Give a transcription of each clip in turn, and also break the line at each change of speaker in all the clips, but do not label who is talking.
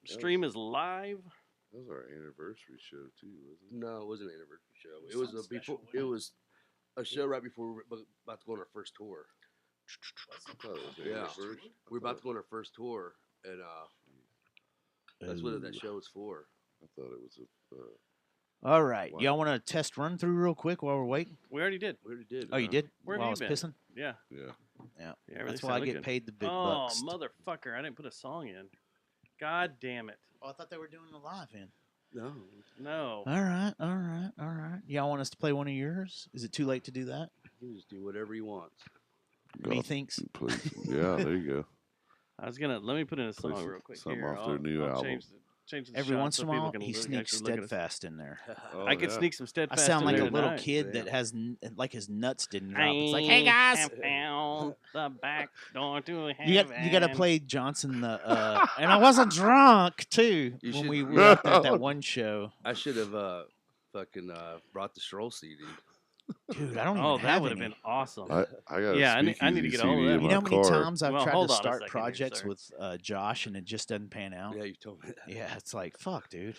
stream is live.
That was our anniversary show too, wasn't it?
No, it wasn't an anniversary show. It was a before. It was a show right before we were about to go on our first tour.
I thought it was the
Yeah.
anniversary.
We were about to go on our first tour, and that's what that show was for.
I thought it was a.
All right.
Wow.
Y'all want to test run through real quick while we're waiting?
We already did.
We already did.
Oh, you did?
Where have
While I
you
was
been?
pissing?
Yeah.
Yeah.
Yeah.
Yeah,
That's
everything's
why I
sounded
get
good.
paid the big
Oh,
bucks.
motherfucker! I didn't put a song in. God damn it!
Oh, I thought they were doing the live in.
No.
No.
All right. Y'all want us to play one of yours? Is it too late to do that?
He can just do whatever he wants.
Methinks.
Please. Yeah, there you go.
I was gonna let me put in a
Play
song
some-
real quick
something
here.
off their new album.
Change the
Every
shot
once
so
in a
people
while,
can
he
look-
sneaks
actually look at us.
steadfast in there.
Oh,
I could
yeah.
sneak some
I
steadfast.
sound
in
like
there
a little
tonight.
kid that
Yeah.
has like his nuts didn't drop.
I
It's like, hey guys,
have found the back door to heaven.
you got to play Johnson the and I wasn't drunk too
You
when
should-
we were up there at that one show.
I should have fucking brought the Stroll CD.
Dude, I don't even
Oh,
have
that would have
any.
been awesome.
I got
Yeah,
a
I need to
Speakeasy
get a hold of
CD
that.
in
You
my
know how many
car.
times I've
Well,
tried
hold
to
on a
start
second here,
projects
sir.
with Josh and it just doesn't pan out?
Yeah, you told me that.
Yeah, it's like, fuck, dude.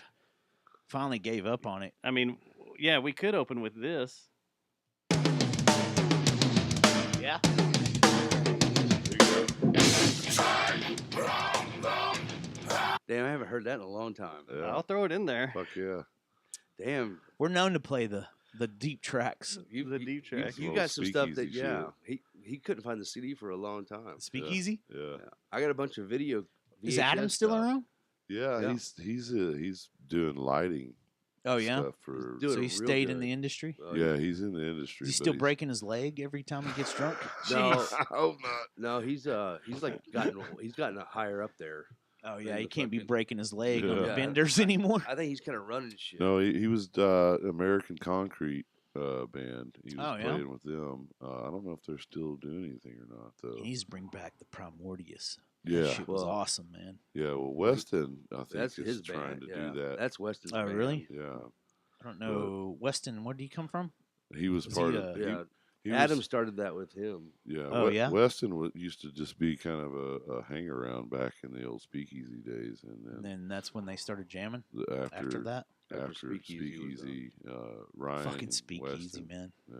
Finally gave up on it.
I mean, yeah, we could open with this.
Yeah.
Damn, I haven't heard that in a long time.
Yeah.
I'll throw it in there.
Fuck yeah.
Damn,
We're known to play the deep tracks.
you
The deep
you-
track.
You,
Little
got some stuff that
speakeasy
he couldn't find the CD for a long time.
Speakeasy?
Yeah.
Yeah. I got a bunch of video.
Is
VHS
Adam still
stuff.
around?
Yeah,
Yeah.
he's doing lighting
Oh, yeah?
stuff for
doing
So he
real
stayed in
good.
the industry?
yeah, he's in the industry.
Is he
but
still
he's-
breaking his leg every time he gets drunk?
No,
I hope not.
no, he's like gotten a higher up there.
Oh, yeah,
In
he
the
can't be
fucking-
breaking his leg on the
Yeah.
benders anymore.
I think he's kind of running shit.
No, he was American Concrete band. He was
Oh, yeah?
playing with them. I don't know if they're still doing anything or not though.
He needs to bring back the Primordius. That
Yeah,
shit was
Well-
awesome, man.
yeah. Well, Weston, I think
That's
is
his
trying
band.
to
yeah.
do that.
That's Weston's
Oh,
band.
really?
Yeah,
I don't know. Weston, where did he come from?
he was
Was
part
he,
of.
Yeah,
he
Adam
was-
started that with him.
Yeah.
Oh, yeah?
Weston used to just be kind of a hang around back in the old Speakeasy days, and
And
then
then that's when they started jamming
after
after that.
After
after
Speakeasy was
Speakeasy, Ryan
Fucking
and
Speakeasy,
Weston.
man.
Yeah.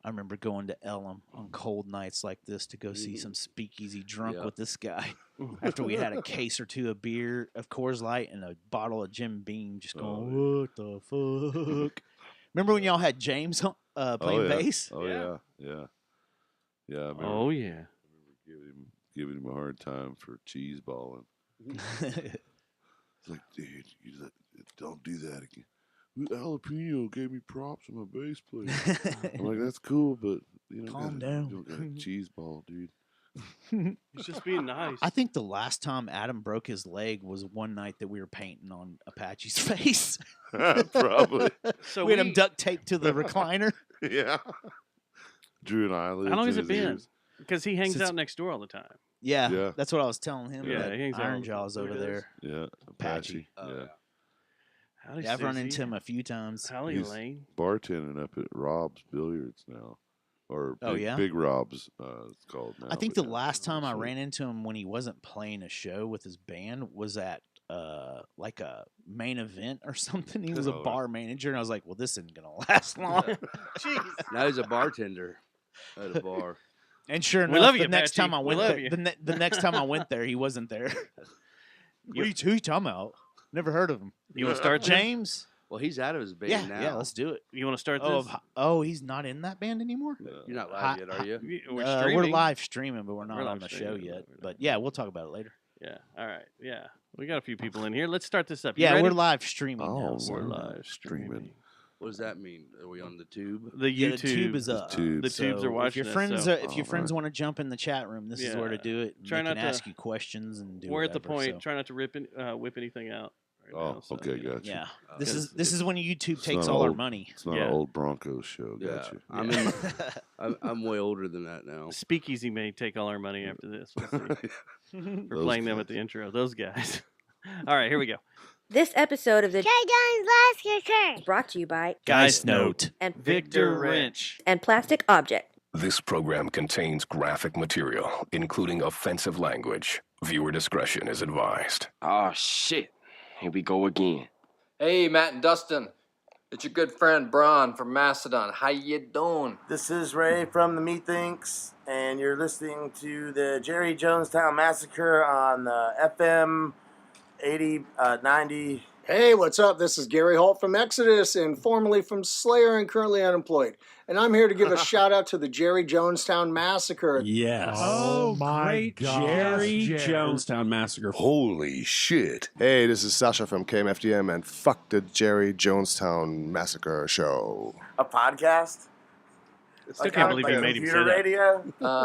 I remember going to Elm on cold nights like this to go see some Speakeasy drunk
Yeah.
with this guy. After we had a case or two of beer, of Coors Light, and a bottle of Jim Beam, just going, what the fuck? Remember when y'all had James playing
Oh, yeah.
bass?
Oh
Yeah.
yeah. I remember,
Oh yeah.
giving him a hard time for cheese balling. It's like, dude, don't do that again. Jalapeno gave me props on my bass player. I'm like, that's cool, but you
Calm
don't
down.
got a cheese ball, dude.
He's just being nice.
I think the last time Adam broke his leg was one night that we were painting on Apache's face.
Probably.
So
we had him duct taped to the recliner.
Yeah. Drew an eyelid.
How long has it been? Because he hangs
Since-
out next door all the time.
Yeah,
Yeah.
that's what I was telling him.
Yeah,
that
he hangs out
Iron
with-
Jaw's
who
over
does?
there.
Yeah.
Apache.
Oh,
yeah.
Howdy,
Yeah, I've run
Susie.
into him a few times.
Howdy,
He's-
Lane.
Bartending up at Rob's Billiards now. Or
Oh,
Big,
yeah?
Big Rob's, it's called now.
I think
but
the
yeah,
last time I
so-
ran into him when he wasn't playing a show with his band was at like a main event or something. He was a
Oh, yeah.
bar manager, and I was like, "Well, this isn't gonna last long." Jeez.
Now he's a bartender at a bar.
And sure
We
enough,
love
the
you,
next
Apache.
time I
We
went
love
there,
you.
the next time I went there, he wasn't there. Who you talking about? Never heard of him.
You want to start,
James?
Well, he's out of his band
Yeah,
now.
yeah. Let's do it.
You want to start
Oh,
this?
he's not in that band anymore.
You're not
Hi-
live yet, are you?
We're
We're
streaming.
live streaming, but we're not
We're
on
live
the show
streaming,
yet.
but we're
But
not.
yeah, we'll talk about it later.
Yeah. All right. Yeah. We got a few people in here. Let's start this up. You
Yeah,
ready?
we're live streaming now.
Oh,
so-
We're
We're
live
streaming.
streaming.
What does that mean? Are we on the tube?
The
Yeah,
YouTube.
the tube is up.
tube.
The tubes are
If
watching
your
us,
friends,
so-
if your
Oh,
friends
right.
want to jump in the chat room, this is where to
Yeah.
do it. And
Try
they
not
can
to-
ask you questions and do.
We're at the
whatever,
point.
so-
Try not to whip anything out. Right
Oh,
now, so,
okay,
you know.
gotcha.
Yeah,
Uh,
this
Yes.
is when YouTube
It's
takes
not
all our
old.
money.
It's not
Yeah.
an old Broncos show.
Yeah,
Gotcha.
I'm
Yeah.
I'm way older than that now.
Speakeasy may take all our money after this. We'll see. For
Those
playing them
guys.
at the intro. Those guys. All right, here we go.
This episode of the
Jay John's Last Kicker.
is brought to you by
Guys Note.
and
Victor Wrench.
and Plastic Object. This program contains graphic material, including offensive language. Viewer discretion is advised.
Oh, shit. Here we go again.
Hey, Matt and Dustin. It's your good friend, Bron from Mastodon. How you doing?
This is Ray from the Methinks, and you're listening to the Jerry Jonestown Massacre on FM 90.
Hey, what's up? This is Gary Holt from Exodus and formerly from Slayer and currently unemployed. And I'm here to give a shout out to the Jerry Jonestown Massacre.
Yes.
Oh, my
great
God.
Jerry
Yes,
Jonestown Massacre.
Holy shit.
Hey, this is Sasha from KMFDM, and fuck the Jerry Jonestown Massacre show.
A podcast?
Still can't believe you made him say
computer
that.
radio?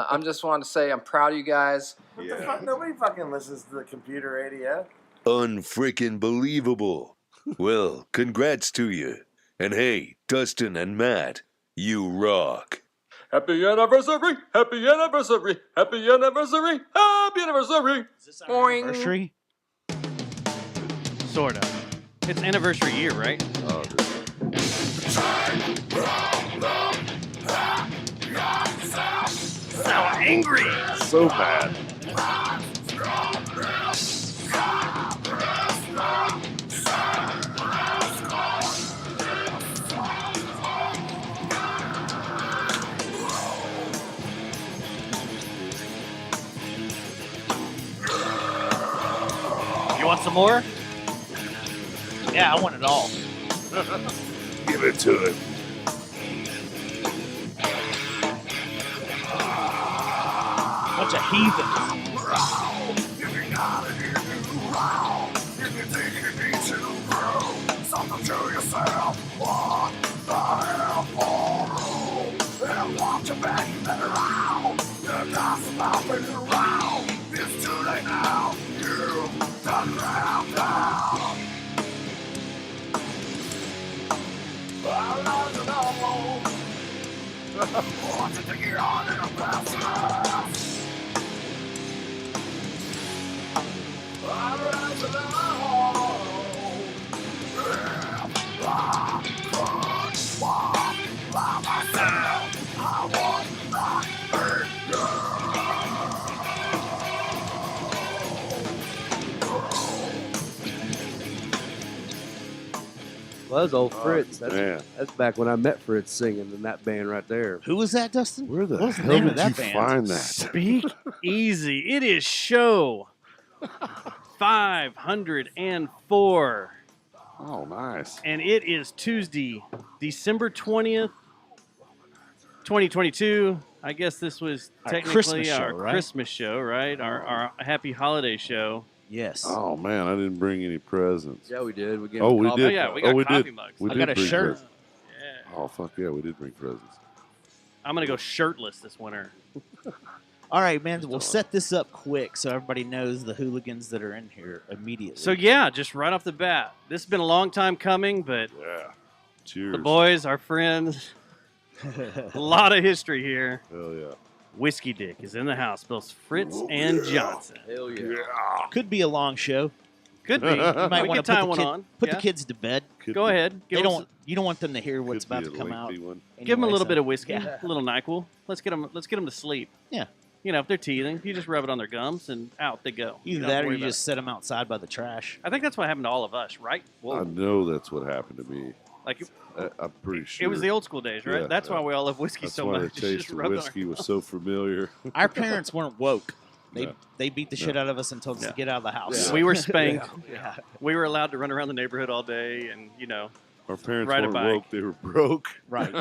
I'm just wanting to say I'm proud of you guys.
What the fuck? Nobody fucking listens to the computer radio.
Unfreaking believable. Well, congrats to you. And hey, Dustin and Matt, you rock.
Happy anniversary! Happy anniversary! Happy anniversary! Happy anniversary!
Is this our anniversary?
Sort of. It's anniversary year, right?
Oh,
So angry!
so bad.
You want some more?
Yeah, I want it all.
Give it to him.
Bunch of heathens.
Well, that's old Fritz.
Man.
That's back when I met Fritz singing in that band right there.
Who was that, Dustin?
Where the
What's the
hell
name
did
of that
you
band?
find that?
Speak easy. It is show 504.
Oh, nice.
And it is Tuesday, December 20th, 2022. I guess this was
Our
technically
Christmas show,
our
right?
Christmas show, right? Our happy holiday show.
Yes.
Oh, man, I didn't bring any presents.
Yeah, we did. We gave
Oh,
him
we
coffee.
did.
Oh, yeah, we got
we
coffee
did.
mugs.
We
I
did
got a
bring
shirt.
presents.
Yeah.
Oh, fuck yeah, we did bring presents.
I'm going to go shirtless this winter.
All right, man. We'll set this up quick so everybody knows the hooligans that are in here immediately.
So, yeah, just right off the bat. This has been a long time coming, but
Yeah. Cheers.
the boys, our friends, a lot of history here.
Hell yeah.
Whiskey Dick is in the house. Bills Fritz and Johnson.
Hell yeah.
could be a long show.
Could be.
You might
we
want
could
to
tie one on.
put
Yeah.
the kids to bed.
Could
Go
be-
ahead.
They don't. You don't want them to hear what's
could be
about to
a
come out.
lengthy one.
Give them a
anyway,
little
so-
bit of whiskey,
Yeah.
a little NyQuil. Let's get them to sleep.
Yeah.
You know, if they're teething, you just rub it on their gums and out they go.
Either
don't
that or
worry
you
about
just set them outside by the trash.
it. I think that's what happened to all of us, right?
I know that's what happened to me.
Like
I'm pretty sure.
it was the old school days, right?
Yeah,
That's
yeah.
why we all love whiskey
That's
so
why
much.
the taste
Just
of
rub it on our
whiskey was so familiar.
Our parents weren't woke. They
No.
they beat the shit out of us and told us
Yeah.
to get out of the house.
We were spanked.
Yeah.
We were allowed to run around the neighborhood all day, and
Our parents
Ride a
weren't
bike.
woke; they were broke.
Right.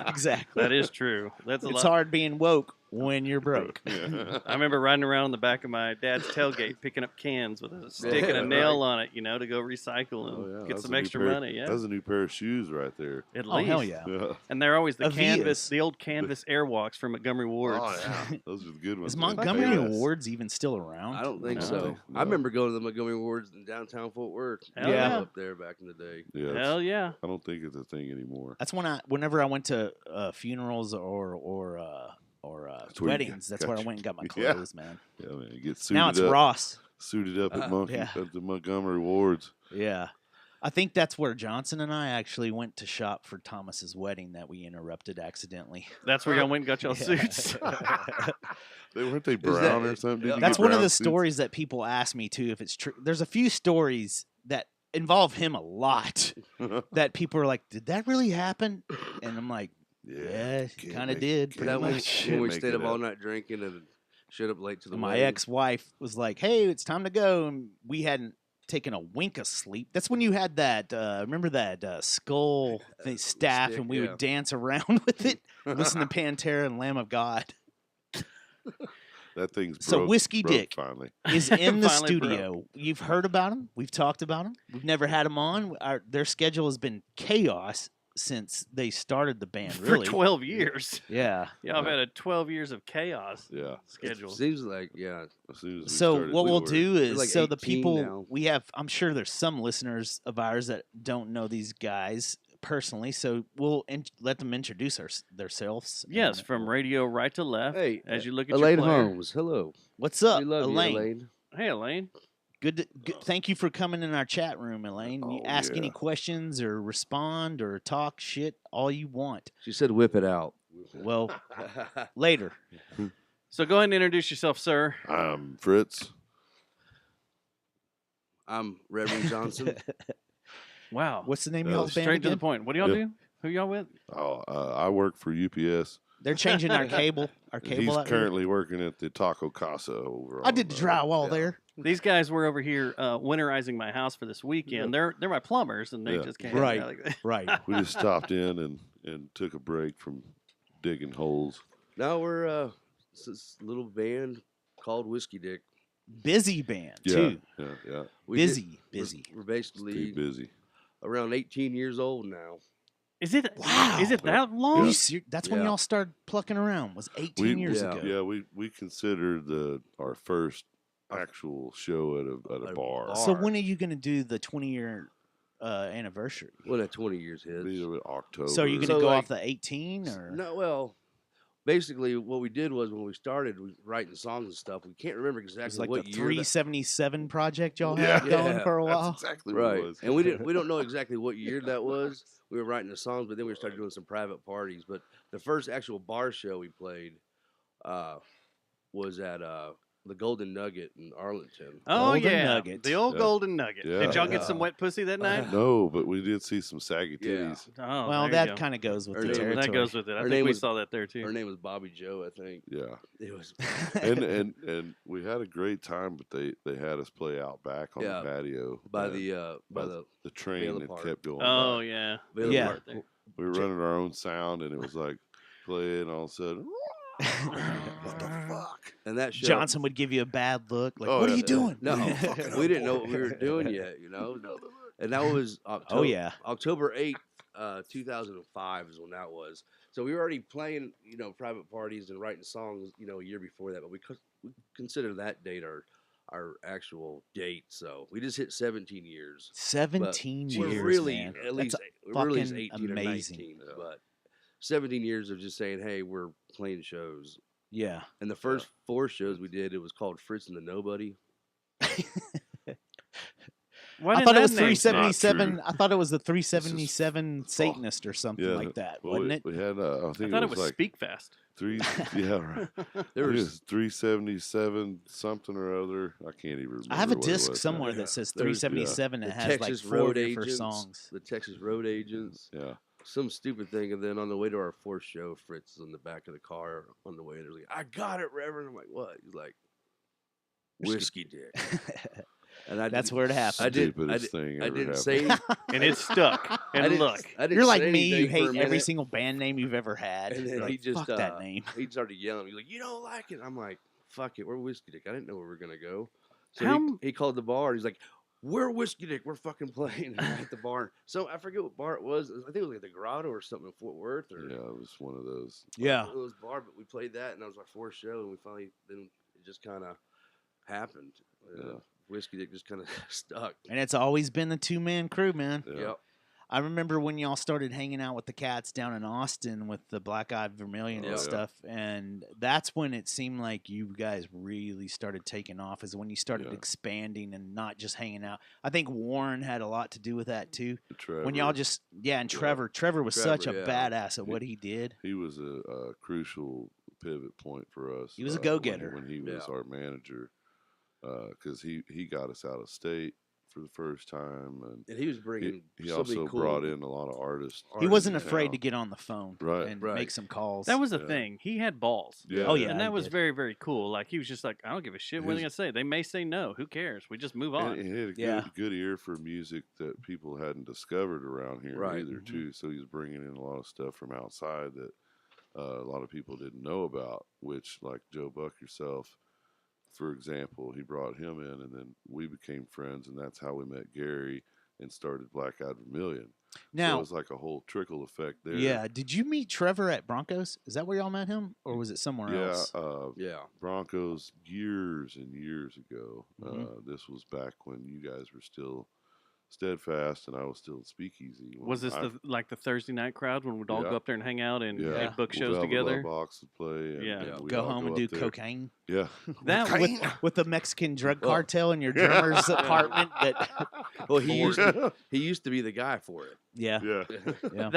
Exactly.
that is true. That's a
It's
lot.
hard being woke when you're broke.
I remember riding around on the back of my dad's tailgate, picking up cans with a stick and a nail on it, to go recycle and
Oh, yeah.
get
That's
some
a new
extra
pair-
money. Yeah,
That's a new pair of shoes right there.
at
Oh,
least.
hell yeah.
Yeah.
And they're always the
Avias.
canvas, the old canvas airwalks from Montgomery Ward's.
Oh, yeah. Those are the good ones.
Is
man.
Montgomery
Payless.
Awards even still around?
I don't think
No.
so.
No.
I remember going to the Montgomery Wards in downtown Fort Worth.
Hell
yeah.
Up there back in the day.
Yeah,
Hell yeah.
I don't think it's a thing anymore.
That's whenever I went to funerals or
That's where you
weddings. That's where I went and got my
Yeah.
clothes, man.
Yeah, man, you get suited
Now it's
up,
Ross.
suited up at
Yeah.
at the Montgomery Wards.
Yeah. I think that's where Johnson and I actually went to shop for Thomas's wedding that we interrupted accidentally.
That's where y'all went and got y'all suits.
Weren't they brown or something? Did you
That's
get
one of
brown
the
suits?
stories that people ask me too if it's true. There's a few stories that involve him a lot that people are like, "Did that really happen?" And I'm like, "Yeah,
can't
kind of
make-
did,
can't
pretty
That
much."
when we
make
stayed
it
up all
up.
night drinking and showed up late to the
My
wedding.
ex-wife was like, "Hey, it's time to go," and we hadn't taken a wink of sleep. That's when you had that. Remember that skull staff,
stick,
and we
yeah.
would dance around with it, listen to Pantera and Lamb of God.
That thing's
So
broke,
Whiskey
broke
Dick
finally.
is in the
Finally
studio. You've heard about him. We've talked about him. We've never had him on. Their schedule has been chaos since they started the band. Really,
For 12 years.
yeah.
Yeah, I've had a 12 years of chaos
Yeah.
schedule.
Seems like, yeah.
As soon as we
So
started,
what
we
we'll
were-
do is,
like
so the
18
people
now.
we have, I'm sure there's some listeners of ours that don't know these guys personally. So we'll let them introduce themselves.
Yes,
and-
from radio right to left.
Hey,
as you look at
Elaine
your player.
Holmes, hello.
What's up,
We love
Elaine?
you, Elaine.
Hey, Elaine.
Good, thank you for coming in our chat room, Elaine. You
Oh,
ask any
yeah.
questions or respond or talk shit all you want.
She said whip it out.
Well, later.
So go ahead and introduce yourself, sir.
I'm Fritz.
I'm Reverend Johnson.
Wow.
What's the name of
Yeah,
y'all's band
Straight to the
again?
point. What do y'all
Yeah.
do? Who y'all with?
Oh, I work for UPS.
They're changing our cable. Our
and
cable.
He's
out here.
currently working at the Taco Casa over.
I did the drywall
yeah.
there.
These guys were over here winterizing my house for this weekend. They're my plumbers, and they
Yeah.
just came.
Right.
Yeah, like-
Right.
We just stopped in and took a break from digging holes.
Now we're this little band called Whiskey Dick.
Busy band
Yeah,
too.
yeah.
We
Busy.
We're
Stay
basically
busy.
around 18 years old now.
Is it?
Wow.
Is it that long?
Are you that's when
Yeah.
y'all started plucking around. Was 18 years
yeah.
ago.
Yeah, we considered our first actual show at a bar.
So when are you going to do the 20-year anniversary?
When that 20 years hits.
Either October.
So are you going to
So,
go
like,
off the 18 or?
No, well, basically what we did was when we started writing songs and stuff, we can't remember
It was
exactly
like
what
the
year.
377 project y'all
Yeah.
had going
Yeah,
for a
That's
while.
exactly what
Right,
it was.
and we don't know exactly what year that was. We were writing the songs, but then we started doing some private parties. But the first actual bar show we played was at the Golden Nugget in Arlington.
Oh
Golden
yeah,
Nugget.
the old
Yeah.
Golden Nugget.
Yeah.
Did y'all get some wet pussy that night?
No, but we did see some saggy
Yeah.
titties.
Oh,
Well,
there you
that
go.
kind of goes with
Her
the
name was-
territory.
That goes with it. I
Her
think
name
we
was-
saw that there
Her
too.
name was Bobby Joe, I think.
Yeah.
It was.
and we had a great time, but they had us play out back on
Yeah.
the patio
by
and
the
the train
Vela
that
Park.
kept going.
Oh
by.
yeah.
Vela
Yeah.
Park there.
We were running our own sound, and it was like playing all of a sudden. What the fuck?
And that show.
Johnson would give you a bad look, like,
Oh,
"What are
yeah.
you doing?"
No,
Fucking
we didn't know
up,
what we were doing yet, you know. And that was October.
Oh yeah.
October 8th, 2005 is when that was. So we were already playing, private parties and writing songs, a year before that. But we consider that date our actual date. So we just hit 17 years.
17
We're
years,
really
man.
at least
That's
we're really
fucking
18
amazing.
or 19, but 17 years of just saying, hey, we're playing shows.
Yeah.
And the first 4 shows we did, it was called Fritz and the Nobody.
Why
I
did
thought it
that
was
name-
377.
true.
I thought it was the 377
false.
Satanist or something
Yeah,
like that,
well,
wasn't it?
We had, I
I
think
thought
it was like
Speak Fast.
3. Yeah, right.
There
It
was
was 377 something or other. I can't even remember.
I have a
what it
disc
was.
somewhere
Yeah.
that says
There was,
377 and
the
it has
Texas
like 4
Road
different
Agents,
songs.
the Texas Road Agents,
Yeah.
some stupid thing. And then on the way to our 4th show, Fritz is in the back of the car on the way. They're like, I got it, Reverend. I'm like, what? He's like, Whiskey Dick. And
That's
didn't-
where it happened.
I did.
Stupidest thing
I
ever
didn't
happened.
say.
And it stuck.
I
And
didn't-
look,
I didn't
You're like
say
me. You
anything for a
hate every
minute,
single band name you've ever had.
And then
You're
he
like,
just
fuck that name.
He started yelling. He's like, "You don't like it?" I'm like, "Fuck it, we're Whiskey Dick." I didn't know where we were gonna go. So
How
he,
m-
he called the bar. He's like, "We're Whiskey Dick. We're fucking playing at the bar." So I forget what bar it was. I think it was like the Grotto or something in Fort Worth. Or
Yeah, it was one of those.
Yeah.
it was bar. But we played that, and that was our 4th show. And we finally then it just kind of happened.
Yeah.
Whiskey Dick just kind of stuck.
And it's always been the 2-man crew, man.
Yeah.
Yep.
I remember when y'all started hanging out with the cats down in Austin with the Black Eyed Vermilion
Yeah.
and stuff, and that's when it seemed like you guys really started taking off. Is when you started
Yeah.
expanding and not just hanging out. I think Warren had a lot to do with that too.
Trevor,
When y'all just and
Yeah.
Trevor was such a
Trevor,
badass at what he did.
he was a crucial pivot point for us.
He was a
when-
go-getter.
when he was
Yeah.
our manager, because he got us out of state for the first time, and
he was bringing
he
so
also
many cool
brought in a lot of artists.
He wasn't
in
afraid
town.
to get on the phone
Right.
and
Right.
make some calls.
That was the
Yeah.
thing. He had balls.
Yeah.
Oh, yeah.
And
he
that was
did.
very, very cool. Like, he was just like, I don't give a shit. What are they going
His-
to say? They may say no. Who cares? We just move on.
And he had a
Yeah.
good ear for music that people hadn't discovered around here
Right.
either, too. So he was bringing in a lot of stuff from outside that a lot of people didn't know about, which, like Joe Buck yourself, for example, he brought him in, and then we became friends, and that's how we met Gary and started Black Eyed Vermilion. So
Now,
it was like a whole trickle effect there.
yeah. Did you meet Trevor at Broncos? Is that where y'all met him, or was it somewhere
Yeah,
else?
Yeah.
Broncos years and years ago.
Mhm.
This was back when you guys were still Steadfast and I was still at Speakeasy.
Was this the Thursday night crowd when we'd all
Yeah.
go up there and hang out and
Yeah.
make book shows
Velvet
together?
Love Box would play. And,
Yeah.
and we'd
Go
all
home and
up
do
there.
cocaine
Yeah.
That
with the Mexican drug
Well-
cartel in your drummer's apartment. That
Well, he used to be the guy for it.
yeah.
Yeah.
Yeah.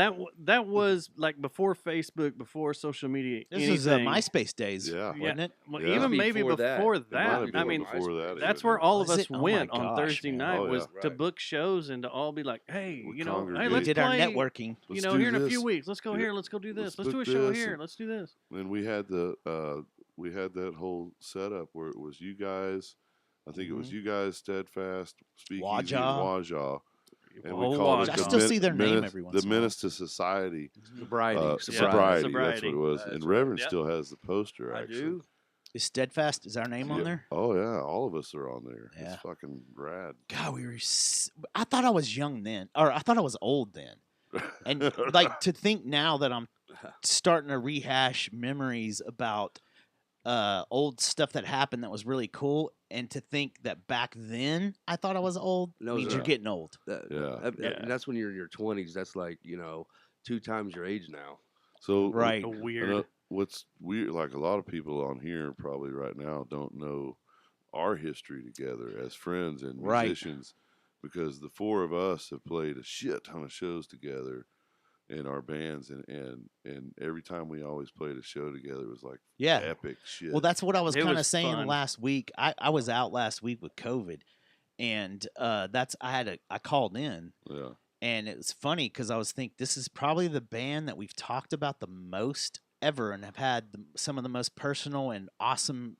that was like before Facebook, before social media.
This was
anything.
MySpace days,
Yeah.
wasn't it?
Well,
Yeah.
even maybe
Before
before
that.
It might have
that.
been
I mean,
before that.
that's
even.
where all of
Was
us
it? Oh my
went on
gosh,
Thursday
man.
night
Oh,
was
yeah.
to
Right.
book shows and to all be like, hey,
We
you know, hey,
congregate.
We
let's
did our
play,
networking.
You
Let's
know,
do
here in a
this.
few weeks, let's go
Yeah.
here, let's go do this, let's do a
book
show
this
here,
and-
let's do this.
And we had we had that whole setup where it was you guys. I think it was you guys, Steadfast, Speakeasy,
Waja.
and Waja. And we
Oh,
called
Waja.
it
I still see their name every once
the
in a while.
Menace to Society.
Sobriety.
Sobriety. That's
Sobriety.
what it was.
That's
and
right.
Reverend
Yep.
still has the poster,
I
actually.
do.
Is Steadfast? Is our name on
Yeah.
there?
Oh, yeah. All of us are on there.
Yeah.
It's fucking rad.
God, I thought I was young then, or I thought I was old then. And like to think now that I'm starting to rehash memories about old stuff that happened that was really cool, and to think that back then I thought I was old
No,
means
sir.
you're getting old.
Yeah.
And that's when you're in your 20s. That's like, 2 times your age now.
So,
Right.
A
and,
weird.
what's weird, like a lot of people on here probably right now don't know our history together as friends and
Right.
musicians because the four of us have played a shit ton of shows together in our bands, and every time we always played a show together, it was like
Yeah.
epic shit.
Well, that's what I was
It
kind of
was
saying
fun.
last week. I was out last week with COVID, and I called in.
Yeah.
And it was funny because I was thinking this is probably the band that we've talked about the most ever and have had some of the most personal and awesome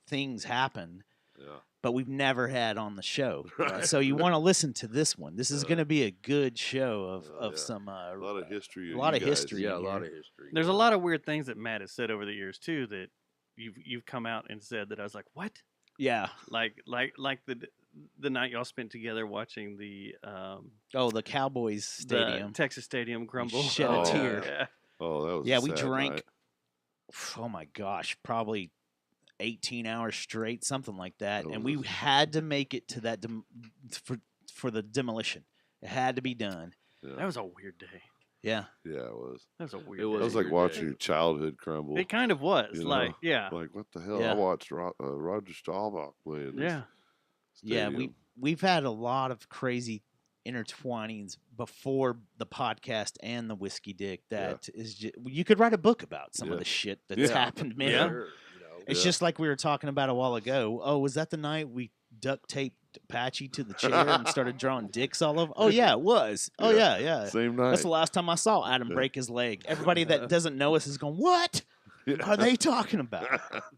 things happen,
Yeah.
but we've never had on the show. So you want to listen to this one. This is going to be a good show of
Yeah.
some
A lot of history.
a lot
you
of
guys.
history.
Yeah, a
in
lot
here.
of history.
There's a lot of weird things that Matt has said over the years too that you've come out and said that I was like, what?
Yeah.
Like the night y'all spent together watching the
The Cowboys Stadium.
the Texas Stadium crumble.
shed
a
Oh,
tear.
Yeah.
Oh, that was
Yeah,
a
we
sad
drank.
night.
Oh my gosh, probably 18 hours straight, something like that,
That
and
was
we
a-
had to make it to that for the demolition. It had to be done.
Yeah.
That was a weird day.
Yeah.
Yeah, it was.
That was a weird
It
day.
It was
a
like
weird
watching
day.
your childhood crumble.
It kind of was.
You know,
Like, yeah.
Like, what the hell?
Yeah.
I watched Roger Staubach play in this
Yeah.
Yeah,
stadium.
we've had a lot of crazy intertwinings before the podcast and the Whiskey Dick that is just, you could write a book about some of
Yeah.
the shit that's
Yeah.
happened, man.
Yeah.
Sure,
It's
Yeah.
just like we were talking about a while ago. Oh, was that the night we duct taped Apache to the chair and started drawing dicks all over? Oh yeah, it was. Oh
Yeah.
yeah.
Same night.
That's the last time I saw Adam
Yeah.
break his leg. Everybody that doesn't know us is going, "What are they talking about?"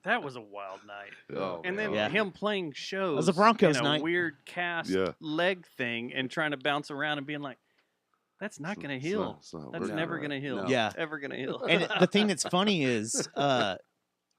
That was a wild night.
Oh,
And then
Yeah.
him playing shows
was a Broncos
in a
night.
weird cast
Yeah.
leg thing and trying to bounce around and being like, that's not going to
It's
heal.
it's not
That's
working
never
right.
going to heal.
No.
Yeah.
Ever going to heal.
And the thing that's funny is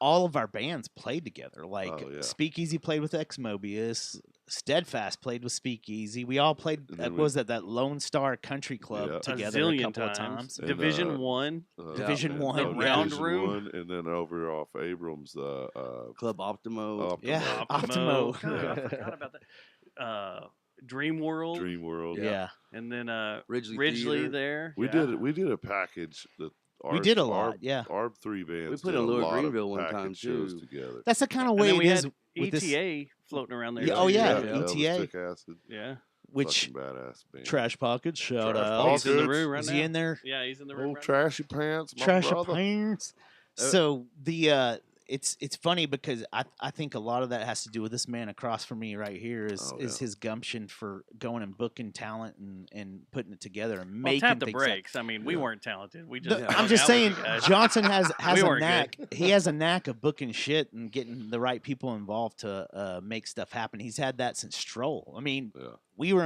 all of our bands played together. Like
Oh, yeah.
Speakeasy played with Ex Mobius, Steadfast played with Speakeasy. We all played
And
at
then
what
we-
was that Lone Star Country Club
Yeah.
together a
zillion
couple of
times.
times.
And,
Division 1.
Division
and
One,
no,
Round
Division
Room.
One, and then over off Abrams,
Club Optimo.
Optimo.
Yeah,
Optimo.
Optimo.
God, I forgot about that. Dream World.
Dream World.
Yeah.
And then
Ridgely
Ridgely
Theater.
there.
We
yeah.
did it. We did a package that
We did a lot, yeah.
Our 3 bands.
put
did
in
a
Lower
lot
Greenville
of
one time,
package shows
too.
together.
That's the kind of
And
way
then
it
we
is
had
with this.
ETA floating around there.
Yeah, oh,
too.
yeah,
that was
ETA.
Thick Acid.
Yeah.
Which
Fucking badass band.
Trash Pockets, shout
Trash
out.
Pockets.
He's in the room right
Is
now.
he in there?
Yeah, he's in the room.
Oh,
Right
Trashy Pants, my
Trash
brother.
pants. So the it's funny because I think a lot of that has to do with this man across from me right here is
Oh,
is
yeah.
his gumption for going and booking talent and putting it together and
Well,
making
tap the
things happen.
brakes. I mean, we
Yeah.
weren't talented. We just.
No,
hung
I'm just
out with
saying,
you guys.
Johnson has
We
a
weren't
knack.
good.
He has a knack of booking shit and getting the right people involved to make stuff happen. He's had that since Stroll. I mean,
Yeah.
we were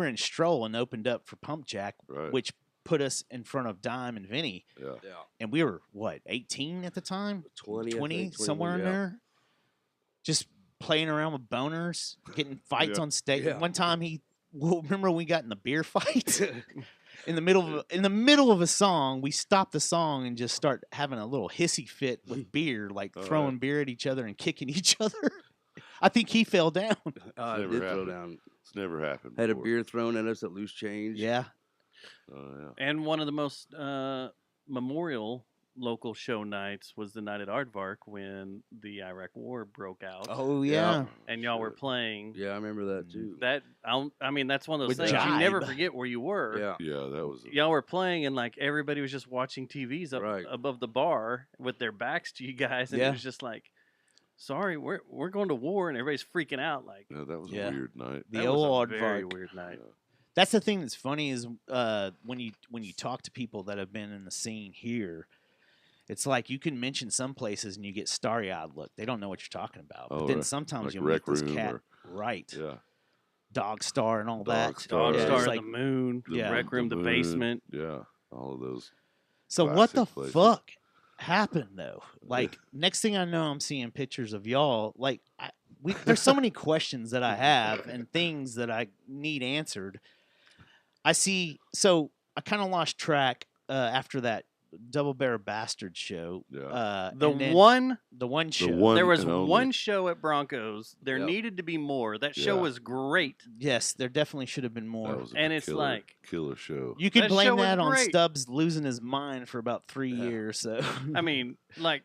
in Stroll and opened up for Pump Jack,
Right.
which put us in front of Dime and Vinny,
Yeah.
Yeah.
and we were what 18 at the time,
20, I
20
think,
somewhere
21,
in
yeah.
there, just playing around with boners, getting fights
Yeah.
on stage.
Yeah.
One time remember we got in the beer fight. In the middle of a song, we stopped the song and just start having a little hissy fit with beer, like
Oh,
throwing beer at each other and kicking each other. I think he fell down.
I
never
did throw
happened.
down.
It's never happened.
Had a
before.
beer thrown at us at Loose Change.
Yeah.
Oh yeah.
And one of the most memorial local show nights was the night at Aardvark when the Iraq War broke out,
Oh yeah.
and y'all were
Shit.
playing.
Yeah, I remember that too.
That I mean, that's one of those
With
things you never
Jibe.
forget where you were.
Yeah.
Yeah, that was.
Y'all were playing, and like everybody was just watching TVs up
Right.
above the bar with their backs to you guys, and
Yeah.
it was just like, "Sorry, we're going to war," and everybody's freaking out. Like
Yeah, that was
Yeah.
a weird night.
The
that
old
was a very
Aardvark.
weird night.
Yeah.
That's the thing that's funny is when you talk to people that have been in the scene here, it's like you can mention some places and you get starry-eyed look. They don't know what you're talking about. But
Oh,
then
right.
sometimes
Like
you'll
Rec
meet this
Room
cat,
or-
right?
Yeah.
Dog Star and all that.
Dog
Dog
Yeah,
Star,
it's
the
like-
Moon,
The
Yeah.
Rec Room, the
Moon,
basement.
Yeah, all of those.
So what the
classic places.
fuck happened though? Like next thing I know, I'm seeing pictures of y'all. Like there's so many questions that I have and things that I need answered. I see. So I kind of lost track after that Double Bear Bastard show.
Yeah.
The
and then
one
show.
one
there was
and only.
one show at Broncos. There
Yep.
needed to be more. That show
Yeah.
was great.
Yes, there definitely should have been more.
That was a
And it's
killer,
like-
killer show.
You can
That show
blame
was
that on
great.
Stubbs losing his mind for about 3
Yeah.
years. So
I mean, like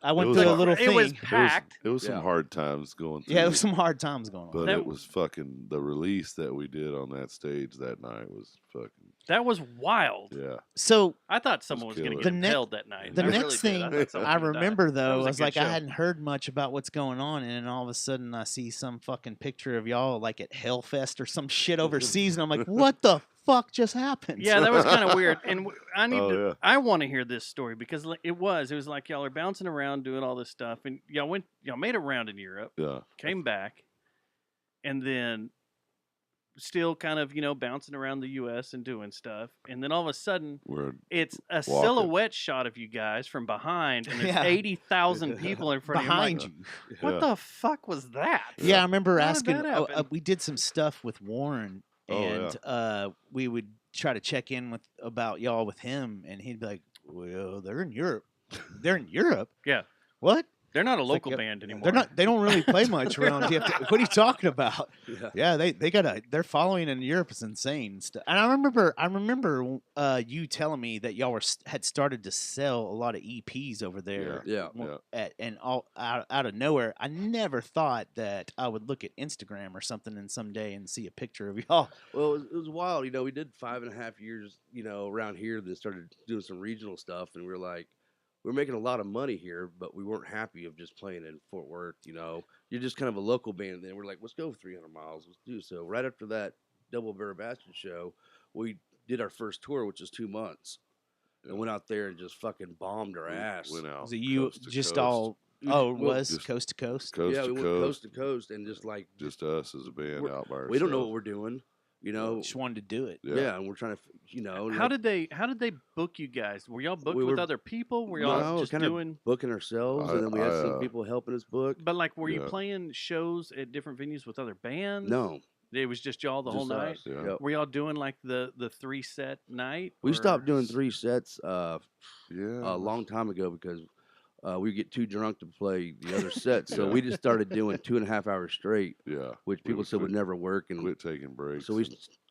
I went
was
through a
hard.
little
it
thing.
was packed.
It was some
Yeah.
hard times going through.
Yeah, there was some hard times going on.
But
That-
it was fucking the release that we did on that stage that night was fucking
That was wild.
yeah.
So
I thought someone was going to
killer.
get
The next-
impaled that night.
the
I really
next
did.
thing
thought someone
I
was gonna die.
remember
That
though
was a
was
good
like I
show.
hadn't heard much about what's going on, and then all of a sudden I see some fucking picture of y'all like at Hellfest or some shit overseas, and I'm like, what the fuck just happened?
Yeah, that was kind of weird. And I need
Oh,
to.
yeah.
I want to hear this story because it was like y'all are bouncing around doing all this stuff, and y'all made a round in Europe,
Yeah.
came back, and then still kind of bouncing around the U.S. and doing stuff, and then all of a sudden
We're
it's a
Walking.
silhouette shot of you guys from behind, and there's
Yeah.
80,000 people in front
behind
of you. I'm
you.
like, what
Yeah.
the fuck was that?
Yeah, I remember
How did
asking.
that happen?
We did some stuff with Warren,
Oh,
and we would try to check in about y'all with him, and he'd be like, "Well, they're in Europe. They're in Europe.
Yeah.
What?
They're not a
It's like,
local
yep,
band anymore.
They're not. They don't really play much around DFW. What are you talking about?
Yeah.
Yeah, they got they're following in Europe is insane stuff. And I remember you telling me that y'all had started to sell a lot of EPs over there.
Yeah.
And all out of nowhere, I never thought that I would look at Instagram or something and someday and see a picture of y'all.
Well, it was wild. We did 5.5 years, around here. Then started doing some regional stuff, and we were like, we're making a lot of money here, but we weren't happy of just playing in Fort Worth. You're just kind of a local band. Then we're like, let's go 300 miles. Let's do so. Right after that Double Bear Bastard show, we did our first tour, which was 2 months, and went out there and just fucking bombed our ass.
Went out.
Was it you
coast to
just
coast.
all? Oh, it
Well,
was
just
coast to coast.
coast
yeah,
to
we went coast to coast, and just like
Just us as a band
We're-
out by ourselves.
we don't know what we're doing.
Just wanted to do it.
Yeah, and we're trying to,
How did they book you guys? Were y'all booked
We
with
were-
other people? Were y'all
No,
just
kinda
doing?
booking ourselves, and then we had some people helping us book.
But like, were you
Yeah.
playing shows at different venues with other bands?
No,
it was just y'all the whole
just
night.
us.
Yeah.
Yep.
Were y'all doing like the 3-set night?
We
or-
stopped doing 3 sets
Yeah.
a long time ago because we get too drunk to play the other set. So we just started doing 2.5 hours straight,
Yeah.
which
We
people
would
said would
quit-
never work. And
Quit taking breaks.
so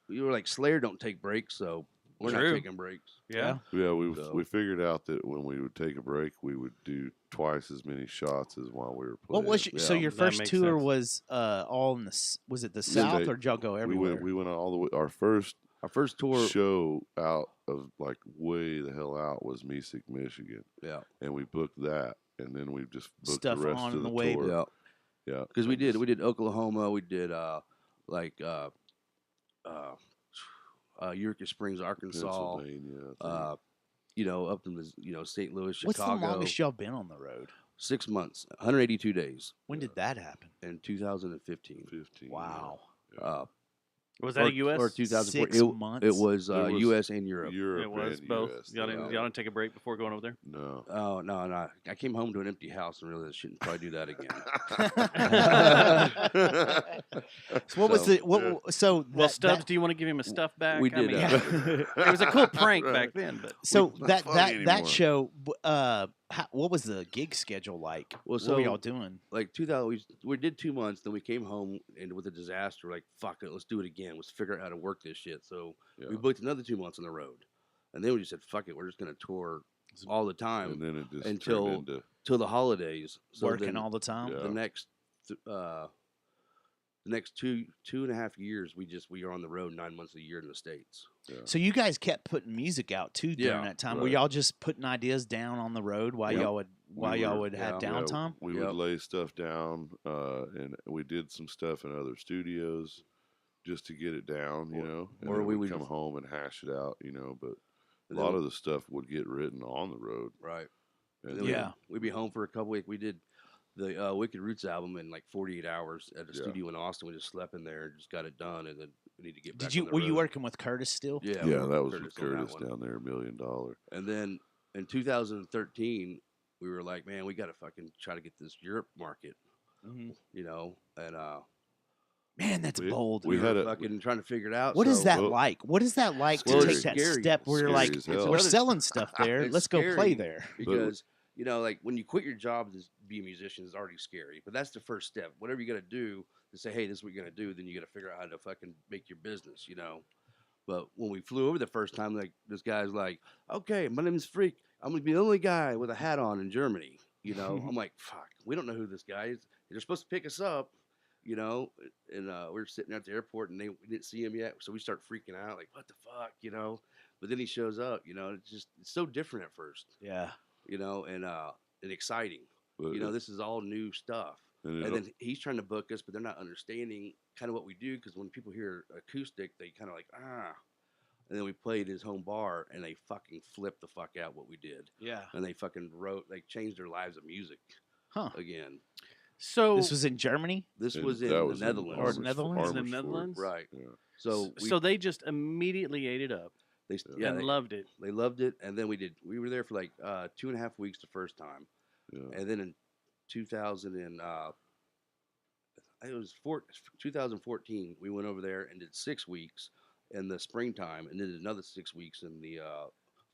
we were like, Slayer don't take breaks, so we're
True.
not taking breaks.
Yeah.
Yeah,
So-
we figured out that when we would take a break, we would do twice as many shots as while we were playing.
What was so
Yeah,
your
that
first
makes
tour
sense.
was all in the was it the South or did y'all go everywhere?
We went all the way. Our first
tour
show out of like way the hell out was Mesig, Michigan.
Yeah.
And we booked that, and then we just booked
Stuff
the rest
on
of
the
the
way.
tour.
Yeah.
Yeah.
Because we did Oklahoma, we did Eureka Springs, Arkansas,
Pennsylvania.
up in the St. Louis,
What's
Chicago.
the longest y'all been on the road?
6 months, 182 days
When did that happen?
in 2015.
15.
Wow.
Was that a U.S.?
or 2004?
6 months?
It was
It was
U.S. and Europe.
Europe
It was
and
both.
US.
Y'all didn't take a break before going over there?
No.
Oh no! I came home to an empty house and realized I shouldn't probably do that again.
So what was
So,
the what? So
Well,
that-
Stubbs,
that-
do you want to give him a stuff back?
we
I
did,
mean,
uh,
it was a cool prank back then, but
so
not
that
funny
that
anymore.
show. What was the gig schedule like?
Well,
what were y'all
so-
doing?
Like 2000, we did 2 months. Then we came home and with a disaster, like fuck it, let's do it again. Let's figure out how to work this shit. So we
Yeah.
booked another 2 months on the road, and then we just said fuck it, we're just gonna tour all the time
And then it just
until
turned into
till the holidays. So
Working
then
all the time.
Yeah.
the next two and a half years, we are on the road 9 months a year in the States.
So you guys kept putting music out too during
Yeah,
that time. Were
right.
y'all just putting ideas down on the road while
Yep.
y'all would have
yeah,
downtime?
We
Yep.
would lay stuff down, and we did some stuff in other studios just to get it down, you know. And
or
then
we
we'd
would-
come home and hash it out, you know. But a
And
lot
then-
of the stuff would get written on the road.
Right.
And
Then
Yeah.
we'd be home for a couple weeks. We did the Wicked Roots album in like 48 hours at a
Yeah.
studio in Austin. We just slept in there and just got it done, and then we need to get back.
Did you
on the
were you
road.
working with Curtis still?
Yeah, we
Yeah,
worked
that
with
was with
on that
Curtis
one.
down there, $1 million.
And then in 2013, we were like, man, we got to fucking try to get this Europe market, you know, and
Man, that's
We-
bold.
we
we
had
were
a-
fucking trying to figure it out.
What is
so-
that
Well-
like? What is that like
Well,
to
it's
take that
scary.
step where you're
Scary
like,
as hell.
we're
another-
selling stuff there.
It's
Let's go play
scary.
there.
Because you know, like when you quit your job to be a musician is already scary, but that's the first step. Whatever you got to do to say, hey, this is what you're gonna do, then you got to figure out how to fucking make your business, you know. But when we flew over the first time, like this guy's like, okay, my name's Freak. I'm gonna be the only guy with a hat on in Germany. You know, I'm like, fuck, we don't know who this guy is. They're supposed to pick us up, you know, and we were sitting at the airport and we didn't see him yet, so we start freaking out, like, what the fuck, you know. But then he shows up, you know. It's so different at first,
Yeah.
you know, and exciting.
But
You know, this is all new stuff.
and
And
it-
then he's trying to book us, but they're not understanding kind of what we do because when people hear acoustic, they kind of like, ah. And then we played his home bar and they fucking flipped the fuck out what we did.
Yeah.
And they fucking they changed their lives of music
Huh.
again.
so
This was in Germany?
This
and
was in
that
the
was in
Netherlands.
Or
Amersfoort-
Netherlands?
In the
Amersfoort.
Netherlands?
Right.
Yeah.
So
so they just immediately ate it up
they
Yeah.
and loved it.
they loved it. And then we were there for like 2.5 weeks the first time.
Yeah.
And then in 2014, we went over there and did 6 weeks in the springtime, and did another 6 weeks in the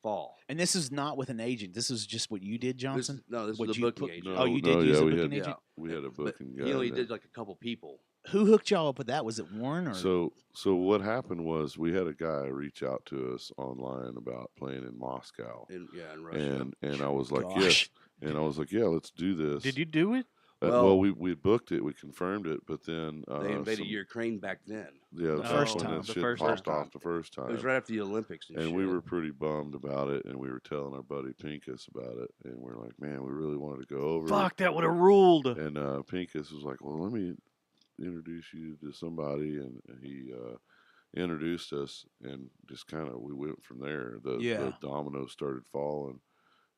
fall.
And this is not with an agent. This is just what you did,
This,
Johnson?
no, this
What
was a
you
booking
put-
agent.
Oh, you did use
yeah,
a
we
booking
had,
agent?
We had a
But
booking guy.
he only
there.
did like a couple people.
Who hooked y'all up with that? Was it Warren or
So what happened was we had a guy reach out to us online about playing in Moscow,
In Russia.
and I was like,
Gosh.
yes, and I was like, yeah, let's do this.
Did you do it?
Well,
Well-
we booked it, we confirmed it, but then
They invaded
some-
Ukraine back then.
Yeah,
The
that's
first
when
time.
that
The
shit
first
popped
time.
off the first time.
It was right after the Olympics and,
And
shit.
we were pretty bummed about it, and we were telling our buddy Pinkus about it, and we're like, man, we really wanted to go over.
Fuck, that would have ruled.
And Pinkus was like, well, let me introduce you to somebody, and he introduced us, and just kind of we went from there. The dominoes started falling,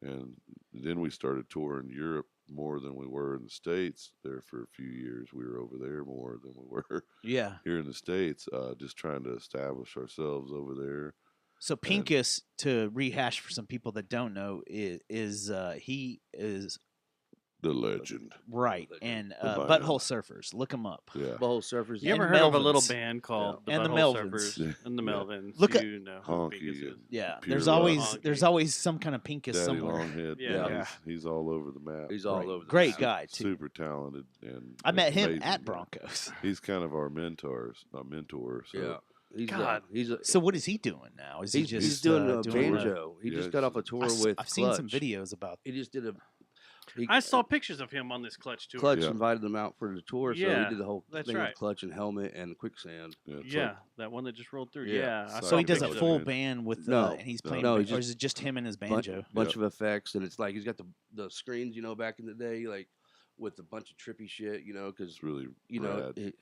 and then we started touring Europe more than we were in the States there for a few years. We were over there more than we were
Yeah.
here in the States, just trying to establish ourselves over there.
So Pinkus, to rehash for some people that don't know, is he is
The legend.
right?
Legend.
And
The
Butthole Surfers. Look them up.
Yeah.
Butthole Surfers.
You ever
And
heard of a little
Melvins.
band called
And the
Butthole
Melvins.
Surfers and the
Yeah.
Melvins?
Look at-
you know who
Honky
Pinkus is.
and
Yeah,
Pure
there's
Love.
always
Honky.
some kind of Pinkus
Daddy
somewhere.
Longhead.
Yeah.
He's all over the map.
He's all
Right.
over. The
Great
map.
guy too.
Super talented and
I met him
amazing
at
guy.
Broncos.
He's kind of our mentor. So
Yeah. He's
God.
he's a,
So what is he doing now? Is he
he's,
just
he's doing a
doing
banjo. He
Yeah,
just got off a tour with.
I've seen some
Clutch.
videos about.
He just did a.
I saw pictures of him on this Clutch tour.
Clutch
Yeah.
invited them out for the tour, so
Yeah,
he did the whole
that's
thing
right.
with Clutch and Helmet and Quicksand.
it's
Yeah,
like-
that one that just rolled through.
Yeah.
Yeah, I
So
So
saw
he does a
pictures of
full
it.
band with
No.
and he's playing.
No, he
or is
just-
it just him and his
Bunch,
banjo?
bunch of effects, and it's like he's got the screens, back in the day, like with a bunch of trippy shit, because
it's really
know
rad.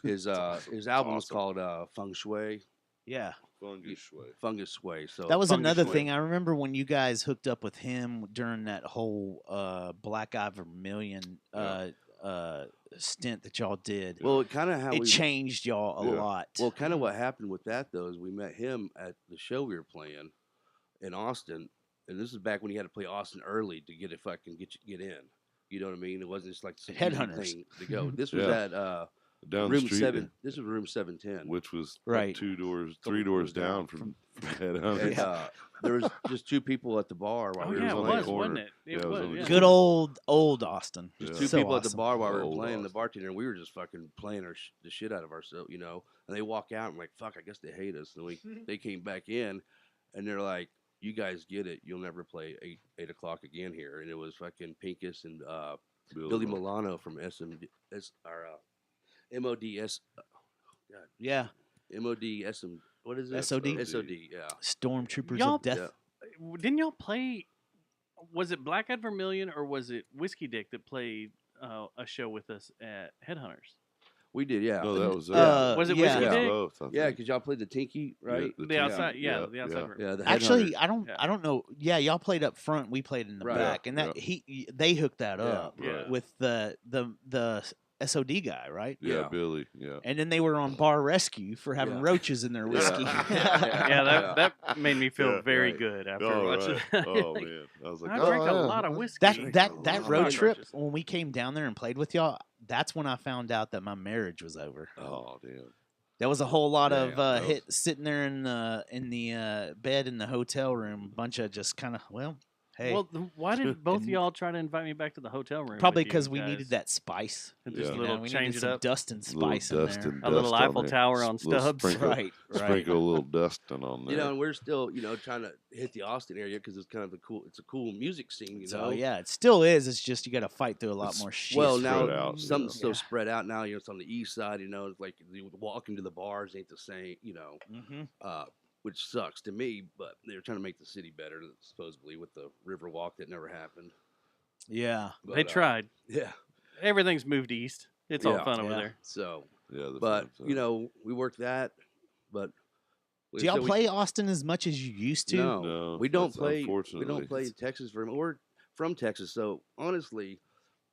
his
It's
album is
awesome.
called Feng Shui,
Yeah,
Fungus way.
Fungus Sway. So
that was
Fungus
another
Sway.
thing. I remember when you guys hooked up with him during that whole Black Eye Vermilion stint that y'all did.
Well, it kind of how
it
we
changed y'all a
Yeah.
lot.
Well, kind of what happened with that though is we met him at the show we were playing in Austin, and this is back when you had to play Austin early to get if I can get in. You know what I mean? It wasn't just like some easy
Headhunters.
thing to go. This was
Yeah.
at
Down
room
the street,
7. This was room 710.
which was
Right.
3 doors down from Headhunters.
And there was just two people at the bar while
Oh
we
yeah, it
were
on the
was,
playing.
corner.
wasn't it?
Yeah,
It
it was
was.
on the
Yeah.
Good old Austin.
Just
Yeah.
two
So
people at
awesome.
the bar while we were
Old
playing, the
Austin.
bartender, and we were just fucking playing the shit out of ourselves, And they walk out and I'm like, fuck, I guess they hate us. And they came back in, and they're like, you guys get it. You'll never play 8 o'clock again here. And it was fucking Pinkus and Billy Milano from MODS.
Yeah,
MODSM. What is it?
SOD?
SOD, yeah.
Stormtroopers
Y'all-
of Death.
Didn't y'all play? Was it Black Eyed Vermilion or was it Whiskey Dick that played a show with us at Headhunters?
We did, yeah.
No, that was
Was it
yeah.
Whiskey Dick?
both. I
Yeah,
think.
because y'all played the Tinky, right?
The outside, the outside. room.
Yeah, the
Actually,
Headhunters.
I don't know. Yeah, y'all played up front. We played in the
Right.
back, and that they hooked that
Yeah.
up
Yeah.
with the SOD guy, right?
Yeah,
Yeah.
Billy. Yeah.
And then they were on Bar Rescue for having
Yeah.
roaches in their whiskey.
Yeah, that made me feel
Yeah,
very
right.
good after
Oh,
watching.
right.
that.
Oh
Like,
man, I was like,
I
oh,
drank a
yeah.
lot of whiskey.
that
Wow.
road
Wow.
trip when we came down there and played with y'all, that's when I found out that my marriage was over.
oh damn.
There was a whole lot
Yeah,
of
that was-
sitting there in the bed in the hotel room, bunch of just kind of hey,
Well, why did both of
And-
y'all try to invite me back to the hotel room?
probably
with you
because we
guys?
needed that spice.
And
Yeah.
just a
You
little
we
change
needed
it
some
up.
dust and
Little
spice in
dust
there.
and
A little
dust on
Eiffel
there.
Tower on
Little
stubs.
Sprinkle,
Right, right.
sprinkle a little dusting on there.
And we're still, trying to hit the Austin area because it's kind of it's a cool music scene, you know.
So yeah, it still is. It's just you got to fight through a lot
It's-
more shit.
Well,
spread
now
out,
something's so
Yeah.
spread out now. It's on the east side. It's like walking to the bars ain't the same. Which sucks to me. But they're trying to make the city better, supposedly with the river walk that never happened.
Yeah,
But,
They tried.
Yeah.
Everything's moved east. It's all
Yeah.
fun over
Yeah.
there.
So,
yeah, the
but
fun
we worked that. But
do y'all
so we-
play Austin as much as you used to?
No,
No,
we don't
that's
play. We
unfortunately-
don't play in Texas we're from Texas, so honestly,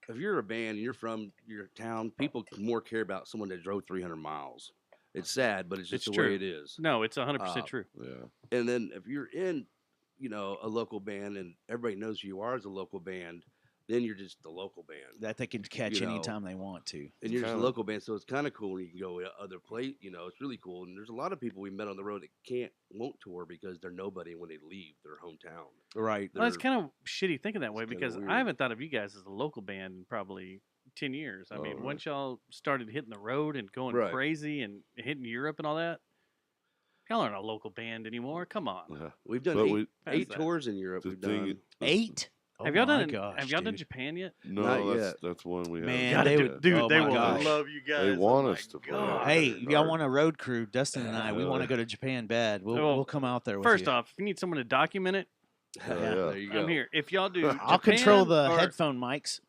if you're a band and you're from your town, people more care about someone that drove 300 miles. It's sad, but it's just
It's
the way
true.
it is.
No, it's 100%
Uh,
true.
Yeah.
And then if you're in, a local band and everybody knows who you are as a local band, then you're just the local band.
That they can catch
You know,
anytime they want to.
And you're just a
kinda-
local band, so it's kind of cool when you can go other place. It's really cool. And there's a lot of people we met on the road that won't tour because they're nobody when they leave their hometown.
Right.
Well, it's
They're-
kind of shitty thinking that way
it's kinda
because
weird.
I haven't thought of you guys as a local band in probably 10 years. I
Oh,
mean,
right.
once y'all started hitting the road and going
Right.
crazy and hitting Europe and all that, y'all aren't a local band anymore. Come on.
Yeah.
We've done
But
eight,
we-
eight
that.
tours in Europe.
The
We've
thing
done.
8? Oh
have y'all
my
done?
gosh,
have y'all done
dude.
Japan yet?
No,
Not
that's one we have.
Man,
God,
they
dude,
would-
dude,
oh
they
my
will
gosh.
love you guys.
They want
oh
us
my
to play.
God.
Hey, if y'all want a road crew, Dustin and I, we want to
Yeah.
go to Japan bad. We'll
Well,
we'll come out there with
First
you.
off, if you need someone to document it,
Yeah.
There you go.
I'm here. If y'all do,
I'll control the
Japan or-
headphone mics.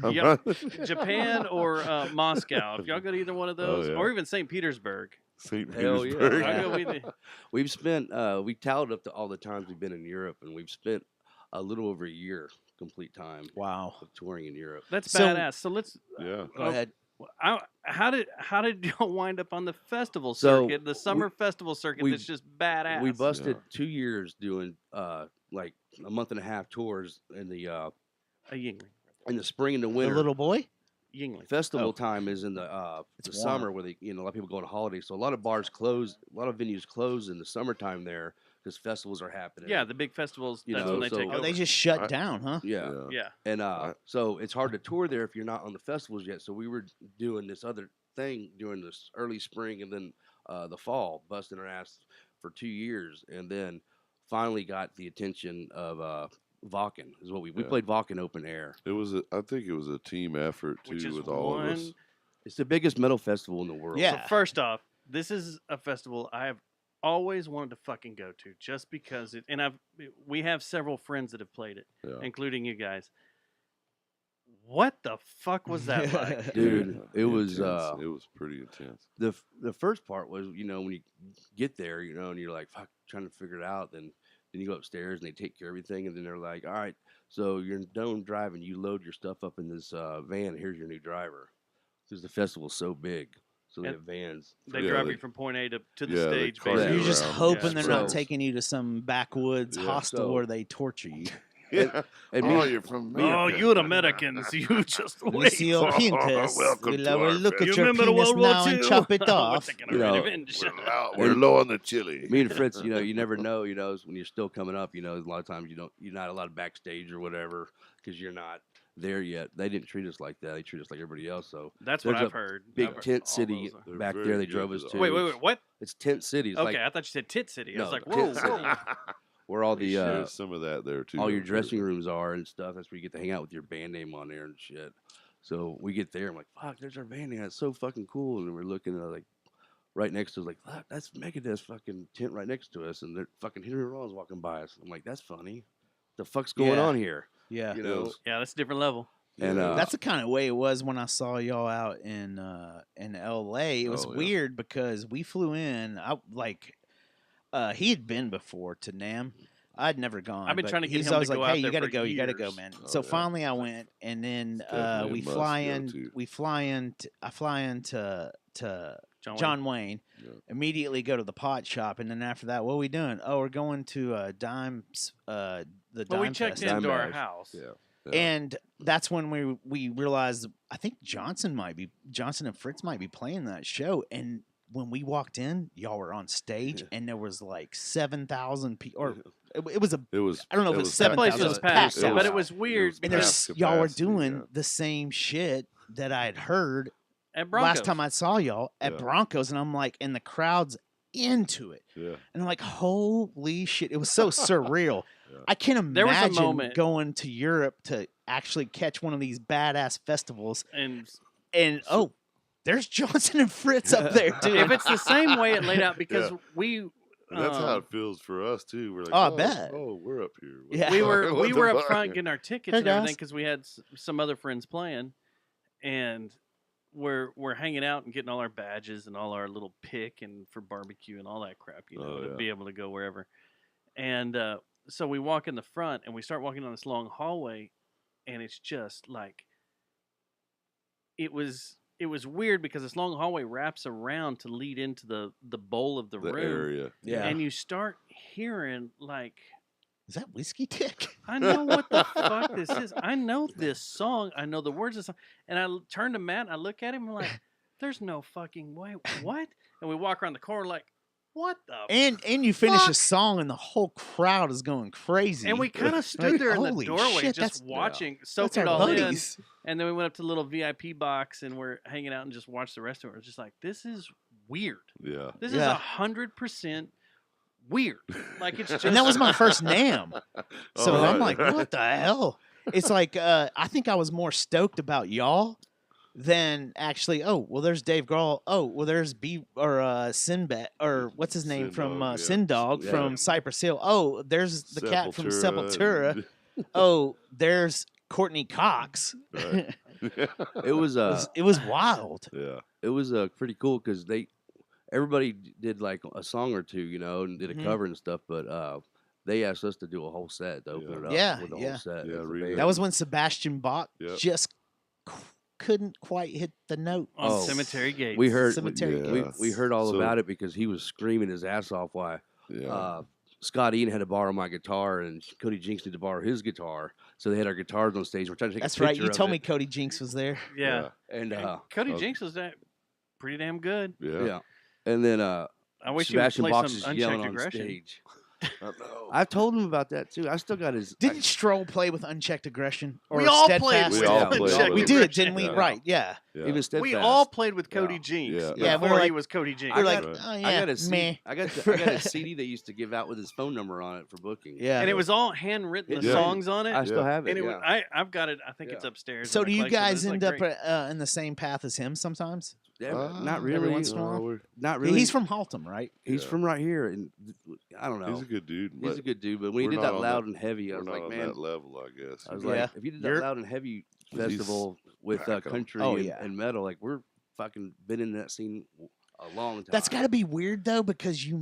I'm
Yep.
not-
Japan or Moscow. If y'all go to either one of those,
yeah.
or even St. Petersburg,
St.
Hell yeah.
Petersburg.
I'll go with you.
We've spent we tallied up to all the times we've been in Europe, and we've spent a little over a year complete time
Wow.
of touring in Europe.
That's
So-
badass. So let's.
Yeah.
Go ahead.
How did y'all wind up on the festival
So,
circuit, the summer festival circuit?
we-
That's just badass.
We busted
Yeah.
2 years doing like a month and a half tours in the
a Yingling.
in the spring and the
The
winter.
little boy.
Yingling.
Festival
Oh.
time is in the
It's
summer
warm.
where they, a lot of people go on holiday. So a lot of bars close, a lot of venues close in the summertime there because festivals are happening.
Yeah, the big festivals.
You
That's
know,
when they
so-
take
Oh,
over.
they just shut
I-
down, huh?
yeah.
Yeah.
And so it's hard to tour there if you're not on the festivals yet. So we were doing this other thing during this early spring and then the fall, busting our ass for 2 years, and then finally got the attention of Vakken. Is what we
Yeah.
played Vakken open air.
I think it was a team effort
Which
too
is
with all of us.
one-
It's the biggest metal festival in the world.
Yeah.
So first off, this is a festival I have always wanted to fucking go to, just because we have several friends that have played it,
Yeah.
including you guys. What the fuck was that like?
Dude, it was
Intense. It was pretty intense.
the first part was when you get there, and you're like fuck, trying to figure it out. Then you go upstairs and they take care of everything, and then they're like, all right, so you're done driving. You load your stuff up in this van. Here's your new driver, because the festival's so big, so they
And
have vans.
They
Yeah,
drive
they-
you from point A to the
yeah, they
stage.
cart you
basically.
You're just
around.
hoping
Yeah.
they're
So-
not taking you to some backwoods
Yeah.
hostel
So-
where they torture you.
Yeah.
And
Oh,
me-
you're from
Oh,
America.
you Americans, you just
We
wait.
see your penis.
Welcome
We'll
to our
look at
You
your
remember the
penis
World War
now and
II?
chop it
We're
off.
taking
You
a
know,
revenge.
We're low on the chili.
me and Fritz, you never know, when you're still coming up, a lot of times you're not allowed backstage or whatever because you're not there yet. They didn't treat us like that. They treat us like everybody else. So
That's what
there's
I've heard.
big
I've heard
tent
all
city
those are-
They're
back
very
there. They
good
drove
with
us
the
to.
Wait, what?
It's tent cities.
Okay,
like
I thought you said Tit City. I
No,
was like,
Tit
whoa,
City.
whoa.
where all
We
the
share some of that there too.
all your
I'm sure.
dressing rooms are and stuff. That's where you get to hang out with your band name on there and shit. So we get there. I'm like, fuck, there's our band name. That's so fucking cool. And we're looking at like right next to us, like, fuck, that's Megadeth's fucking tent right next to us. And they're fucking Henry Rollins walking by us. I'm like, that's funny. The fuck's going
Yeah.
on here?
Yeah.
You know?
Yeah, that's a different level.
And
Yeah.
That's the kind of way it was when I saw y'all out in LA. It was
Oh, yeah.
weird because we flew in. He had been before to NAMM. I'd never gone.
I've been
but
trying to
he
get
was
him to
always
go
like,
out
"Hey,
there
you gotta
for
go, you gotta go,
years.
man."
Oh,
So
yeah.
finally, I went, and then
definitely a
we
must
fly
go
in.
to.
We fly in. I fly into John Wayne.
Yeah.
Immediately go to the pot shop, and then after that, what are we doing? Oh, we're going to Dimes. The
Well,
Dime
we checked
Fest.
into our
Bash.
house.
Yeah.
And that's when we realized I think Johnson and Fritz might be playing that show. And when we walked in, y'all were on stage, and there was like 7,000 people, or it was a
It was.
I don't know if it was
packed.
7,000.
place
it
was
was
packed,
packed
but
out.
it was weird.
And
packed
there's y'all were
capacity,
doing
yeah.
the same shit that I had heard
At Broncos.
last time I saw y'all at
Yeah.
Broncos, and I'm like, and the crowd's into it.
Yeah.
And I'm like, holy shit. It was so surreal.
Yeah.
I can't imagine
There was a moment-
going to Europe to actually catch one of these badass festivals.
And
And, there's Johnson and Fritz up there, dude.
if it's the same way it laid out, because
Yeah.
we
And that's how
um,
it feels for us too. We're like,
Oh, I bet.
Oh, we're up here. What
Yeah.
the
we
fuck?
were
What
we
the
were up
fuck?
front getting our tickets
Hey,
and everything
guys.
because we had some other friends playing, and we're hanging out and getting all our badges and all our little pick and for barbecue and all that crap,
Oh,
to
yeah.
be able to go wherever. And so we walk in the front and we start walking down this long hallway, and it's just like it was weird because this long hallway wraps around to lead into the bowl of the
The
room,
area.
Yeah.
and you start hearing like.
Is that Whiskey Dick?
I know what the fuck this is. I know this song. I know the words of the song. And I turn to Matt and I look at him and I'm like, there's no fucking way. What? And we walk around the corner like, what the
And you finish a
Fuck.
song and the whole crowd is going crazy.
And we kind of stood
Like,
there in the
holy
doorway
shit,
just
that's-
watching,
That's
soaking
our
it all in.
buddies.
And then we went up to the little VIP box and we're hanging out and just watched the rest of it. It's just like, this is weird.
Yeah.
This
Yeah.
is 100% weird. Like it's just
And that was my first NAMM. So
All
I'm
right.
like, what the hell? It's like I think I was more stoked about y'all than actually. Oh, well, there's Dave Grohl. Oh, well, there's Sinbad or what's his name from
Sindog, yeah.
Sindog
Yeah.
from Cypress Hill. Oh, there's the cat from
Sepultura.
Sepultura. Oh, there's Courtney Cox.
Right.
It was
It was wild.
Yeah.
it was pretty cool because everybody did like a song or two, and did a
Mhm.
cover and stuff, but they asked us to do a whole set to open
Yeah.
it up
Yeah,
with a
yeah.
whole set.
Yeah,
as a
really.
band.
That was when Sebastian Bach
Yep.
just couldn't quite hit the note.
on
Oh.
Cemetery Gates.
we heard
Cemetery
Yeah.
we heard all
So-
about it because he was screaming his ass off while
Yeah.
Scott Ian had to borrow my guitar, and Cody Jinks needed to borrow his guitar. So they had our guitars on stage. We're trying to take
That's
a picture
right. You
of
told
it.
me Cody Jinks was there.
Yeah.
And
Cody Jinks was pretty damn good.
yeah. And then
I wish
Sebastian
he would
Box
play
is
some
yelling
Unchecked
on
Aggression.
stage.
I know.
I've told him about that too. I still got his.
Didn't Stroll play with Unchecked Aggression? Or
We all
Steadfast?
played with
We all played
Unchecked
We
with
did,
Aggression.
didn't we?
Yeah.
Right, yeah.
Yeah.
Even Steadfast.
We all played with Cody
Yeah.
Jinks
Yeah.
Yeah, we
before
were
he
like-
was Cody Jinks.
We're like,
Right.
oh, yeah,
I got a
meh.
I got a CD they used to give out with his phone number on it for booking.
Yeah.
and it was all handwritten, the
Yeah.
songs on it.
I still have it.
and it
yeah.
was, I've got it. I think it's
Yeah.
upstairs.
So
in
do
my
you
collection, but
guys
it's,
end
like,
up
great.
in the same path as him sometimes?
Yeah, not really.
every once in a while?
we're-
Not really.
He's from Haltom, right?
He's
Yeah.
from right here, and I don't know.
He's a good dude.
He's a good dude, but when he
we're
did
not
that
on
loud
that-
and heavy, I
We're
was
not
like,
on
man,
that level, I guess.
I was
Yeah.
like, if you did that
You're-
loud and heavy
He's
festival with
back on.
country
Oh,
and,
yeah.
and metal, like we're fucking been in that scene a long time.
That's got to be weird though, because you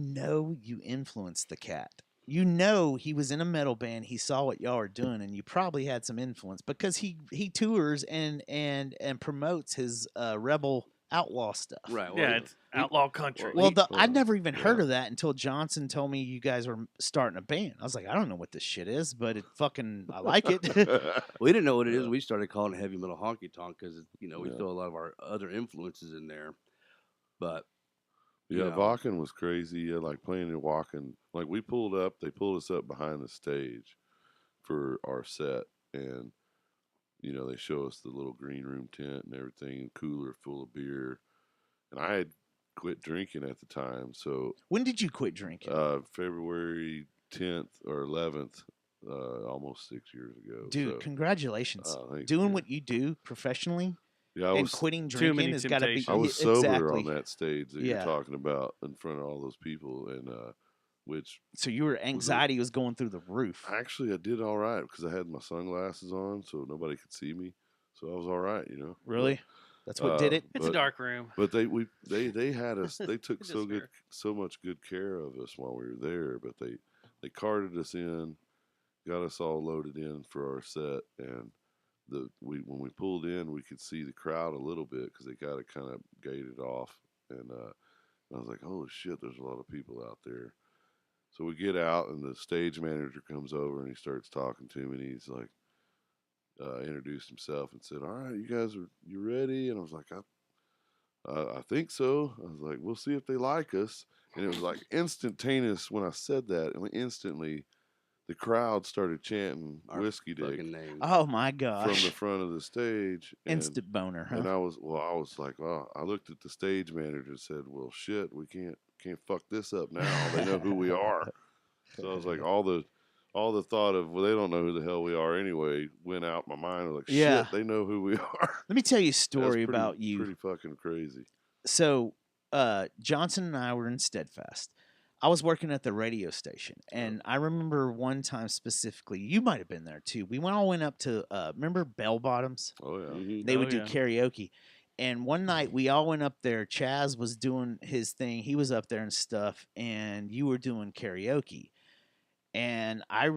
influenced the cat. You know he was in a metal band. He saw what y'all are doing, and you probably had some influence because he tours and promotes his rebel outlaw stuff.
right.
Yeah, it's outlaw country.
Well,
He-
I'd never even heard
yeah.
of that until Johnson told me you guys were starting a band. I was like, I don't know what this shit is, but I like it.
we didn't know what it is.
Yeah.
We started calling it heavy metal honky tonk because we
Yeah.
throw a lot of our other influences in there. But
Yeah,
you know.
Wacken was crazy. Yeah, like playing in Wacken. Like we pulled up, they pulled us up behind the stage for our set, and they show us the little green room tent and everything, cooler full of beer. And I had quit drinking at the time, so
When did you quit drinking?
February 10th or 11th, almost 6 years ago.
Dude,
so,
congratulations.
thanks,
Doing
man.
what you do professionally
yeah, I
and
was
quitting
Too
drinking
many
has got to be.
temptations.
I was sober
exactly.
on that stage that
Yeah.
you're talking about in front of all those people, and which
So your anxiety was going through the roof.
actually I did all right because I had my sunglasses on, so nobody could see me. So I was all right,
Really? That's what did it?
It's a
but-
dark room.
But they had us. They took
It is fair.
so much good care of us while we were there. But they carted us in, got us all loaded in for our set, and when we pulled in, we could see the crowd a little bit because they got it kind of gated off, and I was like, holy shit, there's a lot of people out there. So we get out, and the stage manager comes over, and he starts talking to me, and he's like, introduced himself and said, all right, you ready? And I was like, I think so. I was like, we'll see if they like us. And it was like instantaneous when I said that, and instantly the crowd started chanting
our
Whiskey Dick
fucking name.
Oh my
from
gosh.
the front of the stage. And,
Instant boner, huh?
and I was like, oh, I looked at the stage manager and said, well, shit, we can't fuck this up now. They know who we are. So I was like, all the thought of, well, they don't know who the hell we are anyway, went out my mind. I was like,
Yeah.
shit, they know who we are.
Let me tell you a
That's
story about you.
Pretty fucking crazy.
So Johnson and I were in Steadfast. I was working at the radio station, and I remember one time specifically. You might have been there too. We all went up to remember Bell Bottoms.
Oh yeah.
Mhm.
They would
Oh,
do
yeah.
karaoke, and one night we all went up there. Chaz was doing his thing. He was up there and stuff, and you were doing karaoke. And I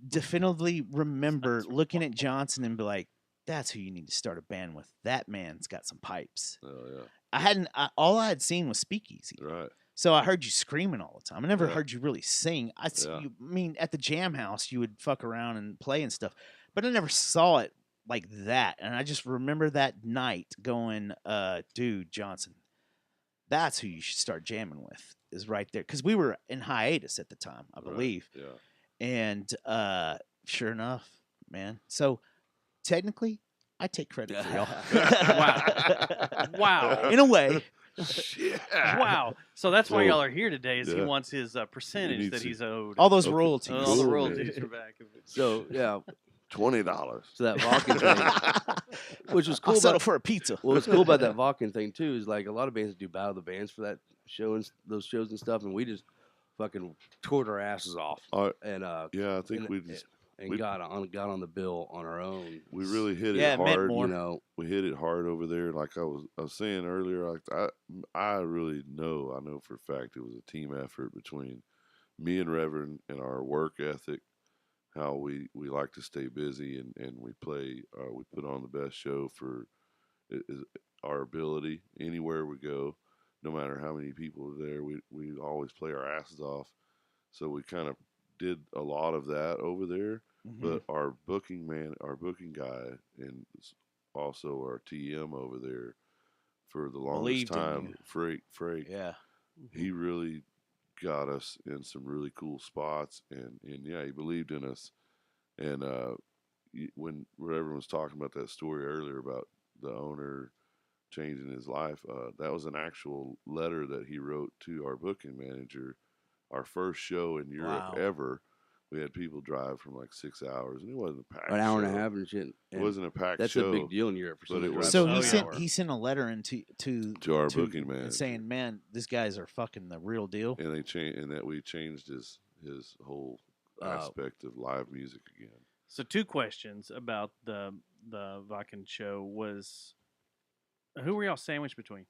definitively remember looking at Johnson and be like, "That's who you need to start a band with. That man's got some pipes."
Oh yeah.
All I had seen was Speakeasy.
Right.
So I heard you screaming all the time. I never
Yeah.
heard you really sing. I
Yeah.
mean, at the jam house, you would fuck around and play and stuff, but I never saw it like that. And I just remember that night going, dude, Johnson, that's who you should start jamming with, is right there. Because we were in hiatus at the time, I
Right.
believe.
Yeah.
And sure enough, man. So technically, I take credit for y'all.
Wow.
In a way.
Shit.
Wow. So that's why
So,
y'all are here today. Is he
yeah.
wants his percentage
needs
that
to-
he's owed.
All those
Okay.
royalties.
All the
Cool,
royalties
man.
are back.
So yeah,
$20.
so that Vulcan thing, which was cool.
I'll settle
About,
for a pizza.
what was cool about that Vulcan thing too is like a lot of bands do battle the bands for that show and those shows and stuff, and we just fucking toured our asses off and
Yeah, I think
and,
we just
and
we-
got on the bill on our own.
we really hit
Yeah,
it
it meant
hard.
more.
You know,
We hit it hard over there. Like I was saying earlier, like I really know. I know for a fact it was a team effort between me and Reverend and our work ethic. How we like to stay busy and we play. We put on the best show for our ability anywhere we go. No matter how many people are there, we always play our asses off. So we kind of did a lot of that over there.
Mhm.
But our booking guy, and also our TM over there for the longest
Believed in
time, Frank,
Yeah.
he really got us in some really cool spots, and yeah, he believed in us. And when everyone was talking about that story earlier about the owner changing his life, that was an actual letter that he wrote to our booking manager. Our first show in Europe
Wow.
ever, we had people drive from like 6 hours, and it wasn't a packed
An hour and a
show.
half and shit.
It
and
wasn't a packed
That's
show.
a big deal in Europe for
but
somebody
it
to
was-
drive
So
an
he
hour.
sent he sent a letter
to our booking manager,
saying, "Man, these guys are fucking the real deal."
and they changed, and that we changed his whole aspect of live music again.
So 2 questions about the Vakken show was, who were y'all sandwiched between?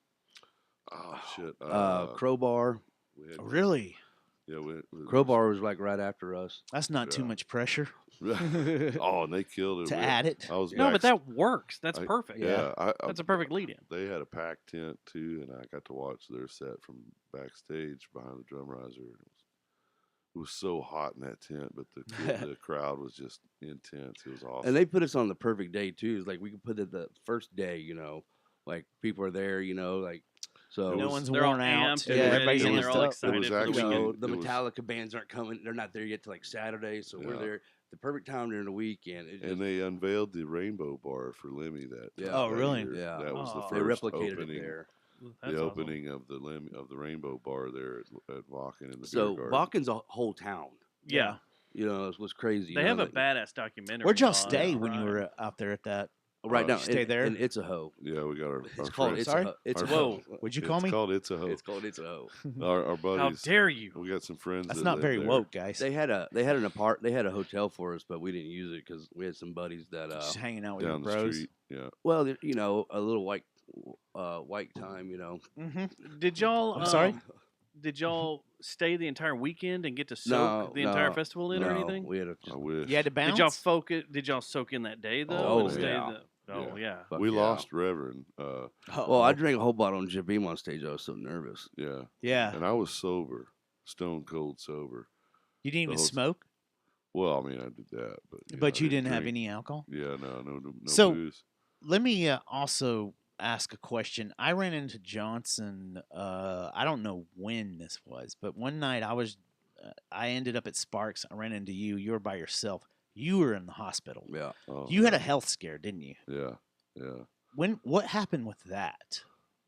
Oh shit!
Crowbar.
We had,
Really?
yeah,
Crowbar was like right after us.
That's not too
Yeah.
much pressure.
Oh, and they killed it.
To
We-
add it?
I was
No, but
back-
that works. That's
I-
perfect.
Yeah,
That's a perfect lead-in.
They had a packed tent too, and I got to watch their set from backstage behind the drum riser. And it was so hot in that tent, but the crowd was just intense. It was awesome.
And they put us on the perfect day too. It's like we could put it the first day, like people are there, like so.
No one's
They're all
worn out.
amped
Yeah,
and ready,
everybody's
and
amped
they're all
up.
excited
was
for the
actually-
weekend.
the
it was-
Metallica bands aren't coming. They're not there yet till like Saturday, so we're
Yeah.
there the perfect time during the weekend. It just,
And they unveiled the Rainbow Bar for Lemmy that.
Yeah.
Oh,
that
really?
year.
Yeah.
That was the
Oh.
first
they replicated
opening.
it there.
That's
The
awesome.
opening of the Rainbow Bar there at Vakken in the
So
beer garden.
Vakken's a whole town.
Yeah.
It was crazy.
They have a badass documentary.
Where'd y'all
on
stay when you
Prime.
were out there at that?
right now.
stay there?
And It's a Hoe.
Yeah, we got our.
It's
our
called
friends-
It's
Sorry?
a Hoe. It's a
Our-
Hoe.
What'd you call
it's
me?
called It's a Hoe.
It's called It's a Hoe.
Our
How
buddies.
dare you?
We got some friends.
That's
that
not
live
very
there.
woke, guys.
They had a hotel for us, but we didn't use it because we had some buddies that
Just hanging out with your
Down the
bros.
street. Yeah.
well, a little white time,
Mm-hmm.
Did y'all?
I'm sorry?
Did y'all stay the entire weekend and get to soak
No,
the entire
no,
festival in or anything?
We had a
I wish.
You had to bounce.
Did y'all focus? Did y'all soak in that day though?
Oh,
and stay
yeah.
Oh yeah.
fuck
We
yeah.
lost Reverend.
Well, I drank a whole bottle on Jim Beam on stage. I was so nervous.
Yeah.
Yeah.
And I was sober, stone cold sober.
You didn't even
whole-
smoke,
Well, I mean, I did that, but
but
I
you didn't have
drink.
any alcohol.
Yeah, no
So-
booze.
Let me also ask a question. I ran into Johnson. I don't know when this was, but one night I ended up at Sparks. I ran into you. You were by yourself. You were in the hospital.
Yeah.
Oh,
You had a health scare, didn't you?
Yeah.
What happened with that?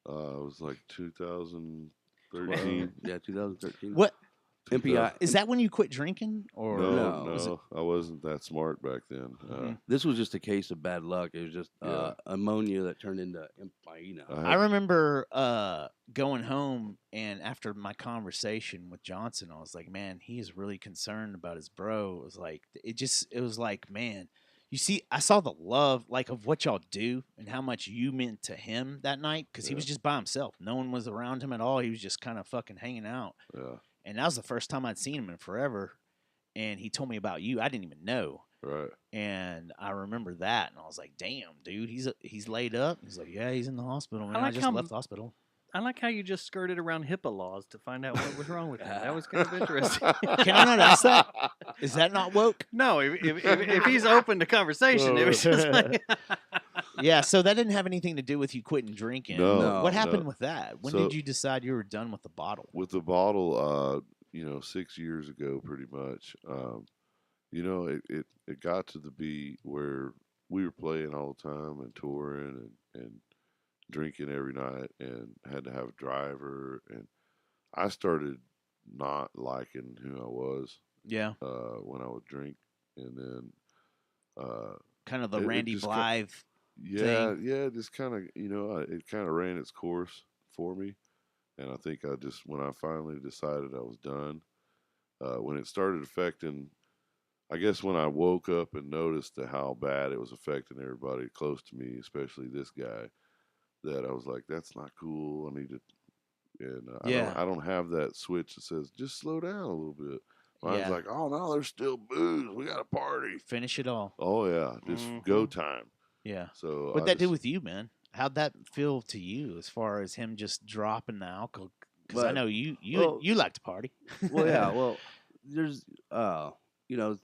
It was like 2013.
Yeah, 2013.
What
MPI.
is that when you quit drinking, or
No,
was it-
I wasn't that smart back then.
Mhm.
This was just a case of bad luck. It was just
Yeah.
ammonia that turned into empyema.
I remember going home, and after my conversation with Johnson, I was like, man, he is really concerned about his bro. It was like, man, you see, I saw the love, like, of what y'all do and how much you meant to him that night, because he was just by himself. No one was around him at all. He was just kind of fucking hanging out.
Yeah.
And that was the first time I'd seen him in forever. And he told me about you. I didn't even know.
Right.
And I remember that, and I was like, "Damn, dude, he's laid up." He's like, "Yeah, he's in the hospital." Man, I
like
just
how
left the hospital.
I like how you just skirted around HIPAA laws to find out what was wrong with him. That was kind of interesting.
Can I not ask that? Is that not woke?
No, if he's open to conversation, it was just like
Yeah. So that didn't have anything to do with you quitting drinking.
No,
What happened
no.
with that? When
So-
did you decide you were done with the bottle?
With the bottle, 6 years ago, pretty much. It got to be where we were playing all the time and touring and drinking every night and had to have a driver, and I started not liking who I was
Yeah.
when I would drink, and then
Kind of the
it
Randy
just
Blythe.
yeah, just kind of it kind of ran its course for me, and I think when I finally decided I was done, when it started affecting, I guess when I woke up and noticed how bad it was affecting everybody close to me, especially this guy, that I was like, that's not cool. I need to, and
Yeah.
I don't have that switch that says just slow down a little bit. I
Yeah.
was like, oh no, there's still booze. We got a party.
Finish it all.
Oh yeah, just go time.
Yeah.
So
What'd
I
that do
just-
with you, man? How'd that feel to you as far as him just dropping the alcohol? Because I
Well-
know you
well-
you like to party.
Well, yeah. Well, there's you know,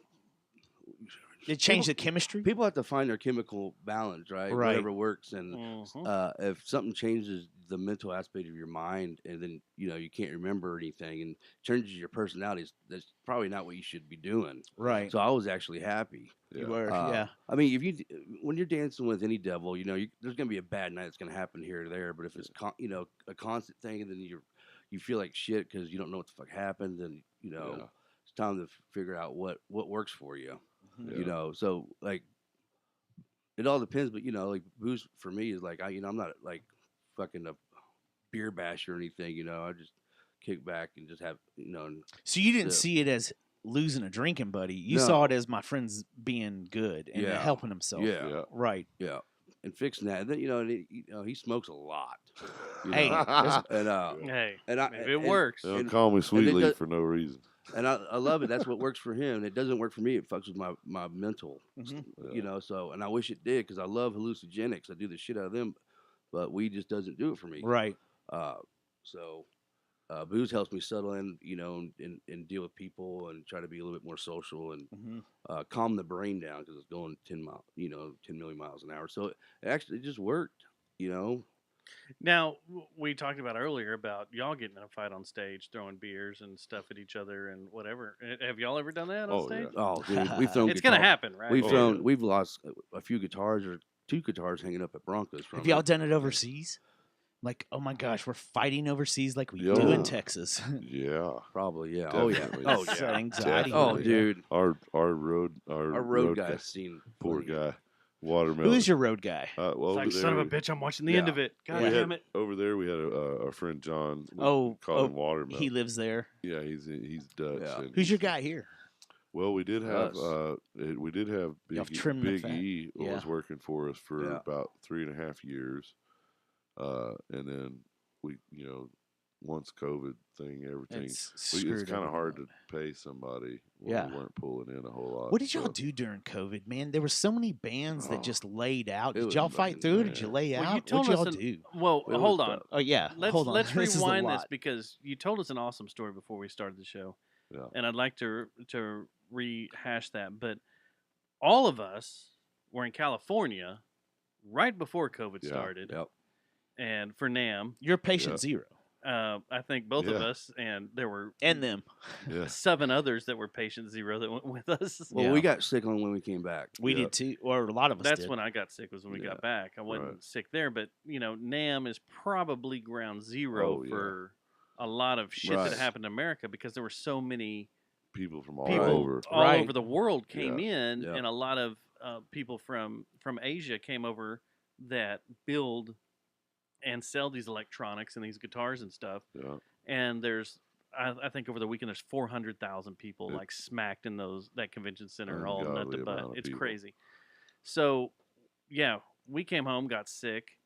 It changed the chemistry.
people have to find their chemical balance, right?
Right.
Whatever works, and
Mhm.
if something changes the mental aspect of your mind, and then you can't remember anything, and changes your personalities, that's probably not what you should be doing.
Right.
So I was actually happy.
You were, yeah.
I mean, when you're dancing with any devil, there's gonna be a bad night that's gonna happen here or there. But if it's a constant thing, and then you feel like shit because you don't know what the fuck happened, then it's time to figure out what works for you. So like it all depends, but like booze for me is like I'm not like fucking a beer basher or anything. I just kick back and just have and
So you didn't
sip.
see it as losing a drinking buddy. You
No.
saw it as my friend's being good and
Yeah.
helping himself.
Yeah.
Right.
Yeah, and fixing that. And then he smokes a lot.
Hey, that's-
and
Hey,
and I,
if it
and-
works.
Don't
and-
call me
and
Sweet
it
Leaf
does-
for no reason.
And I love it. That's what works for him. It doesn't work for me. It fucks with my mental,
Mhm.
So, and I wish it did because I love hallucinogenics. I do the shit out of them, but weed just doesn't do it for me.
Right.
So, booze helps me settle in, and deal with people and try to be a little bit more social and
Mhm.
calm the brain down because it's going 10 million miles an hour. So it just worked,
Now, we talked about earlier about y'all getting in a fight on stage, throwing beers and stuff at each other and whatever. Have y'all ever done that on
Oh,
stage?
yeah.
Oh, dude, we've thrown.
It's gonna
guitar-
happen, right?
We've lost a few guitars or 2 guitars hanging up at Broncos. From
Have y'all
it.
done it overseas? Like, oh my gosh, we're fighting overseas like we do
Yeah.
in Texas.
Yeah.
Probably, yeah. Oh yeah.
Definitely.
Oh
That's
yeah.
anxiety.
Oh,
Definitely.
dude.
Our road
Guy seen
poor
plenty.
guy, watermelon.
Who is your road guy?
Well,
It's
over
like,
there,
son of a bitch, I'm watching the end
Yeah.
of it. God
we
damn
had,
it.
over there we had our friend John. We
Oh,
called him Watermelon.
he lives there.
Yeah, he's Dutch.
Yeah.
and
Who's your guy here?
Well, we did have
Us.
Big,
trimmed the
Big
fat.
E
Yeah.
was working for us for
Yeah.
about 3.5 years, and then we once COVID thing, everything
It's
it's
screwed
kind of hard to
everyone.
pay somebody when
Yeah.
we weren't pulling in a whole lot.
What did y'all
so-
do during COVID, man? There were so many bands that
Oh,
just laid out.
it
Did
was
y'all fight
fucking
through? Did you
bad.
lay
Well, you
out?
told
What'd y'all
us
do?
Well,
It was
hold on.
tough.
Oh yeah,
Let's
hold on.
let's
This is a
rewind this
lot.
because you told us an awesome story before we started the show,
Yeah.
and I'd like to rehash that. But all of us were in California right before COVID
Yeah.
started,
Yep.
and for Nam,
You're patient
Yeah.
zero,
I think both of
Yeah.
us, and there were
and them.
Yeah.
7 others that were patient zero that went with us.
Well,
Yeah.
we got sick on when we came back.
We
Yeah.
did too, or a lot of us
That's
did.
when I got sick was when we
Yeah.
got back. I wasn't
Right.
sick there, but Nam is probably ground zero
Oh, yeah.
for a lot of shit
Right.
that happened in America because there were so many
People from all
people
over.
all
Right.
over the world came in,
Yeah.
and a lot of people from Asia came over that build and sell these electronics and these guitars and stuff.
Yeah.
And I think over the weekend there's 400,000 people
It-
like smacked in that convention center, all nut
Ungodly
to butt.
amount of
It's
people.
crazy. So, yeah, we came home, got sick,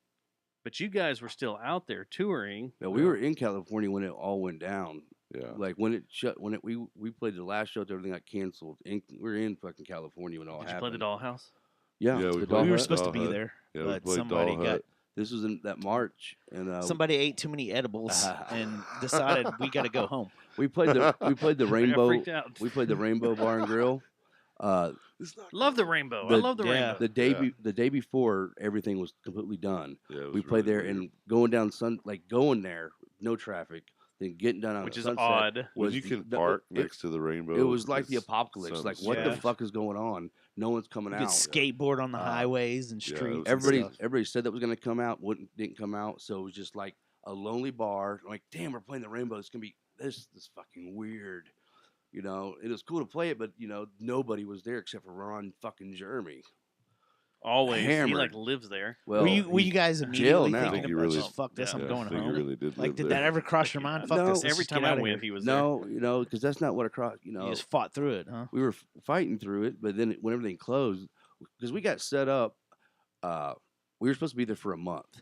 but you guys were still out there touring.
Yeah, we were in California when it all went down.
Yeah.
Like when it shut, we played the last show, everything got canceled. We were in fucking California when it all
Did you play
happened.
the Dollhouse?
Yeah,
Yeah,
the
we
Doll
we were
Hut.
supposed to
Doll
be
Hut.
there,
Yeah, we
but
played
somebody
Doll
got
Hut.
This was in that March, and
somebody ate too many edibles and decided we got to go home.
we played the
I got
Rainbow.
freaked out.
We played the Rainbow Bar and Grill.
It's not
Love the rainbow. I
The-
love the
yeah.
rainbow.
The day before everying was completely done.
Yeah, it
We
was
played
really
there
weird.
and going down going there, no traffic, then getting down on
Which is
Sunset
odd.
When
was
you
the-
can
the-
park
it-
next to the rainbow.
It was like the
it's
apocalypse. Like,
something
what the
strange.
fuck is going on? No one's coming
You
out.
could skateboard on the highways and
yeah, it
streets.
was
and
Everybody,
stuff.
everybody said that was going to come out, didn't come out. So it was just like a lonely bar. I'm like, damn, we're playing the Rainbow. It's gonna be this fucking weird. It was cool to play it, but nobody was there except for Ron fucking Jeremy.
Always. He
hammered.
like lives there.
Well,
were you
he's
guys
jail
immediately
now.
I
thinking
think he
about
really-
just fuck this,
Yeah,
I'm
Yeah,
going
I think he
home?
really did
Like,
live
did
there.
that ever cross your mind? Fuck
No.
this. let's
Every
just get
time I
outta
went,
here.
he was there.
No, because that's not what across.
You just fought through it, huh?
We were fighting through it, but then when everything closed, because we got set up, we were supposed to be there for a month.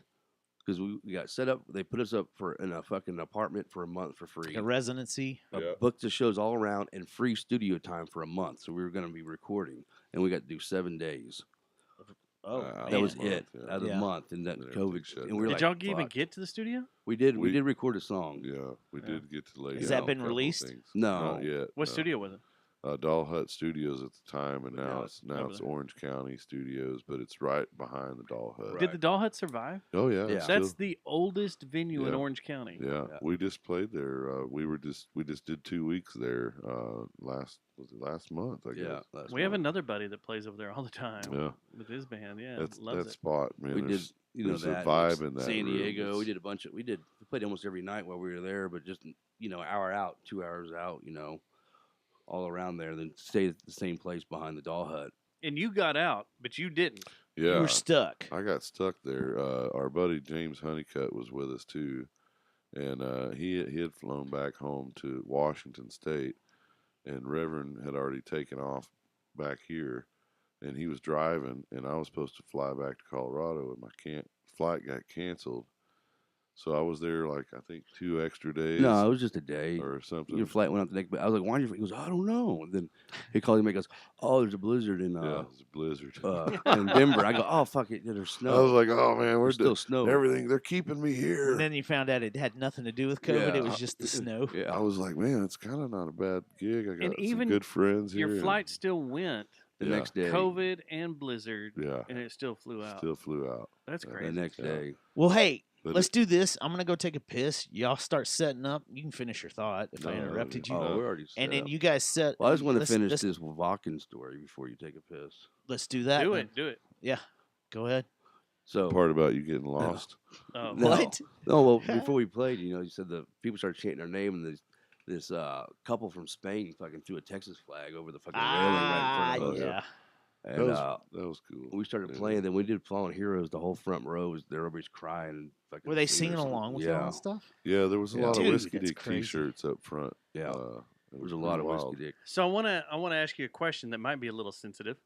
Because we got set up, they put us up in a fucking apartment for a month for free.
Like a residency.
Yeah.
Booked the shows all around and free studio time for a month. So we were going to be recording, and we got to do 7 days.
Out
That
of
was
the month,
it.
yeah.
Out of the
Yeah.
month, and that
Then everything
COVID.
shut
And we were
Did
like,
y'all even
fuck.
get to the studio?
We did. We
We-
did record a song.
Yeah, we did get to lay
Has
down
that been
a couple
released?
things.
No.
Not yet.
What
no.
studio was it?
Doll Hut Studios at the time, and
But
now
now
it's
over there.
Orange County Studios, but it's right behind the Doll Hut.
Did the Doll Hut survive?
Oh yeah,
Yeah.
it's
That's
still-
the oldest venue in
Yeah.
Orange County.
yeah.
Yeah.
We just played there. We just did 2 weeks there. Last month, I
Yeah.
guess.
That's
We have
fun.
another buddy that plays over there all the time
Yeah.
with his band. Yeah,
That's
loves
that
it.
spot, man.
We did,
there's- there's a
that.
vibe in that
San
room.
Diego. We
It's-
did a bunch of. We played almost every night while we were there, but just hour out, 2 hours out, all around there. Then stay at the same place behind the Doll Hut.
And you got out, but you didn't.
Yeah,
You were stuck.
I got stuck there. Our buddy James Honeycutt was with us too, and he had flown back home to Washington State, and Reverend had already taken off back here, and he was driving, and I was supposed to fly back to Colorado, and my flight got canceled. So I was there like I think 2 extra days.
No, it was just a day.
or something.
Your flight went out the next. But I was like, "Why?" He goes, "I don't know." And then he called him and goes, "Oh, there's a blizzard in
yeah, it was a blizzard.
in Denver." I go, "Oh, fuck it, there's snow."
I was like, oh man, we're
There's still
still
snow.
everything. They're keeping me here.
And then you found out it had nothing to do with COVID. It
Yeah.
was just the snow.
I
Yeah,
was like, man, it's kind of not a bad gig. I got
And
some
even
good friends here.
Your
and-
flight still went,
the
Yeah.
next day.
COVID and blizzard,
yeah,
and it still flew out.
still flew out.
That's
The
The
crazy.
next
Yeah.
day.
Well, hey,
But
let's do this. I'm gonna go take a piss. Y'all start setting up. You can finish your thought if I
No,
interrupted you.
Oh, we're already.
And
set
then
up.
you guys set.
Well, I just want to
let's-
finish
let's-
this Watkins story before you take a piss.
Let's do that.
Do
then.
it. Do it.
Yeah. Go ahead.
So
part about you getting lost.
Oh,
No.
What?
No, well, before we played, you said the people started chanting their name, and this couple from Spain fucking threw a Texas flag over the fucking railing right in front of us.
yeah.
And
That was cool.
we started
Yeah.
playing. Then we did Fallen Heroes. The whole front row was there. Everybody's crying. And fucking
Were they
singing
singing
or something.
along with
yeah.
y'all and stuff?
Yeah, there was a
Yeah.
lot
Dude,
of Whiskey
that's
Dick
crazy.
T-shirts up front.
Yeah.
it
There was
was
a lot of
pretty wild.
Whiskey Dick.
So I want to ask you a question that might be a little sensitive,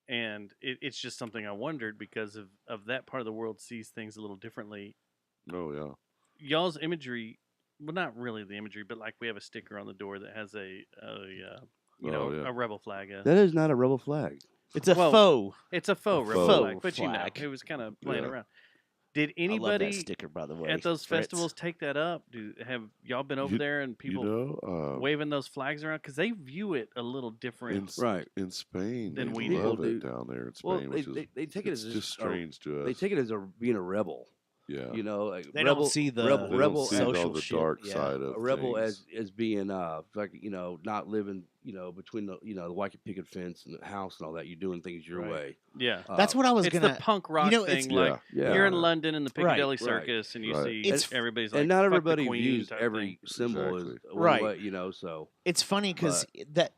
and it's just something I wondered because of that part of the world sees things a little differently.
Oh yeah,
Y'all's imagery, well, not really the imagery, but like we have a sticker on the door that has a
yeah.
a rebel flag.
That is not a rebel flag.
It's a
Well,
faux.
It's a faux rebel
faux
flag, but
flag.
it was kind of playing
Yeah.
around. Did
I love that
anybody
sticker, by the way.
at those
Fritz.
festivals take that up? Have y'all been over
You-
there and people waving those flags around because they view it a little different?
Right.
in Spain,
Then
they
we
love
do.
it down there in Spain.
Well,
which is,
they take it
it's
as
just strange to us.
They take it as being a rebel.
yeah,
Like
They
rebel,
don't see the
rebel,
they
rebel,
don't see all
social
the
shit,
dark
yeah.
side of
a rebel
things.
as being like not living between the white picket fence and the house and all that. You're doing things your
Right.
way.
Yeah,
That's what I was
it's
gonna.
the punk rock
it's-
thing. Like
Yeah.
you're in London in the
Right.
Piccadilly
Right.
Circus, and you
Right.
see
It's-
everybody's like,
And not
"Fuck the
everybody
Queen"
views
type
every
thing.
symbol as
Exactly.
one
Right.
way, so
It's funny because that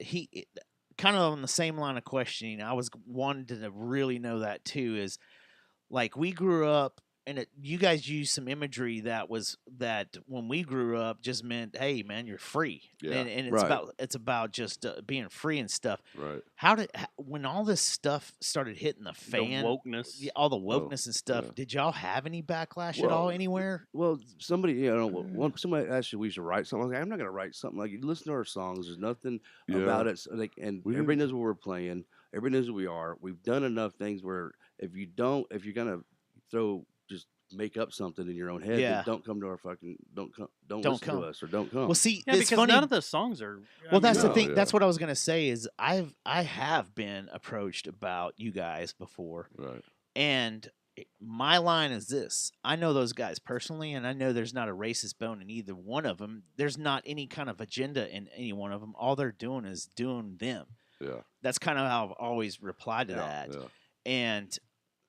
kind of on the same line of questioning. I was wanted to really know that too. Is like we grew up, and you guys used some imagery that when we grew up just meant, hey man, you're free,
Yeah.
and
Right.
it's about just being free and stuff.
Right.
When all this stuff started hitting the fan,
The wokeness.
all the wokeness and stuff,
yeah.
did y'all have any backlash at all
Well,
anywhere?
Well, somebody, somebody asked you we should write something. I was like, I'm not going to write something. Like, you listen to our songs. There's nothing
Yeah.
about it. So, and
We
everybody
didn't-
knows what we're playing. Everybody knows who we are. We've done enough things where if you're going to make up something in your own head,
Yeah.
then don't come to our fucking, don't
Don't
listen
come.
to us or don't come.
Well, see,
Yeah,
it's
because
funny.
none of the songs are.
Well, that's the
No,
thing.
yeah.
That's what I was gonna say. Is I have been approached about you guys before,
Right.
and my line is this: I know those guys personally, and I know there's not a racist bone in either one of them. There's not any kind of agenda in any one of them. All they're doing is doing them.
Yeah.
That's kind of how I've always replied to that.
Yeah.
And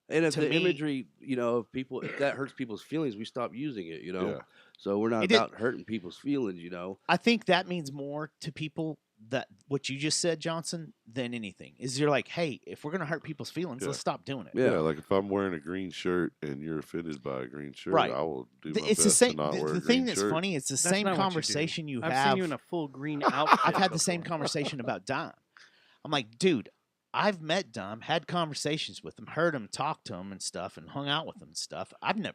and if
to
the
me-
imagery, if that hurts people's feelings, we stop using it,
Yeah.
So we're not
It did-
about hurting people's feelings,
I think that means more to people that what you just said, Johnson, than anything. Is you're like, hey, if we're gonna hurt people's feelings,
Yeah.
let's stop doing it.
Yeah. Like if I'm wearing a green shirt and you're offended by a green shirt,
Right.
I will do my
It's
best
the same.
to not wear
The
a
thing
green
that's
shirt.
funny, it's the
That's
same
not what you do.
conversation you
I've
have.
seen you in a full green outfit.
I've had the same
before.
conversation about Dime. I'm like, dude, I've met Dom, had conversations with him, heard him talk to him and stuff, and hung out with him and stuff.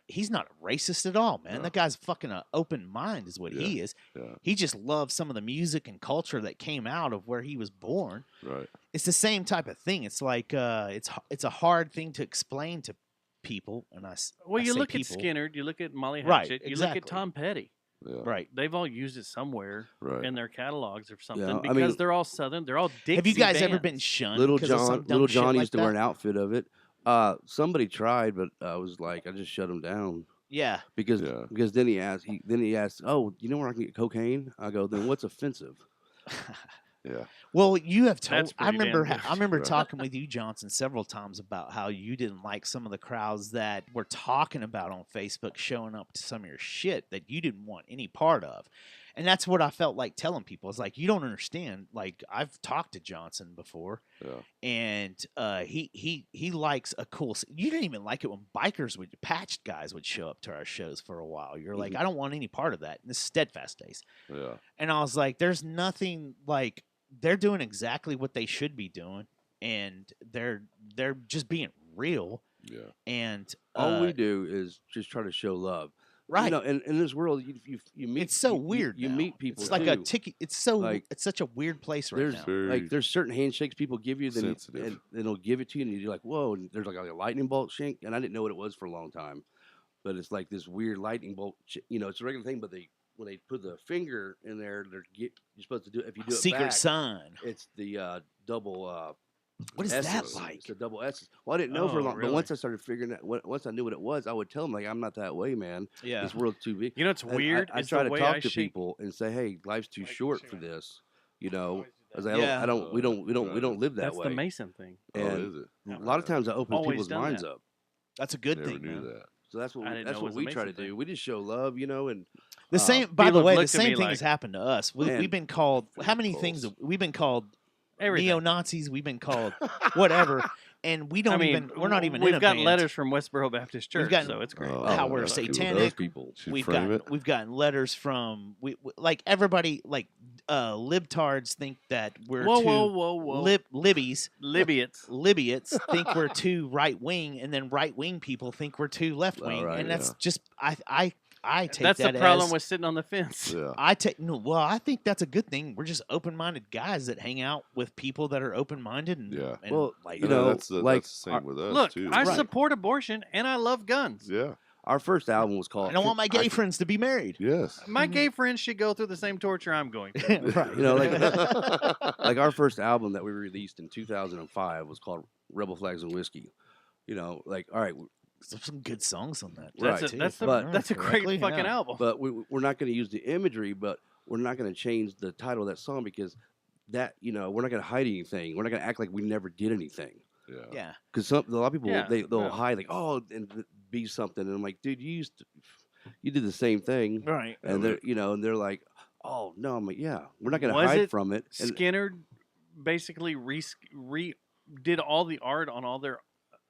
He's not a racist at all, man.
No.
That guy's fucking an open mind, is what he is.
Yeah.
He just loves some of the music and culture that came out of where he was born.
Right.
It's the same type of thing. It's like it's a hard thing to explain to people, and
Well,
I
you
say
look
people.
at Skinner, you look at Molly
Right,
Hatchet, you
exactly.
look at Tom Petty.
Yeah.
Right.
They've all used it somewhere
Right.
in their catalogs or something
I
because
mean-
they're all Southern. They're all Dixie
Have you guys
bands.
ever been shunned?
Little
'cause of some
John,
dumb
Little
shit
John
like
used to wear an
that?
outfit of it. Somebody tried, but I was like, I just shut him down
Yeah.
because
Yeah.
because then he asked, oh, you know where I can get cocaine? I go, then what's offensive?
Yeah.
Well, you have told.
That's
I
pretty damn
remember.
good.
I remember
Right.
talking with you, Johnson, several times about how you didn't like some of the crowds that were talking about on Facebook showing up to some of your shit that you didn't want any part of, and that's what I felt like telling people. It's like you don't understand. Like I've talked to Johnson before,
Yeah.
and he likes a cool. You didn't even like it when patched guys would show up to our shows for a while. You're like, I don't want any part of that. And this is Steadfast Days.
Yeah.
And I was like, there's nothing like they're doing exactly what they should be doing, and they're just being real.
Yeah.
And
All we do is just try to show love.
right,
You know, in this world, you meet.
it's so
you-
weird.
You
now.
meet people.
It's like a
too.
ticket. It's so
Like,
it's such a weird place right
There's
now.
Very
there's certain handshakes people give you,
sensitive.
and they'll give it to you, and you're like, whoa. And there's like a lightning bolt shink, and I didn't know what it was for a long time, but it's like this weird lightning bolt. It's a regular thing, but when they put the finger in there, you're supposed to do it. If you do it
Secret
back,
sign.
it's the double.
What is that
S's.
like?
It's a double S. Well, I didn't know for a
Oh,
long,
really?
but once I started figuring that, once I knew what it was, I would tell them like, I'm not that way, man.
Yeah.
This world's too big.
You know what's
And
weird?
I
is
try
the
to
way
talk
I
to
shake-
people and say, hey, life's too short for this. You know, I was like,
Yeah.
I don't, we don't live that
That's
way.
the Mason thing.
Oh,
And
is it?
a lot of times I open
Always
people's
done
minds
that.
up.
That's a good
Never
thing.
knew
Man.
that.
So that's what
I didn't
that's
know it
what
was a
we try to
Mason
do.
thing.
We just show love, you know, and
The same. By the
people
way, the
looked at me
same thing
like-
has happened to us.
Man.
We've been called. How many
False.
things? We've been called
Everything.
neo Nazis. We've been called whatever, and we don't
I mean,
even. We're not even.
We've
in a
gotten
band.
letters from Westboro Baptist Church,
gotten-
so it's great.
Oh,
How we're
that's cool.
satanic.
those people.
Should
We've
frame
gotten
it.
we've gotten letters from like everybody like libtards think that we're
Whoa,
too
whoa, whoa.
libbies
Libyans.
think we're too right wing, and then right wing people think we're too left wing,
right,
and that's
yeah.
just I take
That's
that
the problem
as,
with sitting on the fence.
Yeah.
I take no. Well, I think that's a good thing. We're just open minded guys that hang out with people that are open minded, and,
Yeah.
and
Well,
like
you know,
that's the
like,
same
our-
with us
Look,
too.
I
Right.
support abortion and I love guns.
Yeah.
Our first album was called.
I don't want my gay friends to be married.
Yes.
My gay friends should go through the same torture I'm going through.
Right.
You know, like our first album that we released in 2005 was called Rebel Flags and Whiskey. You know, like all right,
Some good songs on that.
Right.
That's a
But-
that's a great
Correctly,
fucking
yeah.
album.
but we're not going to use the imagery, but we're not going to change the title of that song because that we're not going to hide anything. We're not going to act like we never did anything.
Yeah.
Yeah.
Because a lot of people
Yeah,
they'll
yeah.
hide like and be something, and I'm like, dude, you did the same thing,
Right.
and they're like, oh no, I'm like, yeah, we're not going to
Was
hide
it
from it. And
Skinner basically did all the art on all their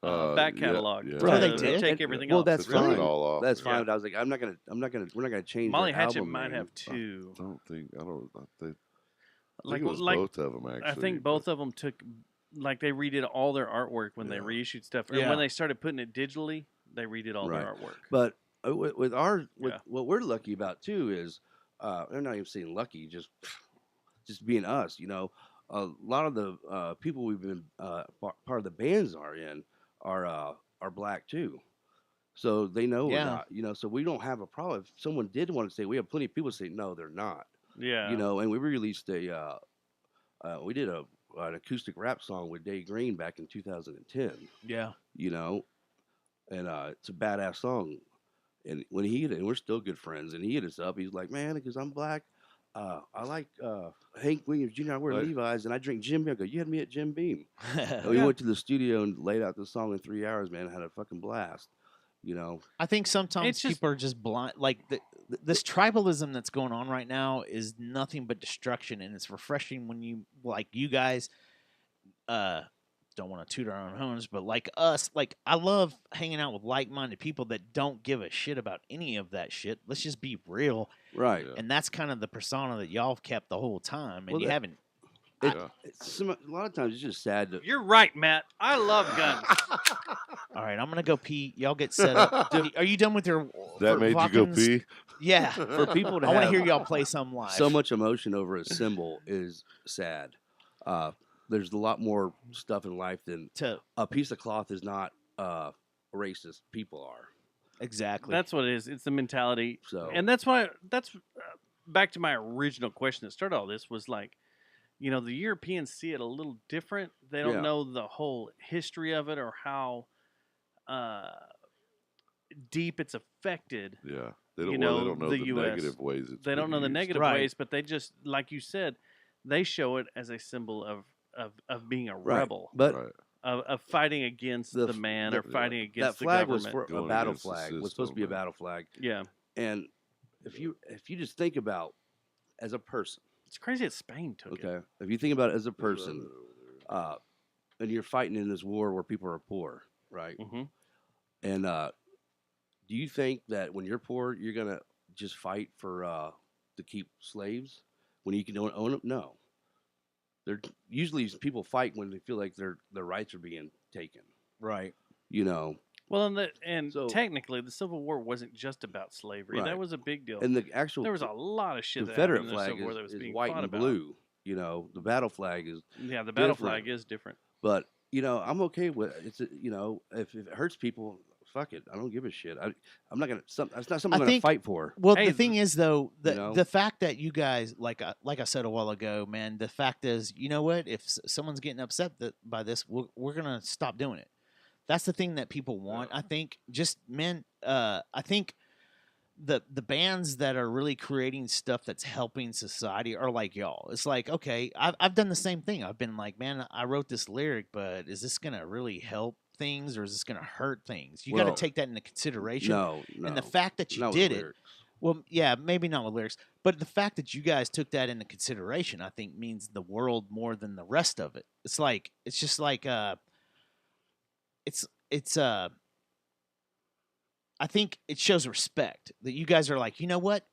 back
yeah,
catalog.
yeah.
to
Oh, they did?
Take everything
well,
off.
that's
To cut
fine.
it all off.
That's
yeah.
fine. But I was like, we're not gonna change.
Molly
their
Hatchet
album
might
name.
have two.
I don't think I think
Like
it was
like
both of them actually.
I think both of them took like they redid all their artwork when they
Yeah.
reissued stuff. And
Yeah.
when they started putting it digitally, they redid all their
Right.
artwork.
But with
Yeah.
what we're lucky about too is I'm not even saying lucky, just being us. You know, a lot of the people we've been part of the bands are in are black too, so they know we're
Yeah.
not. You know, so we don't have a problem. If someone did want to say, we have plenty of people say no, they're not.
Yeah.
You know, and we released we did an acoustic rap song with Dave Green back in 2010.
Yeah.
You know, and it's a badass song. And when and we're still good friends, and he hit us up. He's like, man, because I'm black, I like Hank Williams Jr. I wear
Right.
Levi's, and I drink Jim Beam. I go, you had me at Jim Beam. And we
Yeah.
went to the studio and laid out the song in 3 hours, man. Had a fucking blast. You know,
I think sometimes
It's just-
people are just blind. Like this tribalism that's going on right now is nothing but destruction, and it's refreshing when you guys, don't want to toot our own horns, but like us, like I love hanging out with like-minded people that don't give a shit about any of that shit. Let's just be real,
right?
Yeah.
and that's kind of the persona that y'all have kept the whole time, and
Well,
you
that-
haven't.
A lot of times it's just sad to.
You're right, Matt. I love guns.
All right, I'm gonna go pee. Y'all get set up. Are you done with your?
That made you go
Watkins?
pee?
Yeah.
For people to
I want to
have
hear y'all play some live.
so much emotion over a symbol is sad. There's a lot more stuff in life than a piece of cloth is not racist. People are.
Exactly.
That's what it is. It's the mentality.
So-
and that's why back to my original question that started all this was like, you know, the Europeans see it a little different. They don't
Yeah.
know the whole history of it or how deep it's affected.
Yeah. They don't,
you
well,
know,
they don't know the
US.
negative ways it's
They don't
been
know the
used.
negative
Right.
ways, but they just, like you said, they show it as a symbol of being a
Right.
rebel,
But
Right.
of fighting against the man or fighting against
that flag
the
was
government.
for a
Going
battle
against the
flag. Was supposed to be a
system, man.
battle flag.
Yeah,
And if you just think about as a person,
it's crazy that Spain took it.
okay, if you think about it as a person, and you're fighting in this war where people are poor, right?
Mm-hmm.
And do you think that when you're poor, you're gonna just fight for to keep slaves when you can own them? No. They're usually people fight when they feel like their rights are being taken.
right.
You know,
Well, and
So-
technically, the Civil War wasn't just about slavery.
Right.
That was a big deal.
and the actual
There was a lot of shit that
Confederate
happened in the
flag
Civil War that was
is
being
white
fought
and
about.
blue. You know, the battle flag is.
Yeah, the battle
different.
flag is different.
But you know, I'm okay with it's. You know, if it hurts people, fuck it. I don't give a shit. I'm not gonna. That's not something I'm gonna
think-
fight for.
Well,
Hey,
the thing is, though, the
know?
the fact that you guys, like I said a while ago, man, the fact is, you know what? If someone's getting upset by this, we're gonna stop doing it. That's the thing that people want. I think just men. I think the bands that are really creating stuff that's helping society are like y'all. It's like, okay, I've done the same thing. I've been like, man, I wrote this lyric, but is this gonna really help things or is this gonna hurt things? You got
Well,
to take that into consideration.
No,
And the
no,
fact that you
not with
did it.
lyrics.
Well, yeah, maybe not with lyrics, but the fact that you guys took that into consideration, I think, means the world more than the rest of it. It's like it's just like it's I think it shows respect that you guys are like, you know what?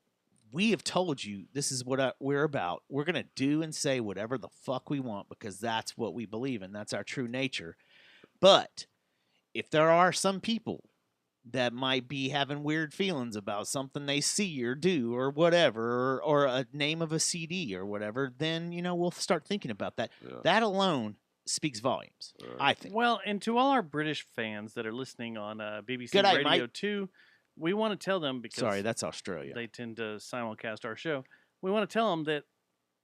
We have told you this is what we're about. We're gonna do and say whatever the fuck we want because that's what we believe in. That's our true nature. But if there are some people that might be having weird feelings about something they see or do or whatever, or a name of a CD or whatever, then, you know, we'll start thinking about that.
Yeah.
That alone speaks volumes,
Right.
I think.
Well, and to all our British fans that are listening on BBC
Good night,
Radio
mate.
2, we want to tell them because
Sorry, that's Australia.
they tend to simulcast our show. We want to tell them that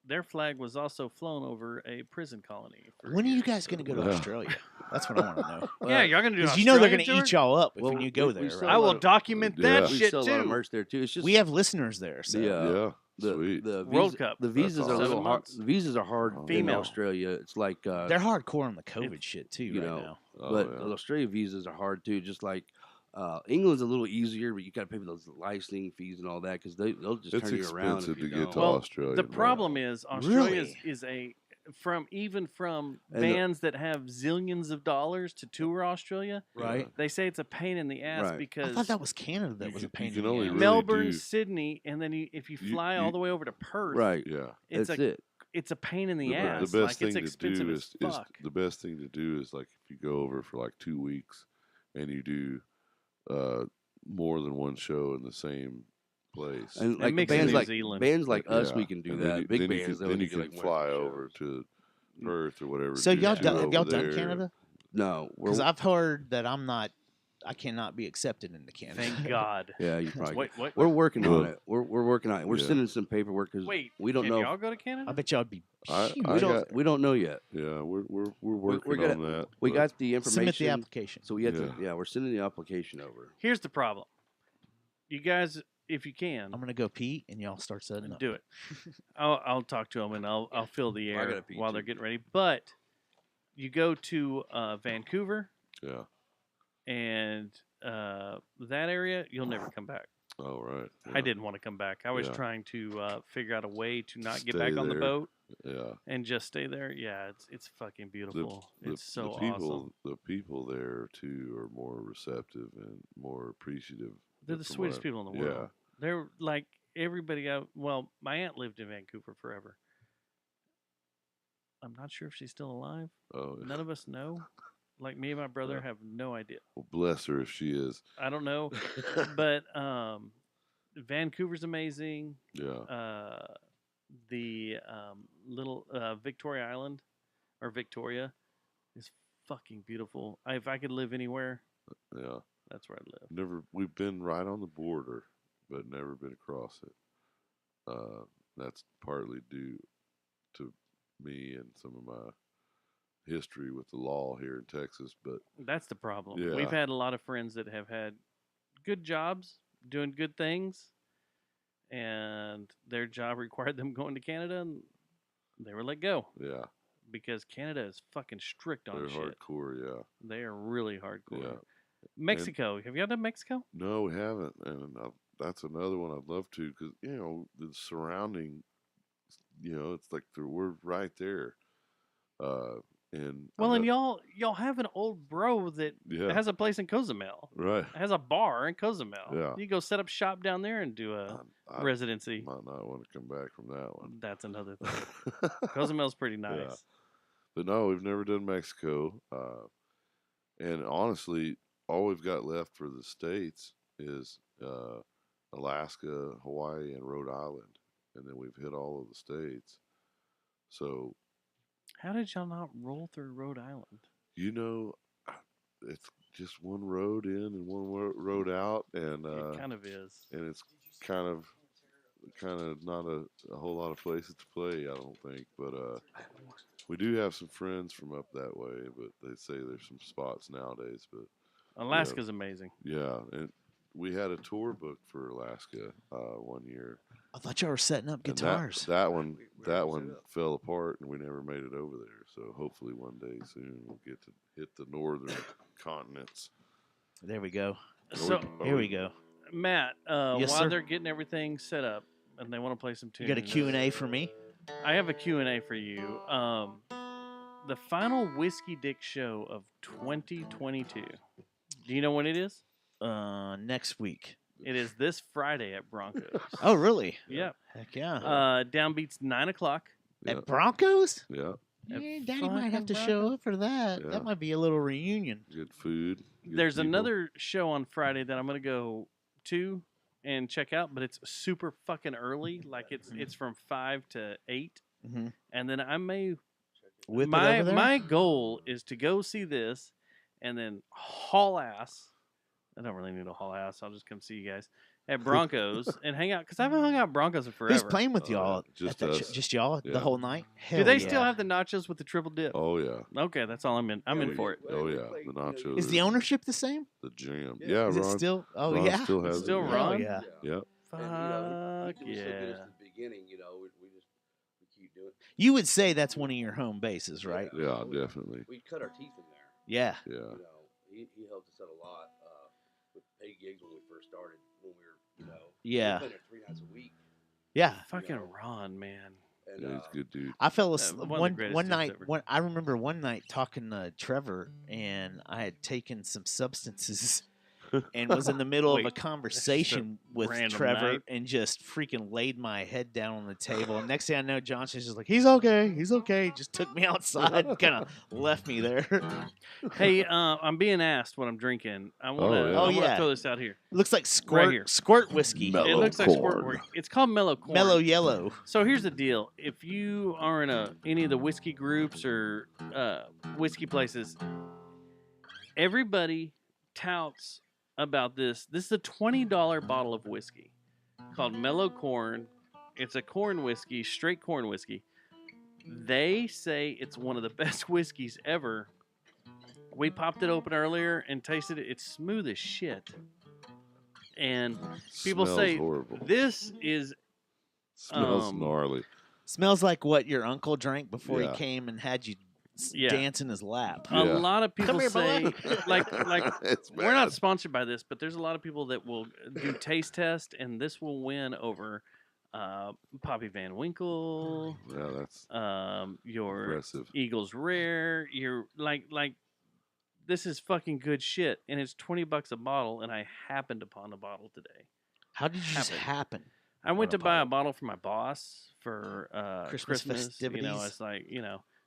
their flag was also flown over a prison colony. For
When are you
years.
guys going to go to
Yeah.
Australia? That's what I want to know.
Yeah, y'all gonna do.
Because you know they're
going to
eat y'all up
Well,
when you go
we
there.
still
Right?
I will
lot of-
document
Yeah.
that
We
shit
sell a lot of
too.
merch there too. It's just
We have listeners there, so
the
Yeah. Sweet.
the
World
visa-
Cup.
The visas
That's
are a little
7
hard.
months.
The visas are hard in
Female.
Australia. It's like
they're hardcore on the COVID shit too
you
right
know,
now.
Oh,
but
yeah.
the Australia visas are hard too. Just like England's a little easier, but you got to pay for those licensing fees and all that because they'll just
It's
turn you around if
expensive
you
to get
don't.
to
Well,
Australia.
The
man.
problem is Australia
Really?
is a from
And the-
bands that have zillions of dollars to tour Australia.
Right?
They say it's a pain in the ass
Right.
because
I thought that was Canada that
You
was
can-
a pain
you
in
can
the
only
ass.
really
Melbourne,
do-
Sydney, and then if you
You-
fly all
you-
the way over to Perth,
Right.
it's
Yeah.
That's
a
it.
it's a pain in the
The,
ass.
the best
like it's
thing to
expensive
do
as
is
fuck.
the best thing to do is like if you go over for like 2 weeks and you do more than one show in the same place.
And like
mix in
bands
New
like
Zealand.
bands like us,
Yeah.
we can do
And
that. Big
then
bands,
you
though,
can, then
they
you
do,
can
like, one
fly
shows.
over to Perth or whatever.
So
do
y'all
two
done? Have
over
y'all done
there.
Canada?
No, we're
Because I've heard that I cannot be accepted into Canada.
Thank God.
yeah, you probably.
Wait, what?
We're working on
Well,
it. We're working on it. We're
yeah.
sending some paperwork because
Wait,
we don't
can
know.
y'all go to Canada?
I bet y'all would be
I
huge.
We don't. We don't know yet.
Yeah, we're working
gonna-
on that.
We
but-
got the information.
Submit the application.
So we have to.
Yeah.
Yeah, we're sending the application over.
Here's the problem. You guys, if you can,
I'm gonna go pee, and y'all start setting up.
do it. I'll talk to them and I'll fill the
I gotta
air
pee
while
too.
they're getting ready. But you go to Vancouver
Yeah.
and that area, you'll never come back.
Oh right.
I didn't want to come back. I was
Yeah.
trying to figure out a way to not get
Stay
back on the
there.
boat
Yeah.
and just stay there. Yeah, it's fucking beautiful. It's so
the people,
awesome.
The people there too are more receptive and more appreciative.
They're the
from
sweetest
what
people in the
Yeah.
world. They're like everybody out. Well, my aunt lived in Vancouver forever. I'm not sure if she's still alive.
Oh,
None of us know. Like me and my brother have no idea.
well, bless her if she is.
I don't know, but Vancouver's amazing.
Yeah.
The little Victoria Island or Victoria is fucking beautiful. If I could live anywhere,
Yeah.
that's where I'd live.
We've been right on the border, but never been across it. That's partly due to me and some of my history with the law here in Texas, but
That's the problem.
Yeah.
We've had a lot of friends that have had good jobs, doing good things, and their job required them going to Canada, and they were let go
yeah,
because Canada is fucking strict on
they're
shit.
hardcore. Yeah.
They are really hardcore.
Yeah.
Mexico. Have you ever done Mexico?
No, we haven't, and that's another one I'd love to because the surrounding, it's like we're right there, and
Well, and y'all have an old bro that
Yeah.
has a place in Cozumel.
right.
Has a bar in Cozumel.
Yeah.
You go set up shop down there and do a
I
residency.
might not want to come back from that one.
That's another thing. Cozumel's pretty nice.
Yeah. But no, we've never done Mexico. And honestly, all we've got left for the States is Alaska, Hawaii, and Rhode Island. And then we've hit all of the states. So,
How did y'all not roll through Rhode Island?
it's just one road in and one road out. And
It kind of is.
and it's kind of not a whole lot of places to play, I don't think. But we do have some friends from up that way, but they say there's some spots nowadays. But
Alaska's amazing.
yeah, and we had a tour booked for Alaska one year.
I thought y'all were setting up
And
guitars.
That one fell apart, and we never made it over there. So hopefully one day soon we'll get to hit the northern continents.
There we go.
So
Here we go.
Matt,
Yes,
while
sir.
they're getting everything set up and they want to play some tunes,
You got a Q&A for me?
I have a Q&A for you. The final Whiskey Dick show of 2022. Do you know when it is?
Next week.
It is this Friday at Broncos.
Oh, really?
Yep.
Heck yeah.
Downbeat's 9 o'clock.
At Broncos?
Yeah.
Yeah, Daddy might have to show up for that.
Yeah.
That might be a little reunion.
Good food. good
There's
people.
another show on Friday that I'm going to go to and check out, but it's super fucking early. Like it's from 5 to 8.
Mhm.
And then I may
Whip it
my
over there?
my goal is to go see this and then haul ass. I don't really need to haul ass. I'll just come see you guys at Broncos and hang out because I haven't hung out at Broncos in forever.
Who's playing with y'all? at
just
that
us.
just y'all
Yeah.
the whole night?
Do
Hell
they
yeah.
still have the nachos with the triple dip?
Oh yeah.
Okay, that's all I'm in. I'm in for it.
Oh yeah. The nachos.
Is the ownership the same?
the jam? Yeah,
Is
Ron.
it still? Oh,
Ron
yeah.
still has
Still
it.
Ron?
Yeah.
Yeah.
Fuck
And, we still get us
yeah.
to the beginning, we keep doing.
You would say that's one of your home bases, right?
Yeah, definitely.
We cut our teeth in there.
Yeah.
Yeah.
He helped us out a lot with pay gigs when we first started. When we were,
Yeah.
we were playing there 3 nights a week.
Yeah.
Fucking Ron, man.
And,
Yeah, he's a good dude.
I fell
one
asleep
of the
one
greatest
one
dudes
night.
ever.
I remember one night talking to Trevor, and I had taken some substances, and was in the middle of a
Wait,
conversation with
random
Trevor,
night?
and just freaking laid my head down on the table. And next thing I know, Johnson's just like, "He's okay, he's okay." Just took me outside, and kind of left me there.
Hey, I'm being asked what I'm drinking. I want to.
yeah.
Oh,
I want to
yeah.
throw this out here.
Looks like squirt
here.
squirt whiskey,
It looks like squirt work. It's called Mellow Corn.
mellow yellow.
So here's the deal: if you are in any of the whiskey groups or whiskey places, everybody touts about this. This is a $20 bottle of whiskey called Mellow Corn. It's a corn whiskey, straight corn whiskey. They say it's one of the best whiskeys ever. We popped it open earlier and tasted it. It's smooth as shit. And people
Smells
say
horrible.
this is
Smells gnarly.
Smells like what your uncle drank before
Yeah.
he came and had you
Yeah.
dance in his lap.
a
Yeah.
lot of people
here,
say
boy.
like
It's
we're not
bad.
sponsored by this, but there's a lot of people that will do taste test, and this will win over Poppy Van Winkle,
Yeah, that's
your
impressive.
Eagles Rare. You're like this is fucking good shit, and it's $20 a bottle, and I happened upon a bottle today.
How did you just
Happened.
happen?
I went
On a
to buy a
bottle.
bottle for my boss for
Christmas
Christmas. You know,
festivities?
it's like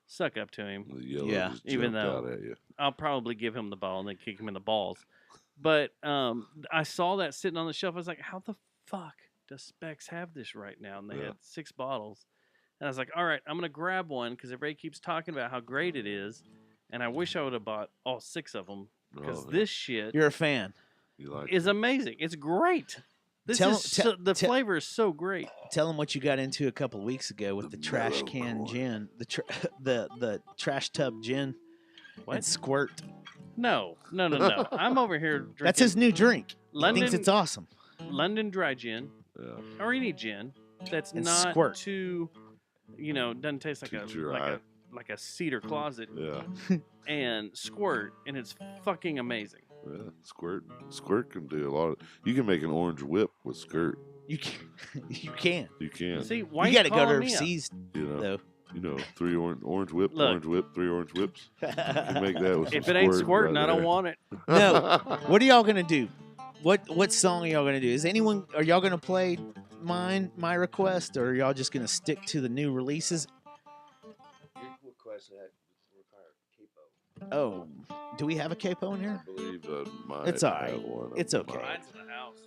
suck up to him.
The yellow
Yeah.
just
Even
jumped
though-
out at you.
I'll probably give him the ball and then kick him in the balls. But I saw that sitting on the shelf. I was like, how the fuck does Specs have this right now? And they
Yeah.
had 6 bottles. And I was like, all right, I'm going to grab one because everybody keeps talking about how great it is. And I wish I would have bought all 6 of them because
Oh,
this shit
You're a fan.
you like
is amazing. It's great. This
Tell-
is so, the
tell-
flavor is so great.
Tell them what you got into a couple of weeks ago with
The
the trash
mellow
can
corn.
gin, the trash tub gin,
What?
and squirt.
No. I'm over here drinking
That's his new drink. He
London,
thinks it's awesome.
London dry gin
Yeah.
or any gin that's
And
not
squirt.
too, doesn't taste like
Too
a
dry.
like a cedar closet
Yeah.
and squirt, and it's fucking amazing.
Yeah. Squirt can do a lot of. You can make an orange whip with skirt.
You can. You can.
You can.
See, why
You
you
got to go to
calling me up?
overseas
You know,
though.
3 orange whip,
Look.
orange whip, 3 orange whips. You can make that with some
If it ain't
squirt
squirting,
right
I don't
there.
want it.
No. What are y'all gonna do? What song are y'all gonna do? Are y'all gonna play my request, or are y'all just gonna stick to the new releases?
Your request had require capo.
Oh, do we have a capo in here?
I believe might
It's all right.
have one.
It's
I
okay.
might
Mine's in the house.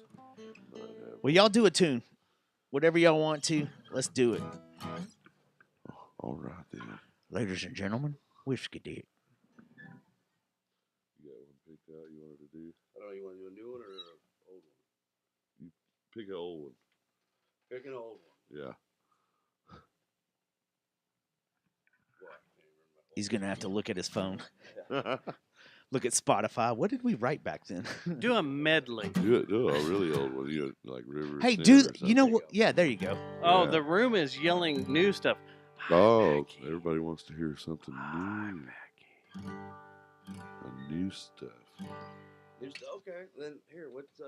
have.
Well, y'all do a tune, whatever y'all want to. Let's do it,
All right then.
ladies and gentlemen. Whiskey Dick.
You got one picked out you wanted to do?
I don't know, you want to do a new one or an old one?
Pick an old one.
Pick an old one.
Yeah.
What?
He's gonna have to look at his phone, look at Spotify. What did we write back then?
Do a medley.
do a really old one. You know, like River.
Hey,
Center
do
or
you know
something.
what? Yeah, there you go.
Oh,
Yeah.
the room is yelling new stuff. Hi,
Oh,
Becky.
everybody wants to hear something
Hi,
new.
Becky.
A new stuff.
Okay, then here, let's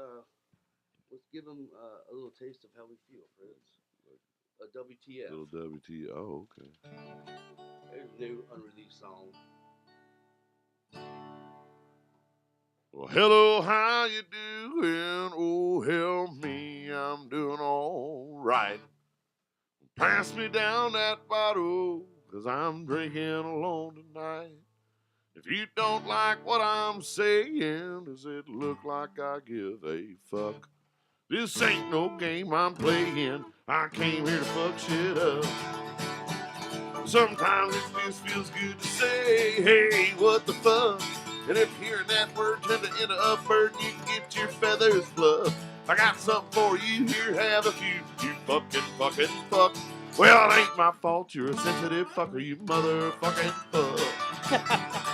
give them a little taste of how we feel, friends. A WTF.
Little WT. Oh, okay.
There's a new unreleased song.
Well, hello, how you doing? Oh, help me, I'm doing all right. Pass me down that bottle, 'cause I'm drinking alone tonight. If you don't like what I'm saying, does it look like I give a fuck? This ain't no game I'm playing. I came here to fuck shit up. Sometimes it just feels good to say, hey, what the fuck? And if hearing that word turned into a bird, you can get your feathers fluffed. I got something for you here, have a few. You fucking fuck. Well, it ain't my fault, you're a sensitive fucker, you motherfucking fuck.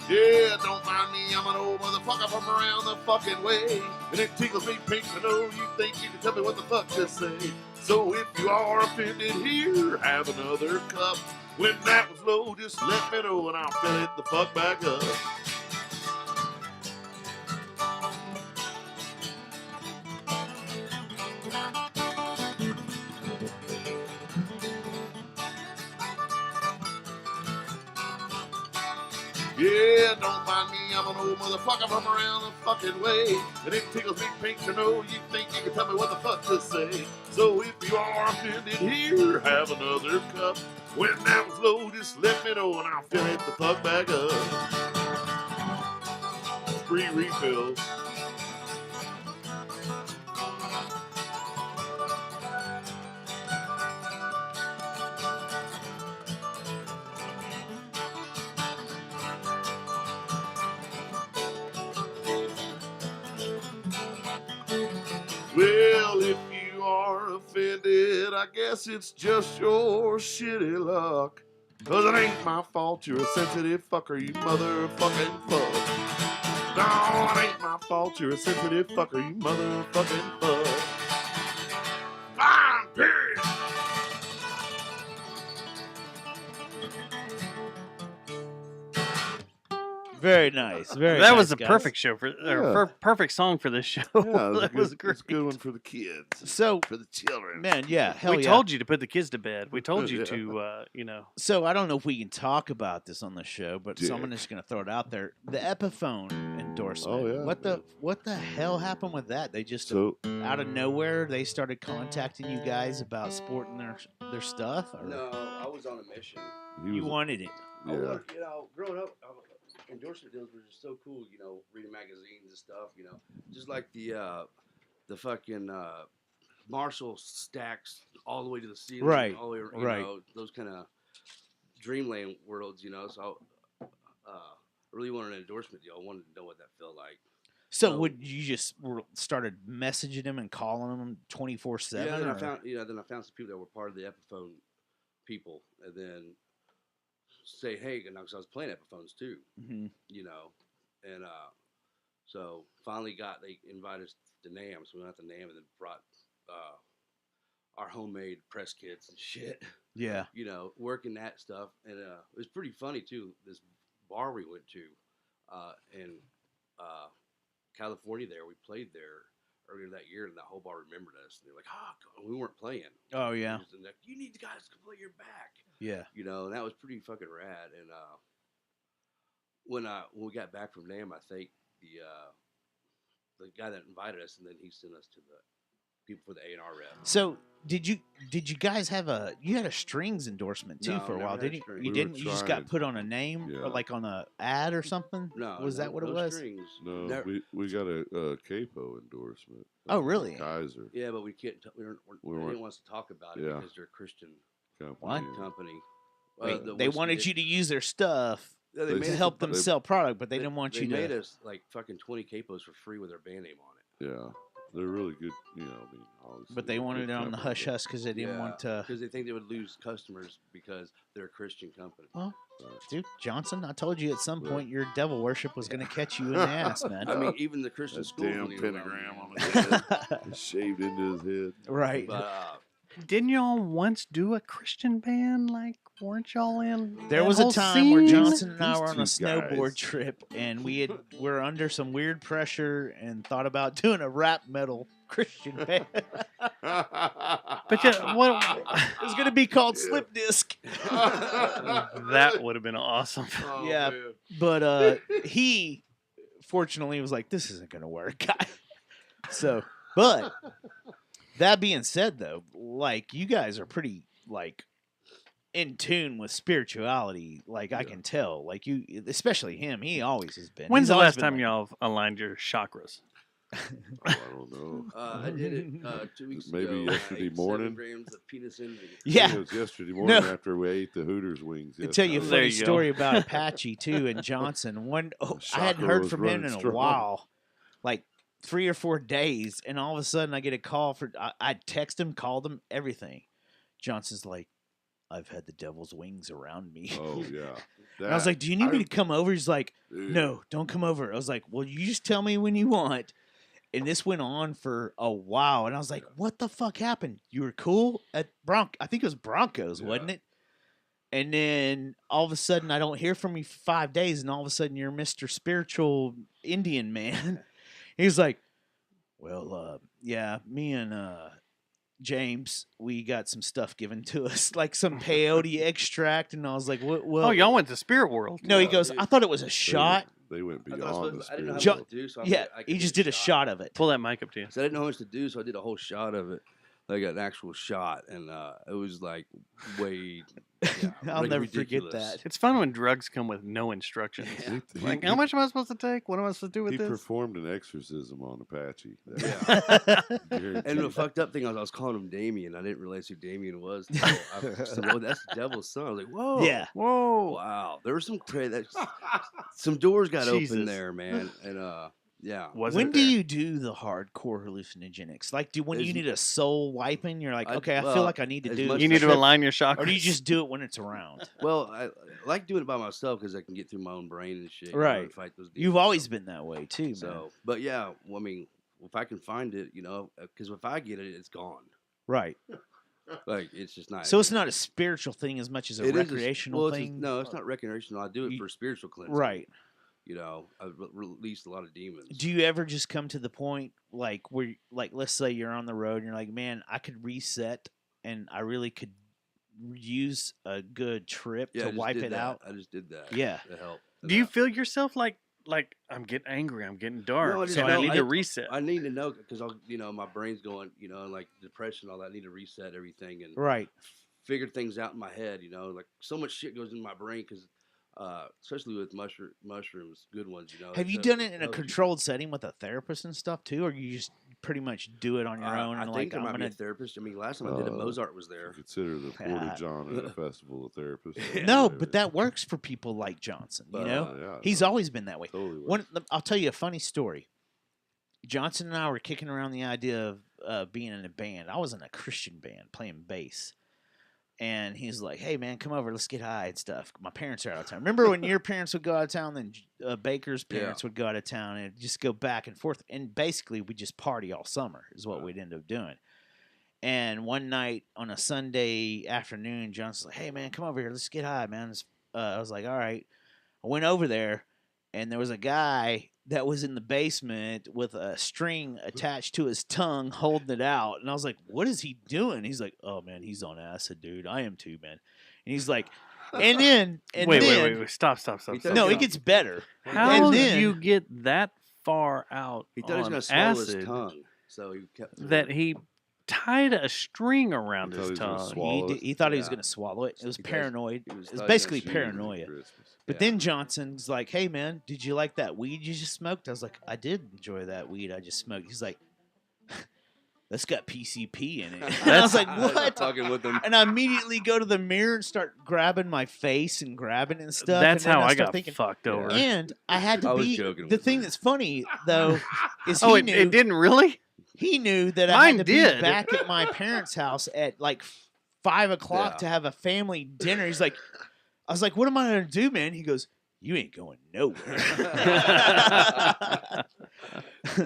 Yeah, don't mind me, I'm an old motherfucker from around the fucking way. And it tickles me pink to know you think you can tell me what the fuck to say. So if you are offended here, have another cup. When that was low, just let me know and I'll fill it the fuck back up. Yeah, don't mind me, I'm an old motherfucker from around the fucking way. And it tickles me pink to know you think you can tell me what the fuck to say. So if you are offended here, have another cup. When that was low, just let me know and I'll fill it the fuck back up. Free refills. Well, if you are offended, I guess it's just your shitty luck. 'Cause it ain't my fault, you're a sensitive fucker, you motherfucking fuck. No, it ain't my fault, you're a sensitive fucker, you motherfucking fuck. Fine, period.
Very nice. Very.
That
nice,
was the
guys.
perfect show perfect song for this show.
Yeah,
That was great.
It's a good one for the kids.
So,
For the children.
man, yeah, hell
We
yeah.
told you to put the kids to bed. We told you
Yeah.
to,
So I don't know if we can talk about this on the show, but
Dick.
someone is going to throw it out there. The Epiphone endorsement.
Oh, yeah.
What the hell happened with that? They just
So
out of nowhere they started contacting you guys about sporting their stuff. Or
No, I was on a mission.
he
you
was,
wanted it.
I
yeah.
wanted, growing up, endorsement deals were just so cool. Reading magazines and stuff. Just like the fucking Marshall stacks all the way to the ceiling,
Right,
all the way,
right.
Those kind of dreamland worlds. So I really wanted an endorsement deal. I wanted to know what that felt like.
So would you just started messaging them and calling them 24/7?
Yeah, then I found some people that were part of the Epiphone people, and then say, hey, because I was playing Epiphones too,
Mhm.
and so finally they invited us to NAMM, so we went out to NAMM and then brought our homemade press kits and shit,
Yeah.
working that stuff, and it was pretty funny too. This bar we went to in California, we played there earlier that year, and that whole bar remembered us, and they're like, we weren't playing.
Oh yeah.
And they're, you need the guys to play your back.
Yeah.
And that was pretty fucking rad. And when we got back from NAMM, I think the guy that invited us, and then he sent us to the people for the A&R rep.
So did you guys have you had a strings endorsement too
No,
for a
never
while,
had
didn't you?
strings.
You
We were
didn't. You just got
trying.
put on a name
Yeah.
or like on a ad or something.
No,
was that what it
no
was?
Strings.
No,
Never-
we got a capo endorsement.
Oh, really?
Kaiser
Yeah, but we can't. We
weren't-
didn't want us to talk about it
Yeah.
because they're a Christian
company.
What?
yeah.
company.
Wait,
The
they
whiskey
wanted
did-
you to use their stuff
Yeah,
They
made
to
us-
help them
they-
sell product, but they didn't want
They
you
made
to.
us like fucking 20 capos for free with their band name on it.
Yeah, they're really good. Obviously,
But they
they're
wanted
good
it on the
company,
hush hush because they didn't want to.
because they think they would lose customers because they're a Christian company.
Well,
but-
dude, Johnson, I told you at some
But-
point your devil worship was going to catch you in the ass, man.
I mean, even the Christian
That
schools
damn
don't even allow
pentagram
me.
on his head, shaved into his head.
Right.
But
didn't y'all once do a Christian band? Like, weren't y'all in?
There
that
was a
whole
time where
scene?
Johnson and I
These
were on a
two
snowboard
guys.
trip, and were under some weird pressure and thought about doing a rap metal Christian band. it
But yeah, what?
was going to be called Slip Disc.
That would have been awesome.
Oh,
Yeah.
man.
But he fortunately was like, "This isn't going to work." So, but that being said, though, like you guys are pretty like in tune with spirituality. Like I
Yeah.
can tell. Like you, especially him. He always has been.
When's
He's
the
always
last
been
time
like-
y'all aligned your chakras?
I don't know.
I did it 2 weeks ago.
Maybe
I
yesterday
ate
morning.
7 grams of penis envy.
Yeah.
It was yesterday morning
No.
after we ate the Hooters wings.
To tell you a
yesterday.
There
funny
you go.
story about Apache too and Johnson. I hadn't
Chakra
heard
was
from him in
running
a
strong.
while, like 3 or 4 days, and all of a sudden I get a call I text him, called him, everything. Johnson's like, "I've had the devil's wings around me."
Oh yeah.
And I was
That-
like, "Do you need me
I-
to come over?" He's like,
Dude.
"No, don't come over." I was like, "Well, you just tell me when you want." And this went on for a while, and I was like, "What the fuck happened? You were cool at I think it was Broncos,
Yeah.
wasn't it?" And then all of a sudden, I don't hear from you for 5 days, and all of a sudden, you're Mr. Spiritual Indian Man. He's like, "Well, yeah, me and James, we got some stuff given to us, like some peyote extract." And I was like, "What? Well,
Oh, y'all went to Spirit World.
No," he
Yeah,
goes,
dude.
"I thought it was a
They
shot."
They went
I thought I
beyond
was
the
supposed- I didn't know
spirit.
how much to do, so I
Yeah,
I could
he
do
just did a shot of it.
Pull that mic up to you.
So I didn't know how much to do, so I did a whole shot of it, like an actual shot, and it was like way. Yeah,
I'll
like
never forget
ridiculous.
that.
It's fun when drugs come with no instructions.
Yeah.
Like, how much am I supposed to take? What am I supposed to do with
He
this?
performed an exorcism on Apache.
Yeah.
Guaranteed.
And the fucked up thing was I was calling him Damien. I didn't realize who Damien was. Till I said, "Oh, that's the devil's son." I was like, "Whoa,
Yeah.
Whoa.
wow." There was some doors got
Jesus.
open there, man, and yeah.
Was
When
it
do
there?
you do the hardcore hallucinogenics? Like, when
As
you
m-
need a soul wiping, you're like,
I-
okay, I
well,
feel like I need to
as
do.
much
You
as
need to
trip-
align your chakras.
or do you just do it when it's around?
Well, I like doing it by myself because I can get through my own brain and shit.
Right.
And fight those
You've
demons.
always been that way too, man.
So, but yeah, well, I mean, if I can find it, because if I get it, it's gone.
Right.
Like it's just not.
So it's not a spiritual thing as much as a
It is
recreational
well,
thing.
no, it's not recreational. I do it
You-
for spiritual cleansing.
Right.
You know, I've released a lot of demons.
Do you ever just come to the point like where, like, let's say you're on the road and you're like, man, I could reset and I really could use a good trip
Yeah, I
to
just
wipe
did
it
that.
out?
I just did that.
Yeah.
To help.
Do you feel yourself like I'm getting angry, I'm getting dark,
No, I just
so I
know-
need to reset?
I need to know because my brain's going, and like depression, all that. I need to reset everything and
Right.
figure things out in my head. Like so much shit goes in my brain because, especially with mushrooms, good ones.
Have you done it in a controlled setting with a therapist and stuff too, or you just pretty much do it on your own?
I
And
think
like,
there
I'm
might be
gonna
a therapist. I mean, last time I did it, Mozart was there.
Consider the Porta John at a festival a therapist.
no, but that works for people like Johnson. You know,
yeah,
he's always been that way.
Totally
I'll tell you a funny story. Johnson and I were kicking around the idea of being in a band. I was in a Christian band playing bass. And he's like, hey, man, come over. Let's get high and stuff. My parents are out of town. Remember when your parents would go out of town, then Baker's parents would go out of town, and it'd just go back and forth. And basically, we just party all summer is what we'd end up doing. And one night on a Sunday afternoon, Johnson's like, hey, man, come over here. Let's get high, man. I was like, all right. I went over there, and there was a guy that was in the basement with a string attached to his tongue holding it out. And I was like, what is he doing? He's like, oh, man, he's on acid, dude. I am too, man. And he's like, and then. And
wait,
then,
wait. Stop.
No, it gets better.
How
and
did
then,
you get that far out
He thought he was
on
going to swallow
acid
his tongue, so he kept
that he tied a string around
He thought
his
he was gonna
tongue?
swallow
He thought he was going to swallow it. It was paranoid.
he was
It was
thought he was
basically
gonna shoot him.
paranoia.
Christmas.
But then Johnson's like, hey, man, did you like that weed you just smoked? I was like, I did enjoy that weed I just smoked. He's like, that's got PCP in it. And I was like, what?
Talking with him.
And I immediately go to the mirror and start grabbing my face and grabbing it and stuff.
That's
and then
how I
start
got
thinking,
fucked over.
And I had to
I was
be.
joking
The
with
thing
him.
that's funny, though, is
Oh,
he
it
knew.
didn't really?
He knew that I
Mine
had to
did.
be back at my parents' house at like 5 o'clock
Yeah.
to have a family dinner. He's like, I was like, what am I going to do, man? He goes, you ain't going nowhere.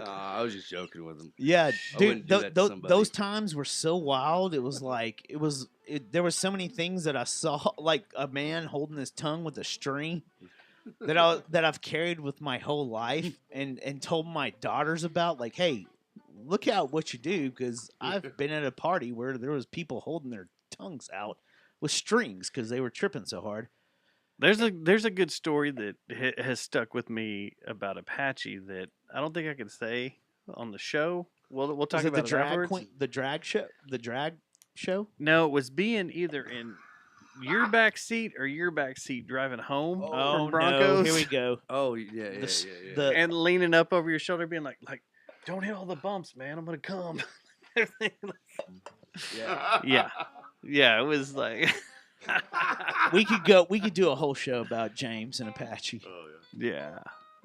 I was just joking with him.
Yeah,
I
dude,
wouldn't do that to somebody.
those times were so wild. It was like, there were so many things that I saw, like a man holding his tongue with a string that I've carried with my whole life and told my daughters about, like, hey, look out what you do, because I've been at a party where there was people holding their tongues out with strings because they were tripping so hard.
There's a good story that has stuck with me about Apache that I don't think I can say on the show. We'll talk
Was it
about
the
it
drag
afterwards.
queen, the drag show?
No, it was being either in your back seat or your back seat driving home from Broncos.
No, here we go.
Oh, yeah.
The-
and leaning up over your shoulder, being like, don't hit all the bumps, man. I'm gonna come.
Yeah.
yeah. It was like,
we could do a whole show about James and Apache.
yeah.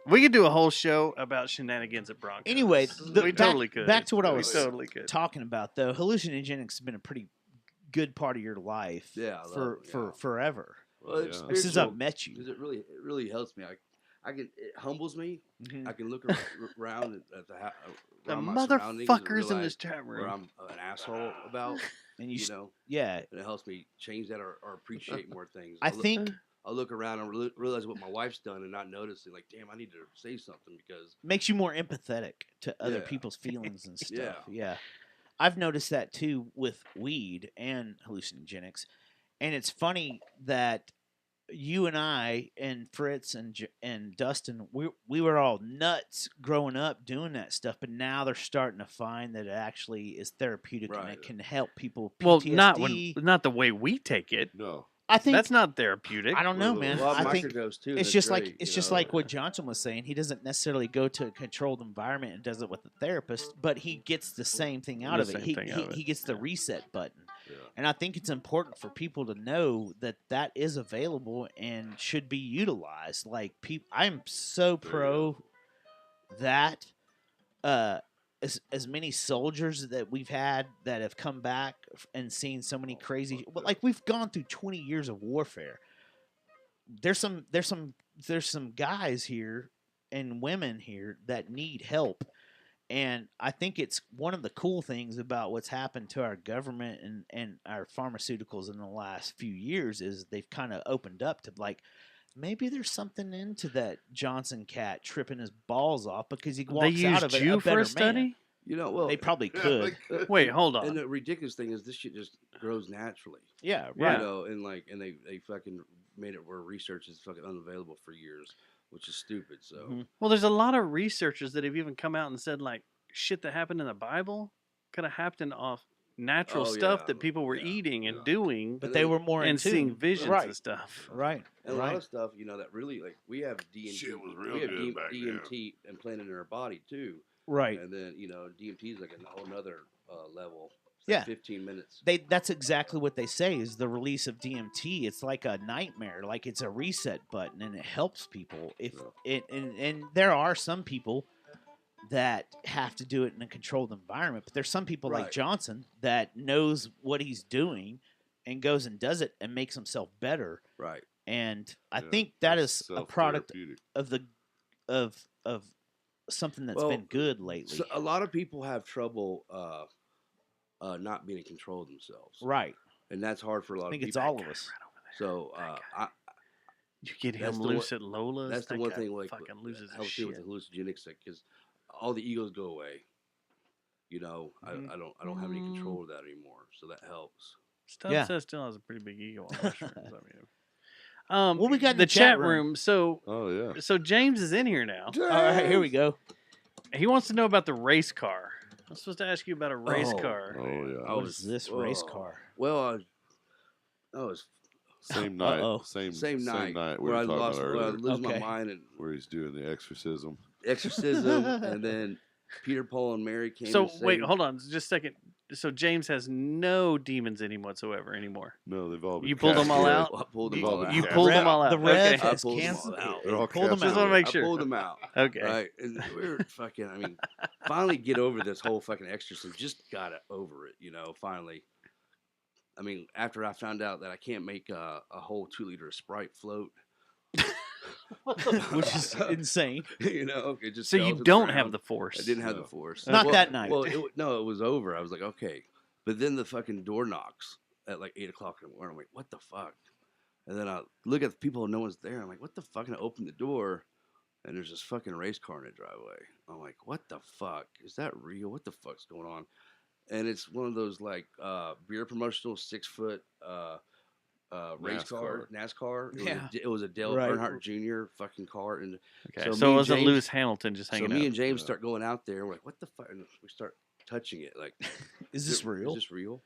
We could do a whole show about shenanigans at Broncos.
Anyway,
we totally could.
Back to what I
We
was
totally could.
talking about, though. Hallucinogenics has been a pretty good part of your life
Yeah, I
for
love it,
forever.
Well, it's
Yeah.
Since
spiritual,
I've met you.
'cause it really helps me. It humbles me.
Mhm.
I can look around at
The
around my surroundings and
motherfuckers in this
realize
chat
where
room.
I'm an asshole about,
And
you know,
yeah,
and it helps me change that or appreciate more things.
I think
I'll look around and realize what my wife's done and not noticing, like, damn, I need to say something because
makes you more empathetic to other
Yeah.
people's feelings and
Yeah.
stuff. Yeah. I've noticed that too with weed and hallucinogenics. And it's funny that you and I and Fritz and Dustin, we were all nuts growing up doing that stuff, but now they're starting to find that it actually is therapeutic and
Right.
it can help people.
Well,
PTSD.
not the way we take it.
No.
I think
That's not therapeutic.
I don't know, man.
Well,
I think
microdose too.
it's
that's
just
great,
it's
you
just
know.
like what Johnson was saying. He doesn't necessarily go to a controlled environment and does it with a therapist, but he gets the same thing out
The
of it.
same
He,
thing
he,
out of it.
he gets the reset button.
Yeah.
And I think it's important for people to know that that is available and should be utilized. Like I'm so pro that as many soldiers that we've had that have come back and seen so many crazy, like we've gone through 20 years of warfare. There's some guys here and women here that need help. And I think it's one of the cool things about what's happened to our government and our pharmaceuticals in the last few years is they've kind of opened up to like, maybe there's something into that Johnson cat tripping his balls off because he
They
walks out
used
of it
you
a
for
better
a study?
man.
You know, well,
They probably could.
Wait, hold
And
on.
the ridiculous thing is, this shit just grows naturally.
Yeah,
Yeah.
right.
You know, and they fucking made it where research is fucking unavailable for years, which is stupid. So
Mhm.
Well, there's a lot of researchers that have even come out and said like shit that happened in the Bible could have happened off natural
Oh,
stuff
yeah,
that people were
yeah,
eating and
yeah.
doing
But
And
they
then-
were more in
and seeing
tune.
visions
right.
and stuff.
Right.
and a lot
Right.
of stuff, you know, that really like we have DMT.
Shit was real
we have
good back then.
DMT implanted in our body too,
Right.
and then you know DMT is like a whole nother level. It's
Yeah.
like 15 minutes.
That's exactly what they say is the release of DMT. It's like a nightmare, like it's a reset button, and it helps people. If it and there are some people that have to do it in a controlled environment, but there's some people like
Right.
Johnson that knows what he's doing and goes and does it and makes himself better.
Right.
And I
Yeah,
think that
that's
is a product
self-therapeutic.
of the of something that's
Well,
been good lately.
So a lot of people have trouble not being in control of themselves,
Right.
and that's hard for a lot
I think
of
it's
people.
all of us.
So
You get
That's
him
the
loose
one-
at Lola's.
that's the
that
one
guy
thing like
fucking loses his
helps you with
shit.
the hallucinogenics, because all the egos go away. You know,
Mhm.
I don't have any control of that anymore, so that helps.
Stubb
Yeah.
says still has a pretty big ego on mushrooms. I mean,
What we got in
the
the chat
chat
room?
room. So
Oh yeah.
James is in here now.
All right, here we go.
He wants to know about the race car. I'm supposed to ask you about a race
Oh.
car.
Oh yeah.
I
What
was-
is this race
whoa.
car?
Well, I was
Same night.
Uh-oh.
Same night. We
where
were
I
talking
lost,
about
where I
earlier,
lose my
Okay.
mind, and
where he's doing the exorcism.
exorcism, and then Peter, Paul, and Mary came.
So
and
wait,
saved-
hold on, just a second. So James has no demons in him whatsoever anymore.
No, they've all been
You pulled them all
castrated.
out?
I pulled them
You-
all out.
You
Yeah.
pulled them all out.
The Rev
Okay.
I
has
pulled them
canceled.
all out.
They're all
Pulled them
castrated.
Just want to make
I
sure.
pulled them out.
Okay.
Right, and we were fucking. I mean, finally get over this whole fucking exorcism. Just got it over it, you know. Finally, I mean, after I found out that I can't make a whole 2 liter of Sprite float,
Which is insane.
you know, it just
So
fell
you
to the
don't
ground.
have the force.
I didn't have
No.
the force.
Not that night.
Well, no, it was over. I was like, okay, but then the fucking door knocks at like 8 o'clock in the morning. I'm like, what the fuck? And then I look at the people and no one's there. I'm like, what the fuck? And I open the door, and there's this fucking race car in the driveway. I'm like, what the fuck? Is that real? What the fuck's going on? And it's one of those like beer promotional 6 foot race car, NASCAR.
Yeah.
It was a Dale
Right.
Earnhart Jr. fucking car. And
Okay.
So
So,
me
it
and
wasn't
James-
Lewis Hamilton just
so
hanging
me
out.
and James
Yeah.
start going out there. We're like, what the fuck? And we start touching it. Like,
Is this real?
Is this real?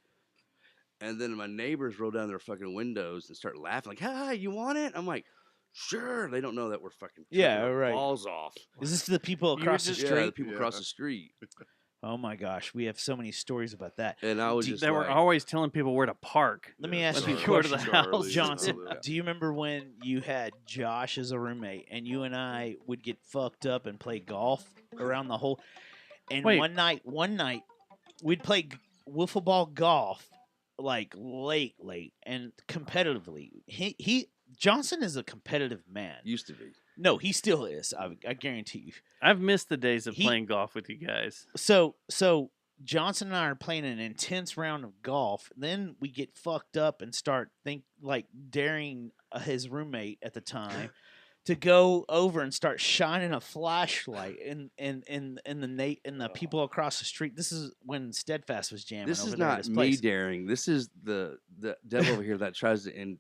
And then my neighbors roll down their fucking windows and start laughing, like, "Hi, you want it?" I'm like, "Sure." They don't know that we're fucking
Yeah,
tripping our
right.
balls off.
Is this the people
You were
across the
just-
Yeah,
street?
the people across the street.
Oh my gosh, we have so many stories about that.
And I was
Do-
just
They were
like,
always telling people where to park.
Let me
Yeah,
ask
when
you a
you go to the
question,
house.
Johnson.
Yeah.
Do you remember when you had Josh as a roommate and you and I would get fucked up and play golf around the whole? And
Wait.
one night we'd play wiffle ball golf like late, and competitively. He Johnson is a competitive man.
used to be.
No, he still is. I guarantee you.
I've missed the days of
He-
playing golf with you guys.
So Johnson and I are playing an intense round of golf. Then we get fucked up and start daring his roommate at the time to go over and start shining a flashlight in the people across the street. This is when Steadfast was jamming.
This
over
is
there at
not
his
me
place.
daring. This is the devil over here that tries to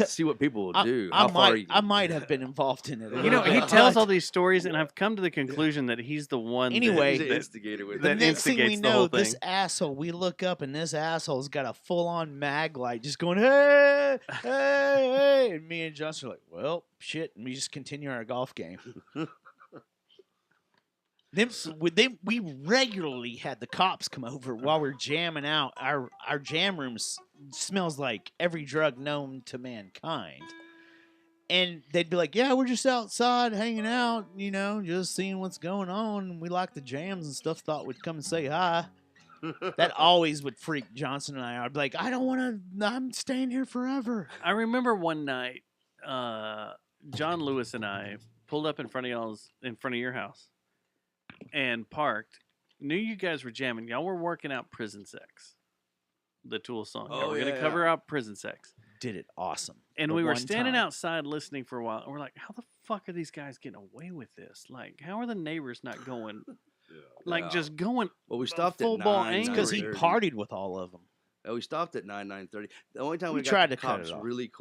see what people will do.
I
How far you
I might have been involved in it. a
You know,
little
he
bit,
tells
but-
all these stories, and I've come to the conclusion that he's the one.
Anyway,
He's the
that,
instigator with
that
the next thing we
instigates the
know,
whole thing.
this asshole, we look up and this asshole's got a full-on mag light just going, hey, hey, hey. And me and Johnson are like, well, shit. And we just continue our golf game. We regularly had the cops come over while we're jamming out. Our jam room smells like every drug known to mankind. And they'd be like, yeah, we're just outside hanging out, just seeing what's going on. And we like the jams and stuff. Thought we'd come and say hi. That always would freak Johnson and I out. I'd be like, I don't want to, I'm staying here forever.
I remember one night, John Lewis and I pulled up in front of your house, and parked. Knew you guys were jamming. Y'all were working out Prison Sex, the Tool song. Y'all
Oh,
were gonna
yeah,
cover out Prison Sex.
did it awesome.
And
The
we were
one
standing
time.
outside listening for a while, and we're like, how the fuck are these guys getting away with this? Like, how are the neighbors not going, like,
Yeah.
just going
Well, we stopped
full
at
ball
9,
angry?
because he
9:30.
partied with all of them.
Yeah, we stopped at 9:30. The only time
We
we,
tried
got the
to cut it
cops
off.
really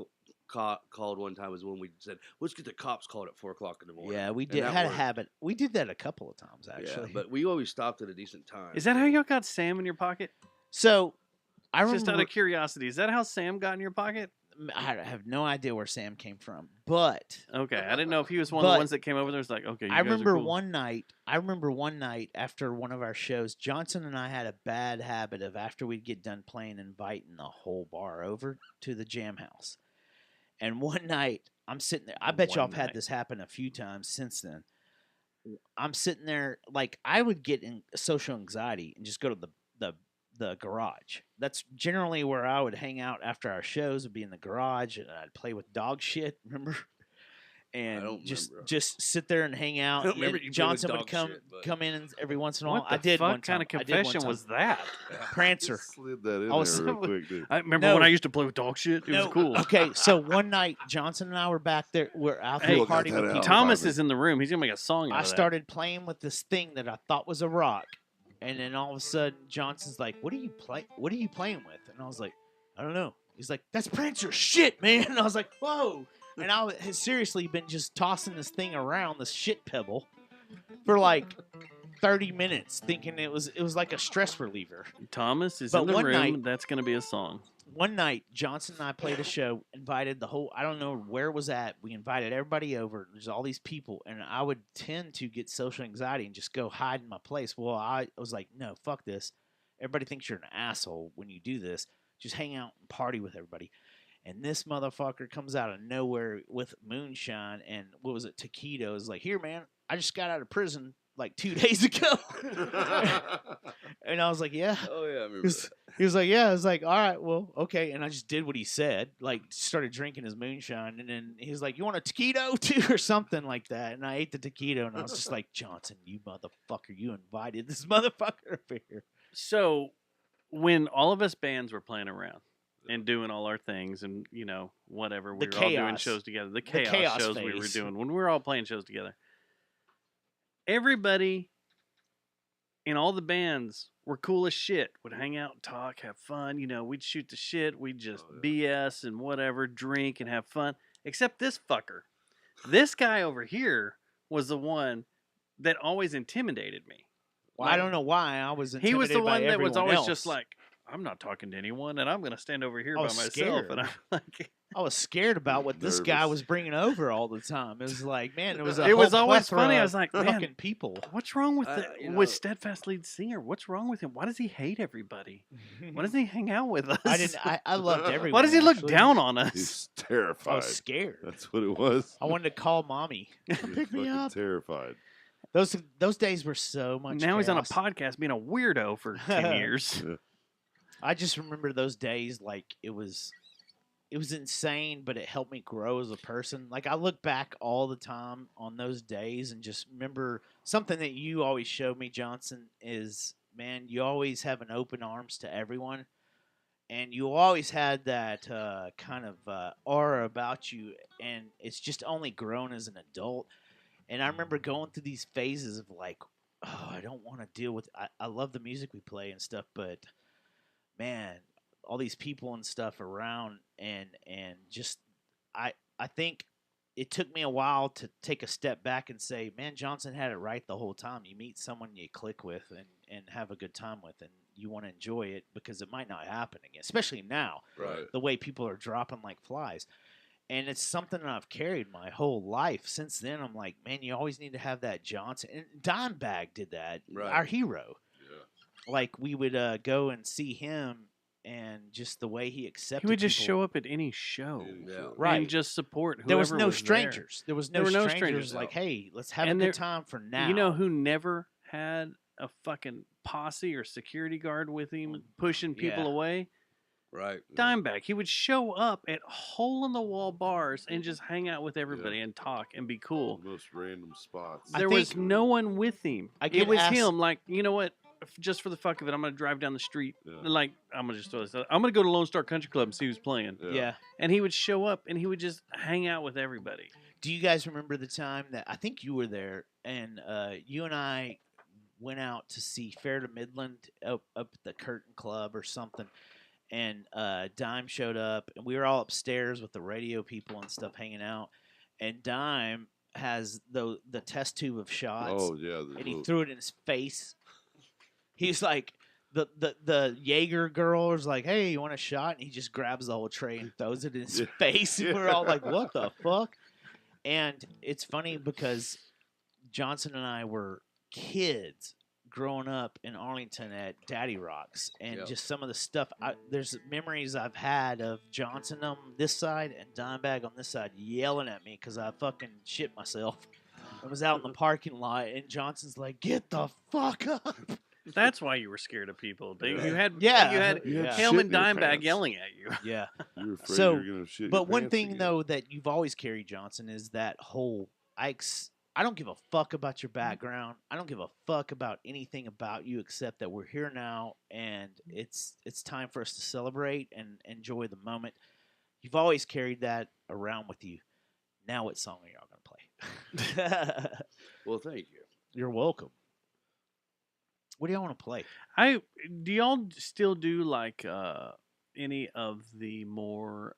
called one time was when we said, "Let's get the cops called at 4:00 in the morning."
Yeah, we
And
did
that
had a
worked.
habit. We did that a couple of times actually.
Yeah, but we always stopped at a decent time.
Is that how y'all got Sam in your pocket?
So I
Just
remember.
out of curiosity, is that how Sam got in your pocket?
I have no idea where Sam came from, but
Okay, I didn't know if he was one of
But
the ones that came over there. Was like, okay, you
I
guys are
remember
cool.
one night. I remember one night after one of our shows, Johnson and I had a bad habit of after we'd get done playing, inviting the whole bar over to the jam house. And one night, I'm sitting there. I bet y'all have
One
had
night.
this happen a few times since then. I'm sitting there, like I would get in social anxiety and just go to the garage. That's generally where I would hang out after our shows. Would be in the garage, and I'd play with dog shit. Remember? And
don't
just
remember.
just sit there and hang out.
don't
and
remember
then
you playing with
Johnson would
dog
come
shit, but-
come in every once in a while.
What the
I did
fuck
one time.
kind of
I did one
confession
time.
was that?
Prancer?
Slid that in
I was-
there real quick, dude.
I remember
No.
when I used to play with dog shit. It was cool.
Okay, so one night Johnson and I were back there. We're out
Hey,
there partying
that
with
out.
people.
Thomas is in the room. He's gonna make a song. Out
I
of that.
started playing with this thing that I thought was a rock, and then all of a sudden Johnson's like, "What are you What are you playing with?" And I was like, "I don't know." He's like, "That's Prancer shit, man." And I was like, "Whoa!" And I had seriously been just tossing this thing around, this shit pebble, for like 30 minutes, thinking it was like a stress reliever.
Thomas is
But
in the
one
room.
night-
That's gonna be a song.
One night, Johnson and I played a show, invited the whole, I don't know where it was at. We invited everybody over. There's all these people, and I would tend to get social anxiety and just go hide in my place. Well, I was like, no, fuck this. Everybody thinks you're an asshole when you do this. Just hang out and party with everybody. And this motherfucker comes out of nowhere with moonshine and what was it, taquitos. Like, here, man, I just got out of prison like 2 days ago. And I was like, yeah.
Oh yeah, I remember.
He was, he was like, yeah. I was like, all right, well, okay. And I just did what he said, like started drinking his moonshine. And then he was like, you want a taquito too or something like that? And I ate the taquito and I was just like, Johnson, you motherfucker, you invited this motherfucker over here.
So when all of us bands were playing around and doing all our things and whatever, we
The
were all doing
chaos.
shows together. The
The
chaos,
chaos
shows we were
phase.
doing when we were all playing shows together. Everybody in all the bands were cool as shit. Would hang out and talk, have fun. We'd shoot the shit. We'd just BS and whatever, drink and have fun. Except this fucker. This guy over here was the one that always intimidated me.
Well, I don't know why I was.
He was the
intimidated by
one that was
everyone
always
else.
just like, I'm not talking to anyone, and I'm going to stand over here
I
by
was
myself.
scared.
And I'm like,
I was scared about what this guy
Nervous.
was bringing over all the time. It was like, man, it was a
It was
whole
always
plethora
funny. I
of
was like, man,
fucking people.
what's wrong with
you
with
know-
Steadfast lead singer? What's wrong with him? Why does he hate everybody? Why doesn't he hang out with us?
I loved everyone.
Why does he look
actually.
down on us?
He's
I
terrified.
was scared.
That's what it was.
I wanted to call mommy.
He was
Pick me
fucking
up.
Terrified.
Those days were so much.
Now he's on a
chaos.
podcast being a weirdo for 10 years.
I just remember those days like it was insane, but it helped me grow as a person. Like I look back all the time on those days and just remember something that you always showed me, Johnson, is man, you always have an open arms to everyone. And you always had that kind of aura about you, and it's just only grown as an adult. And I remember going through these phases of like, oh, I don't want to deal with. I love the music we play and stuff, but man, all these people and stuff around, and just I think it took me a while to take a step back and say, man, Johnson had it right the whole time. You meet someone you click with and have a good time with, and you want to enjoy it because it might not happen again, especially now.
Right.
The way people are dropping like flies. And it's something that I've carried my whole life. Since then, I'm like, man, you always need to have that Johnson. And Dimebag did that,
Right.
our hero.
Yeah.
Like, we would go and see him, and just the way he accepted
He would just
people.
show up at any show.
Yeah.
Right.
And just support whoever
There was no
there.
strangers. There was no
There were no
strangers.
strangers,
Like,
no.
hey, let's have
And
a
there-
good time for now.
You know who never had a fucking posse or security guard with him pushing people
Yeah.
away?
Right.
Dimebag. He would show up at hole in the wall bars and just hang out with everybody and talk and be cool.
The most random spots.
I
There
think-
was no one with him.
I
It
get
was
asked-
him. Like, you know what? just for the fuck of it, I'm gonna drive down the street.
Yeah.
Like I'm gonna just throw this. I'm gonna go to Lone Star Country Club and see who's playing.
Yeah.
And he would show up and he would just hang out with everybody.
Do you guys remember the time that I think you were there and you and I went out to see Fair to Midland up at the Curtain Club or something, and Dime showed up and we were all upstairs with the radio people and stuff hanging out, and Dime has the test tube of shots.
Oh yeah.
And he threw it in his face. He's like, the Jaeger girl is like, hey, you want a shot? And he just grabs the whole tray and throws it in his face. And we're all like, what the fuck? And it's funny because Johnson and I were kids growing up in Arlington at Daddy Rocks. And just some of the stuff, there's memories I've had of Johnson on this side and Dimebag on this side yelling at me because I fucking shit myself. I was out in the parking lot, and Johnson's like, get the fuck up.
That's why you were scared of people. You had
You
had
had
Helm
shit
and
in your
Dimebag
pants.
yelling at you.
Yeah.
You were afraid
So,
you were gonna shit
but
your
one
pants
thing
again.
though that you've always carried, Johnson, is that whole I don't give a fuck about your background. I don't give a fuck about anything about you except that we're here now and it's time for us to celebrate and enjoy the moment. You've always carried that around with you. Now what song are y'all gonna play?
Well, thank you.
You're welcome. What do y'all want to play?
Do y'all still do like any of the more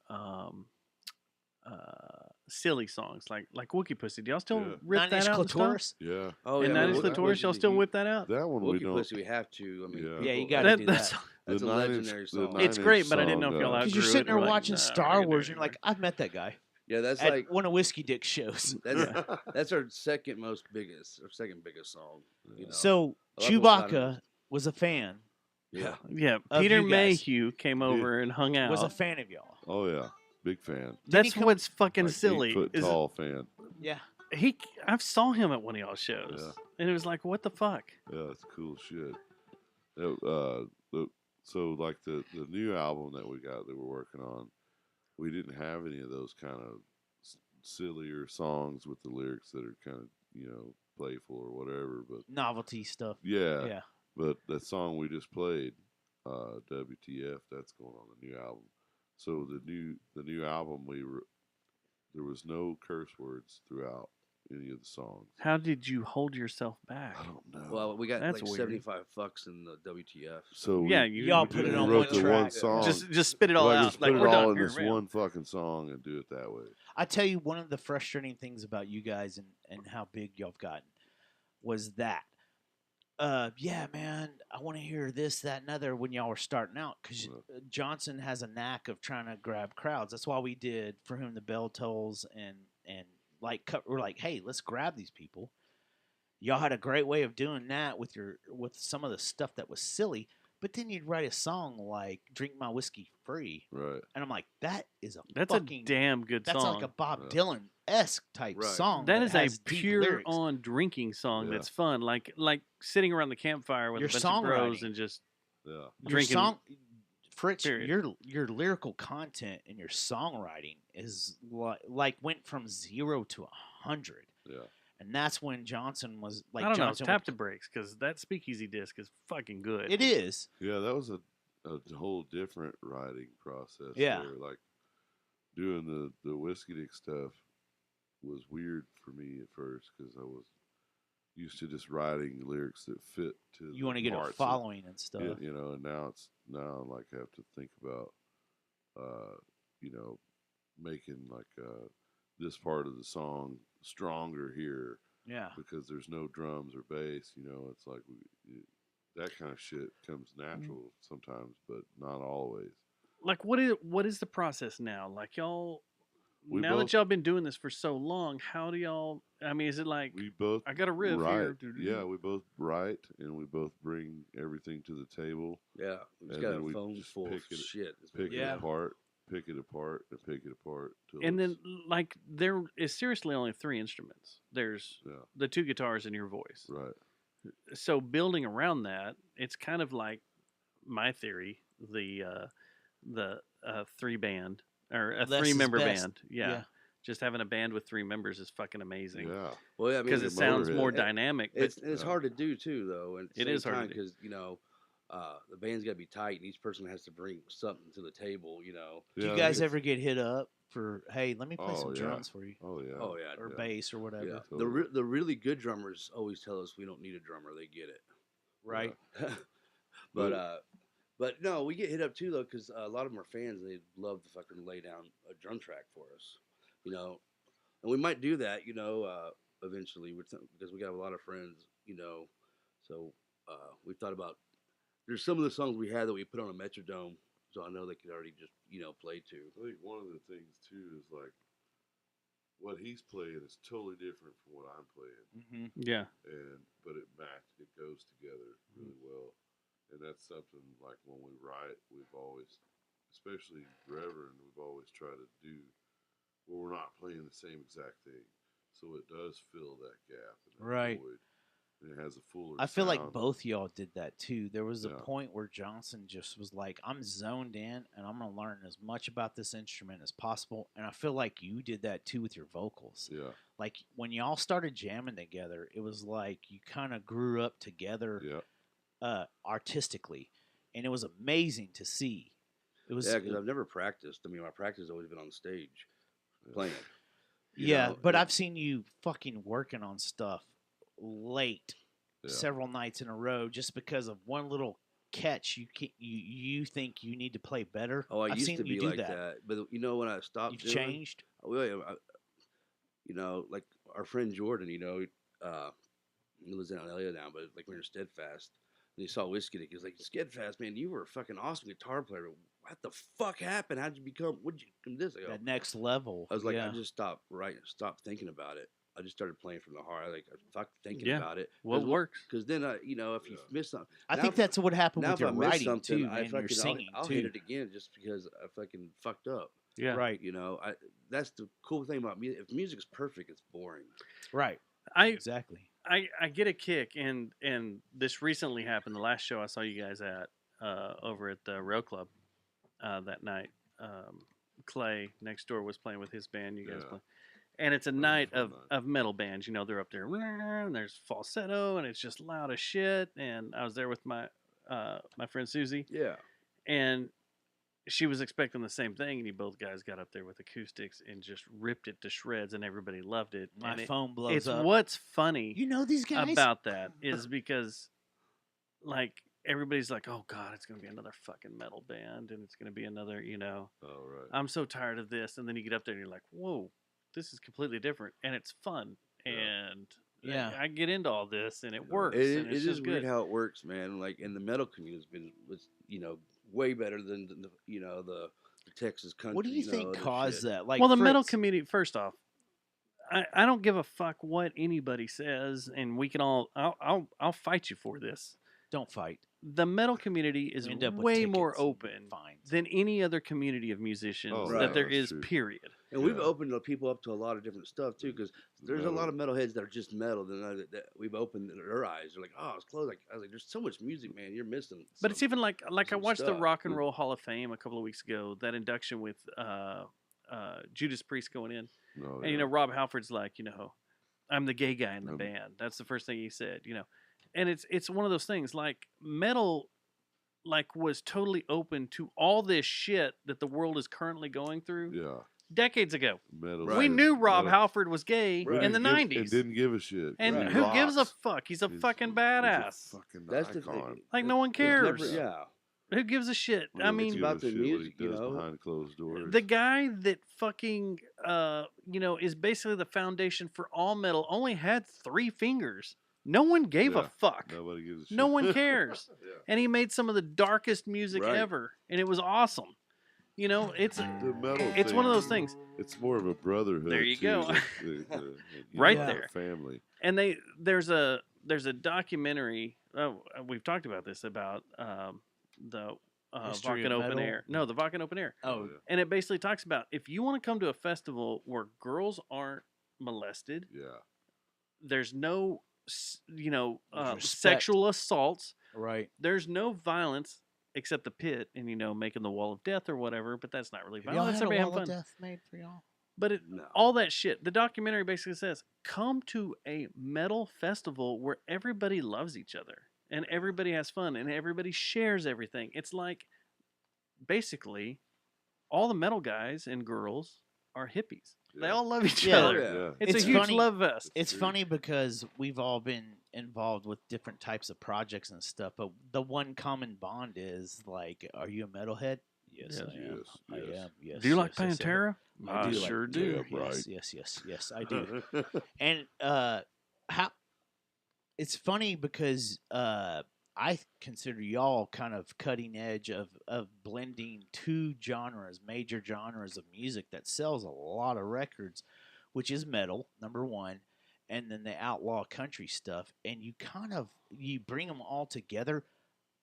silly songs like Wookie Pussy? Do y'all still
Yeah.
rip
Nine
that
Inch
out? and stuff?
Clitoris?
Yeah.
Oh
And
yeah,
Nine Inch
Wookie
Clitoris,
Pussy,
y'all still
you-
whip that out?
That one we
Wookie
don't.
Pussy, we have to. I mean,
Yeah.
Yeah, you
people-
gotta do
That's
that.
That's a
Nine Inch-
legendary
the
song.
Nine
It's
Inch
great, but I didn't know if
song,
y'all
uh,
Because
outgrew
you're
it.
sitting there
or like,
watching
nah,
Star
we're gonna
Wars,
do
and
it
you're like, I've met that guy
Yeah, that's
at
like
one of Whiskey Dick's shows.
that's our second biggest song. You know?
So
A lot of people thought it
Chewbacca was a fan.
yeah.
Yeah,
of
Peter
you guys.
Mayhew came over and hung out.
Was a fan of y'all.
Oh yeah, big fan.
That's
come-
what's fucking
Like
silly.
8 foot
is
tall fan.
Yeah.
I saw him at one of y'all shows,
Yeah.
and it was like, what the fuck?
Yeah, it's cool shit. So like the new album that we got that we're working on, we didn't have any of those kind of sillier songs with the lyrics that are kind of playful or whatever. But
Novelty stuff.
yeah,
Yeah.
But that song we just played, WTF, that's going on the new album. So the new album there was no curse words throughout any of the songs.
How did you hold yourself back?
I don't know.
Well, we got
That's
like
weird.
75 fucks in the WTF.
So
Yeah,
we,
y'all
we
put it
we
on
wrote
one
the one
track.
song.
Just spit it all
Like,
out.
just
Like
put
we're
it all
done
in
here.
this
man.
one fucking song and do it that way.
I tell you, one of the frustrating things about you guys and how big y'all have gotten was that. Yeah, man, I want to hear this, that, and other when y'all were starting out because Johnson has a knack of trying to grab crowds. That's why we did For Whom the Bell Tolls and we're like, hey, let's grab these people. Y'all had a great way of doing that with some of the stuff that was silly, but then you'd write a song like "Drink My Whiskey Free,"
Right.
and I'm like, that's
That's
fucking
a damn good
that's
song.
like a Bob
Yeah.
Dylan-esque type
Right.
song.
That is a
has deep
pure
lyrics.
on drinking song
Yeah.
that's fun. Like sitting around the campfire with
Your
a bunch of bros
songwriting.
and just
Yeah.
Your
drinking.
song, Fritz,
period.
your lyrical content and your songwriting is like went from 0 to 100,
Yeah.
and that's when Johnson was like
I don't know.
Johnson.
Tap to breaks because that Speakeasy disc is fucking good.
It is.
Yeah, that was a whole different writing process.
Yeah.
where, like doing the whiskey dick stuff was weird for me at first because I was used to just writing lyrics that fit to.
You want to get a
parts of-
following and stuff.
Yeah, and now I like have to think about, making like this part of the song stronger here
Yeah.
because there's no drums or bass. It's like that kind of shit comes natural sometimes, but not always.
Like what is the process now? Like y'all,
We
now
both-
that y'all been doing this for so long, how do y'all? I mean, is it like
We both
I got a riff
write.
here?
Yeah, we both write and we both bring everything to the table.
Yeah, we just
And
got
then
a
we
phone
just
full of
pick it-
shit.
Pick
Yeah.
it apart, pick it apart, and pick it apart. Till
And then
it's-
like there is seriously only 3 instruments. There's
yeah,
the 2 guitars and your voice.
right.
So building around that, it's kind of like my theory, the 3 band or a
Less is
3-member
best.
band. Yeah. Just having a band with 3 members is fucking amazing.
Yeah.
Well, yeah, I mean,
Because it sounds more
it-
dynamic. But
it's hard to do too, though. And
It is hard to do.
because the band's got to be tight, and each person has to bring something to the table.
Do you
Yeah,
guys
it's-
ever get hit up for, hey, let me play
Oh,
some
yeah.
drums for you,
Oh yeah.
Oh yeah,
or
Yeah.
bass or whatever?
yeah.
Totally.
The really good drummers always tell us we don't need a drummer. They get it.
Right.
But no, we get hit up too though, because a lot of them are fans. And they love to fucking lay down a drum track for us, and we might do that, eventually, because we got a lot of friends, So we thought about there's some of the songs we had that we put on a Metrodome, so I know they could already just play to.
I think one of the things too is like what he's playing is totally different from what I'm playing,
Mm-hmm.
yeah.
but it goes together really well, and that's something like when we write, we've always, especially Reverend, we've always tried to do where we're not playing the same exact thing, so it does fill that gap and that
Right.
void, and it has a fuller.
I feel like
sound.
both y'all did that too. There was a
Yeah.
point where Johnson just was like, I'm zoned in and I'm going to learn as much about this instrument as possible. And I feel like you did that too with your vocals.
Yeah.
Like when y'all started jamming together, it was like you kind of grew up together
Yeah.
artistically. And it was amazing to see. It was,
Yeah, because I've never practiced. I mean, my practice has always been on stage playing.
yeah, but I've seen you fucking working on stuff late
Yeah.
several nights in a row just because of one little catch you think you need to play better.
Oh, I
I've
used
seen
to
you
be
do
like that. But when I stopped,
You've changed.
Like our friend Jordan, he lives in LA now, but like when you're Steadfast, and he saw Whiskey Dick, he was like, "Steadfast, man, you were a fucking awesome guitar player. What the fuck happened? How'd you become? What'd you become this?" I go,
That next level.
I was like,
yeah.
I just stopped thinking about it. I just started playing from the heart. I stopped thinking
Yeah.
about it.
What works?
Because then, if you miss something,
I
now
think
if-
that's what happened
now
with
if I
your
miss
writing
something,
too,
I
man. Your
fucking-
singing
I'll
too.
hit it again just because I fucking fucked up.
Yeah.
Right.
That's the cool thing about music. If music's perfect, it's boring.
Right.
I
Exactly.
I get a kick, and this recently happened. The last show I saw you guys at over at the Rail Club that night. Clay next door was playing with his band. You guys
Yeah.
play, and it's a
was a
night
fun
of,
night.
of metal bands. They're up there, and there's falsetto, and it's just loud as shit. And I was there with my my friend Susie,
Yeah.
and she was expecting the same thing, and you both guys got up there with acoustics and just ripped it to shreds, and everybody loved it.
My
And
phone blows
it's
up.
what's funny
You know these guys?
about that is because like everybody's like, oh god, it's gonna be another fucking metal band, and it's gonna be another,
Oh right.
I'm so tired of this. And then you get up there and you're like, whoa, this is completely different, and it's fun,
Yeah.
and
Yeah.
I get into all this, and it works,
It
and it's
is
just
weird
good.
how it works, man. Like, and the metal community was way better than the Texas country.
What do you think caused that? Like,
Well, the metal
Fritz-
community, first off, I don't give a fuck what anybody says, and we can all I'll fight you for this.
Don't fight.
The metal community is
You end up with
way more
tickets and
open
fines.
than any other community of musicians
Oh,
that
right.
there
That's
is.
true.
Period.
And we've
Yeah.
opened people up to a lot of different stuff too, because there's a lot of metalheads that are just metal. That we've opened their eyes. They're like, oh, it's close. I was like, there's so much music, man. You're missing.
But it's even like I
some
watched the
stuff.
Rock and Roll Hall of Fame a couple of weeks ago. That induction with Judas Priest going in,
No,
and Rob Halford's like, I'm the gay guy in the
Um,
band. That's the first thing he said. And it's one of those things like metal, like was totally open to all this shit that the world is currently going through
yeah.
decades ago.
Metal.
We knew Rob Halford was gay
Right.
in the
And
'90s,
didn't give a shit.
and
Right.
who gives a
rocks.
fuck? He's a
He's-
fucking
he's a
badass.
fucking
That's the
icon.
thing.
Like no one
There's never-
cares.
yeah.
Who gives a shit?
We
I
don't
mean,
give
about
a
the
shit what he
music, you
does
know?
behind closed doors.
the guy that fucking is basically the foundation for all metal only had 3 fingers. No one gave a
Yeah.
fuck.
Nobody gives a shit.
No one cares.
Yeah.
And he made some of the darkest music
Right.
ever, and it was awesome. It's
The metal
it's one of
thing,
those things.
It's more of a brotherhood.
There you
too,
go. Right
the
there.
Family.
And there's a documentary. Oh, we've talked about this about the
History
Vakken
of
Open
metal?
Air. No, the Vakken Open Air.
Oh,
yeah.
And it basically talks about if you want to come to a festival where girls aren't molested,
Yeah.
there's no
respect.
sexual assaults,
right.
there's no violence except the pit and making the wall of death or whatever, but that's not really
Y'all
violence.
had a
Everybody
wall
having
of
fun.
death made for y'all?
But
No.
all that shit, the documentary basically says, come to a metal festival where everybody loves each other and everybody has fun and everybody shares everything. It's like basically all the metal guys and girls are hippies. They
Yeah.
all love each
Yeah.
other.
Yeah.
It's
It's
a huge
funny-
love fest.
It's
true.
funny because we've all been involved with different types of projects and stuff, but the one common bond is like, are you a metalhead? Yes,
Yes.
I am.
Yes,
I
yes.
am. Yes.
Do you like
yes, yes,
Pantera?
I
I
do like
sure
Pantera.
do.
Yeah, right.
Yes, I do. And how it's funny because I consider y'all kind of cutting edge of blending two genres, major genres of music that sells a lot of records, which is metal, number one, and then the outlaw country stuff, and you bring them all together.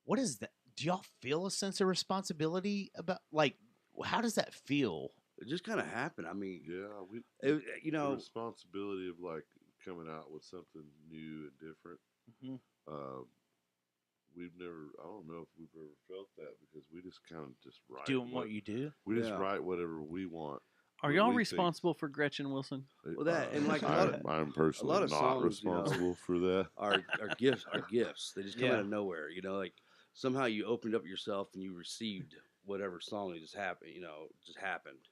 What is that? Do y'all feel a sense of responsibility about, like, how does that feel?
It just kind of happened. I mean,
Yeah, we
you
the
know,
responsibility of like coming out with something new and different.
Mhm.
We've never. I don't know if we've ever felt that because we just kind of just write.
Doing what you do?
We just
Yeah.
write whatever we want.
Are
what
y'all
we think.
responsible for Gretchen Wilson?
Well, that- and like a lot of-
I'm personally
of
not
songs, you know,
responsible for that.
our gifts are gifts. They just come
Yeah.
out of nowhere. You know, like somehow you opened up yourself and you received whatever song that just happened. You know, just happened.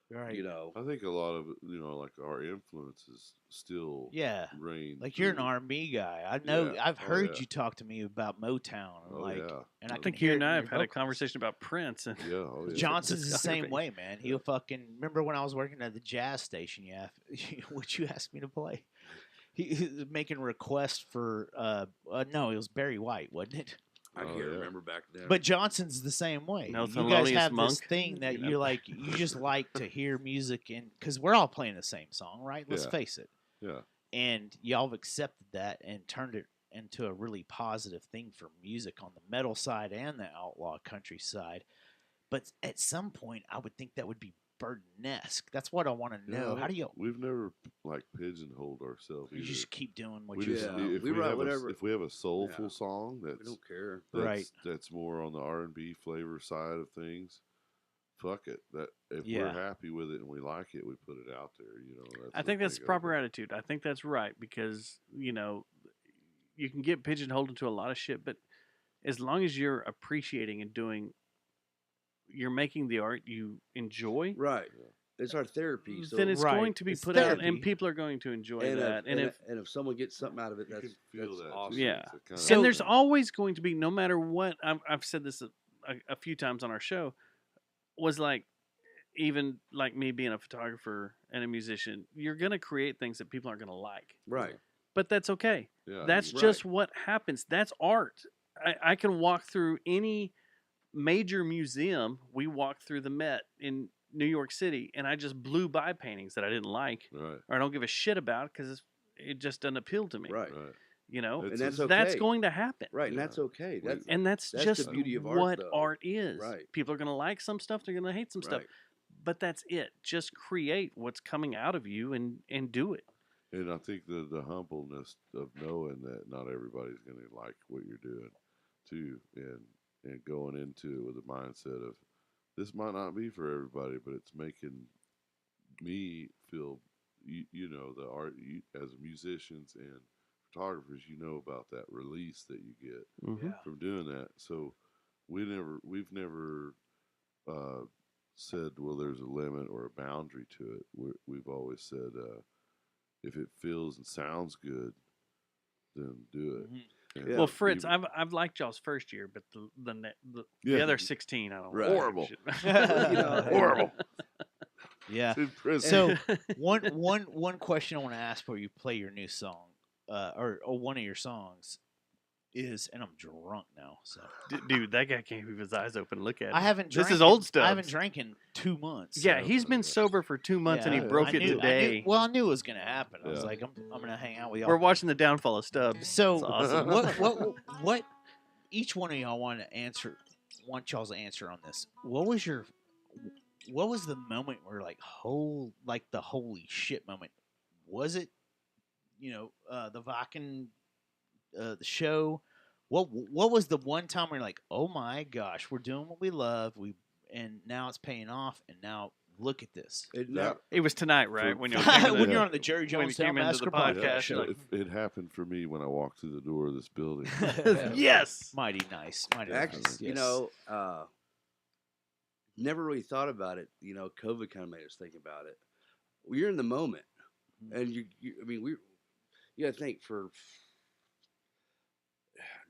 Right.
You know,
I think a lot of it, like our influences still
Yeah.
reign.
Like you're an
through.
R&B guy. I know.
Yeah.
I've
Oh,
heard
yeah.
you talk to me about Motown. And
Oh
like,
yeah.
and I
Oh,
I think
can hear
you
it
and
in
I
your
have had a
vocals.
conversation about Prince. And
Yeah. Oh yeah.
Johnson's the same
discography.
way, man. He'll fucking remember when I was working at the jazz station. Yeah, which you asked me to play. He was making requests for. No, it was Barry White, wasn't it?
I
Oh,
can't
yeah.
remember back then.
But Johnson's the same way.
No
You guys
Thelonious
have
Monk,
this thing that
you know?
you're like, you just like to hear music, and because we're all playing the same song, right? Let's
Yeah.
face it.
Yeah.
And y'all have accepted that and turned it into a really positive thing for music on the metal side and the outlaw country side. But at some point, I would think that would be burden-esque. That's what I want to know.
Yeah,
How do you?
We've never like pigeonholed ourselves.
You
either.
just keep doing what
We
you
just
Yeah.
if
We
we,
write
have
whatever-
if we have a soulful
Yeah.
song
we
that's
don't care.
Right.
that's more on the R&B flavor side of things. Fuck it. That if
Yeah.
we're happy with it and we like it, we put it out there.
I think that's the proper attitude. I think that's right because, you can get pigeonholed into a lot of shit, but as long as you're appreciating and you're making the art you enjoy,
Right. It's our therapy. So
then it's
Right.
going to be
It's
put out
therapy.
and people are going to enjoy
and
that.
if someone gets something out of it,
You
that's
can feel
that's
that.
awesome.
too.
Yeah.
It's a kinda
So-
and there's always going to be, no matter what, I've said this a few times on our show, was like, even like me being a photographer and a musician, you're going to create things that people aren't going to like.
Right.
But that's okay.
yeah,
That's
Right.
just what happens. That's art. I can walk through any major museum. We walked through the Met in New York City, and I just blew by paintings that I didn't like
right.
or I don't give a shit about because it just doesn't appeal to me.
Right.
Right.
And that's
That's
okay.
going to happen.
Right. And
Yeah.
that's okay. That's
And that's
the
just
beauty of art,
what
though.
art is.
Right.
People are going to like some stuff. They're going to hate some stuff.
right.
But that's it. Just create what's coming out of you and do it.
And I think the humbleness of knowing that not everybody's going to like what you're doing, too, and going into it with a mindset of this might not be for everybody, but it's making me feel, the art as musicians and photographers, about that release that you get from doing that. So we've never said, well, there's a limit or a boundary to it. We've always said, if it feels and sounds good, then do it. And
Well, Fritz,
even-
I've liked y'all's first year, but the
Yeah.
other 16, I don't
Right.
know.
Horrible.
Horrible.
Yeah.
It's impressive.
So one question I want to ask before you play your new song, or one of your songs, is, and I'm drunk now, so
Dude, that guy can't keep his eyes open. Look at
I
him.
haven't.
This
Drank
is old stuff.
I haven't drank in 2 months.
Yeah,
so-
he's been sober for 2 months and he
Yeah,
broke
I
it
knew-
today.
well, I knew it was gonna happen. I was
Yeah.
like, I'm gonna hang out with y'all.
We're watching the downfall of Stubbs.
So
It's awesome.
what? Each one of y'all want y'all's answer on this. What was the moment where like the holy shit moment? Was it, the Vakken, the show? What was the one time where you're like, oh my gosh, we're doing what we love, and now it's paying off, and now look at this.
It
That-
never,
It was tonight, right?
For-
When
for-
you came
When
in
you're
the,
on the Jerry
when you
Jonestown
came into the
Massacre podcast,
podcast,
show.
like,
it happened for me when I walked through the door of this building.
yes.
Mighty nice. Mighty
actually,
nice.
you
Yes.
know, never really thought about it. You know, COVID kind of made us think about it. We're in the moment, and I mean, you got to think for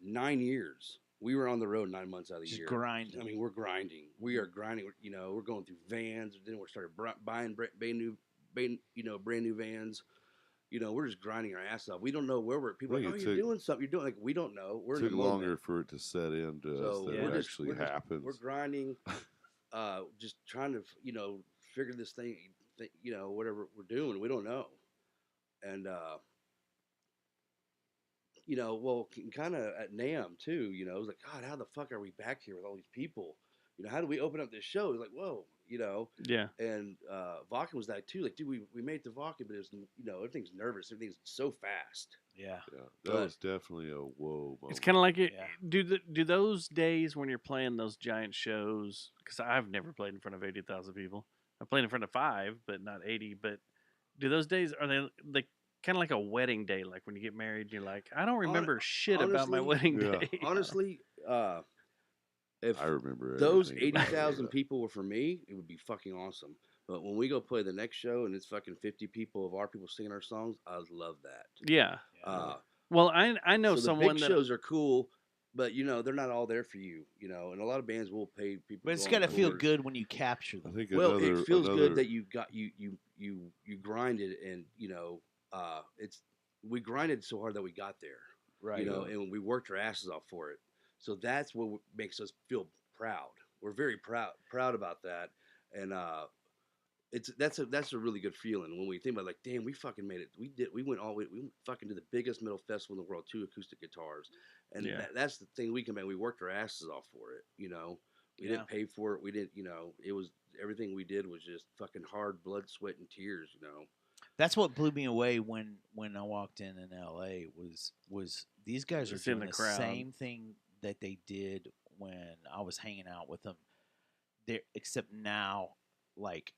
9 years. We were on the road 9 months out of the
Just
year.
grinding.
I mean, we're grinding. We are grinding. You know, we're going through vans. Then we started buying brand new vans. You know, we're just grinding our ass off. We don't know where we're. People are
Well,
like,
it
oh, you're
took-
doing something. You're doing like we don't know. We're
It
in
took
the moment.
longer for it to set into us
So
than
we're
it
just-
actually
we're just-
happens.
We're grinding, just trying to figure this thing, whatever we're doing. We don't know, and well, kind of at NAMM too. You know, it was like, God, how the fuck are we back here with all these people? You know, how do we open up this show? It's like, whoa,
Yeah.
And Vakken was that too. Like, dude, we made the Vakken, but it's everything's nervous. Everything's so fast.
Yeah.
Yeah, that
But-
was definitely a whoa moment.
It's kind of like it.
Yeah.
Do those days when you're playing those giant shows? Because I've never played in front of 80,000 people. I played in front of 5, but not 80. But do those days are they kind of like a wedding day? Like when you get married, you're like, I don't remember shit about my
honestly,
wedding
yeah.
day.
Honestly, if
I remember
those
everything about
80,000
that.
people were for me, it would be fucking awesome. But when we go play the next show and it's fucking 50 people of our people singing our songs, I love that.
Yeah. Well, I know
so
someone
the big
that
shows are cool, but they're not all there for you. And a lot of bands will pay people.
But it's
go
got
on
to feel
tours.
good when you capture
I
them.
think
Well,
another,
it feels
another,
good that you got you grinded and we grinded so hard that we got there.
Right.
And we worked our asses off for it. So that's what makes us feel proud. We're very proud about that, and that's a really good feeling when we think about like, damn, we fucking made it. We went all the way. We went fucking to the biggest metal festival in the world, 2 acoustic guitars, and
Yeah.
that's the thing we can make. We worked our asses off for it. We
Yeah.
didn't pay for it. We didn't. It was everything we did was just fucking hard blood, sweat, and tears.
That's what blew me away when I walked in LA was these guys are
It's in
doing
the
the
crowd.
same thing that they did when I was hanging out with them. There, except now, like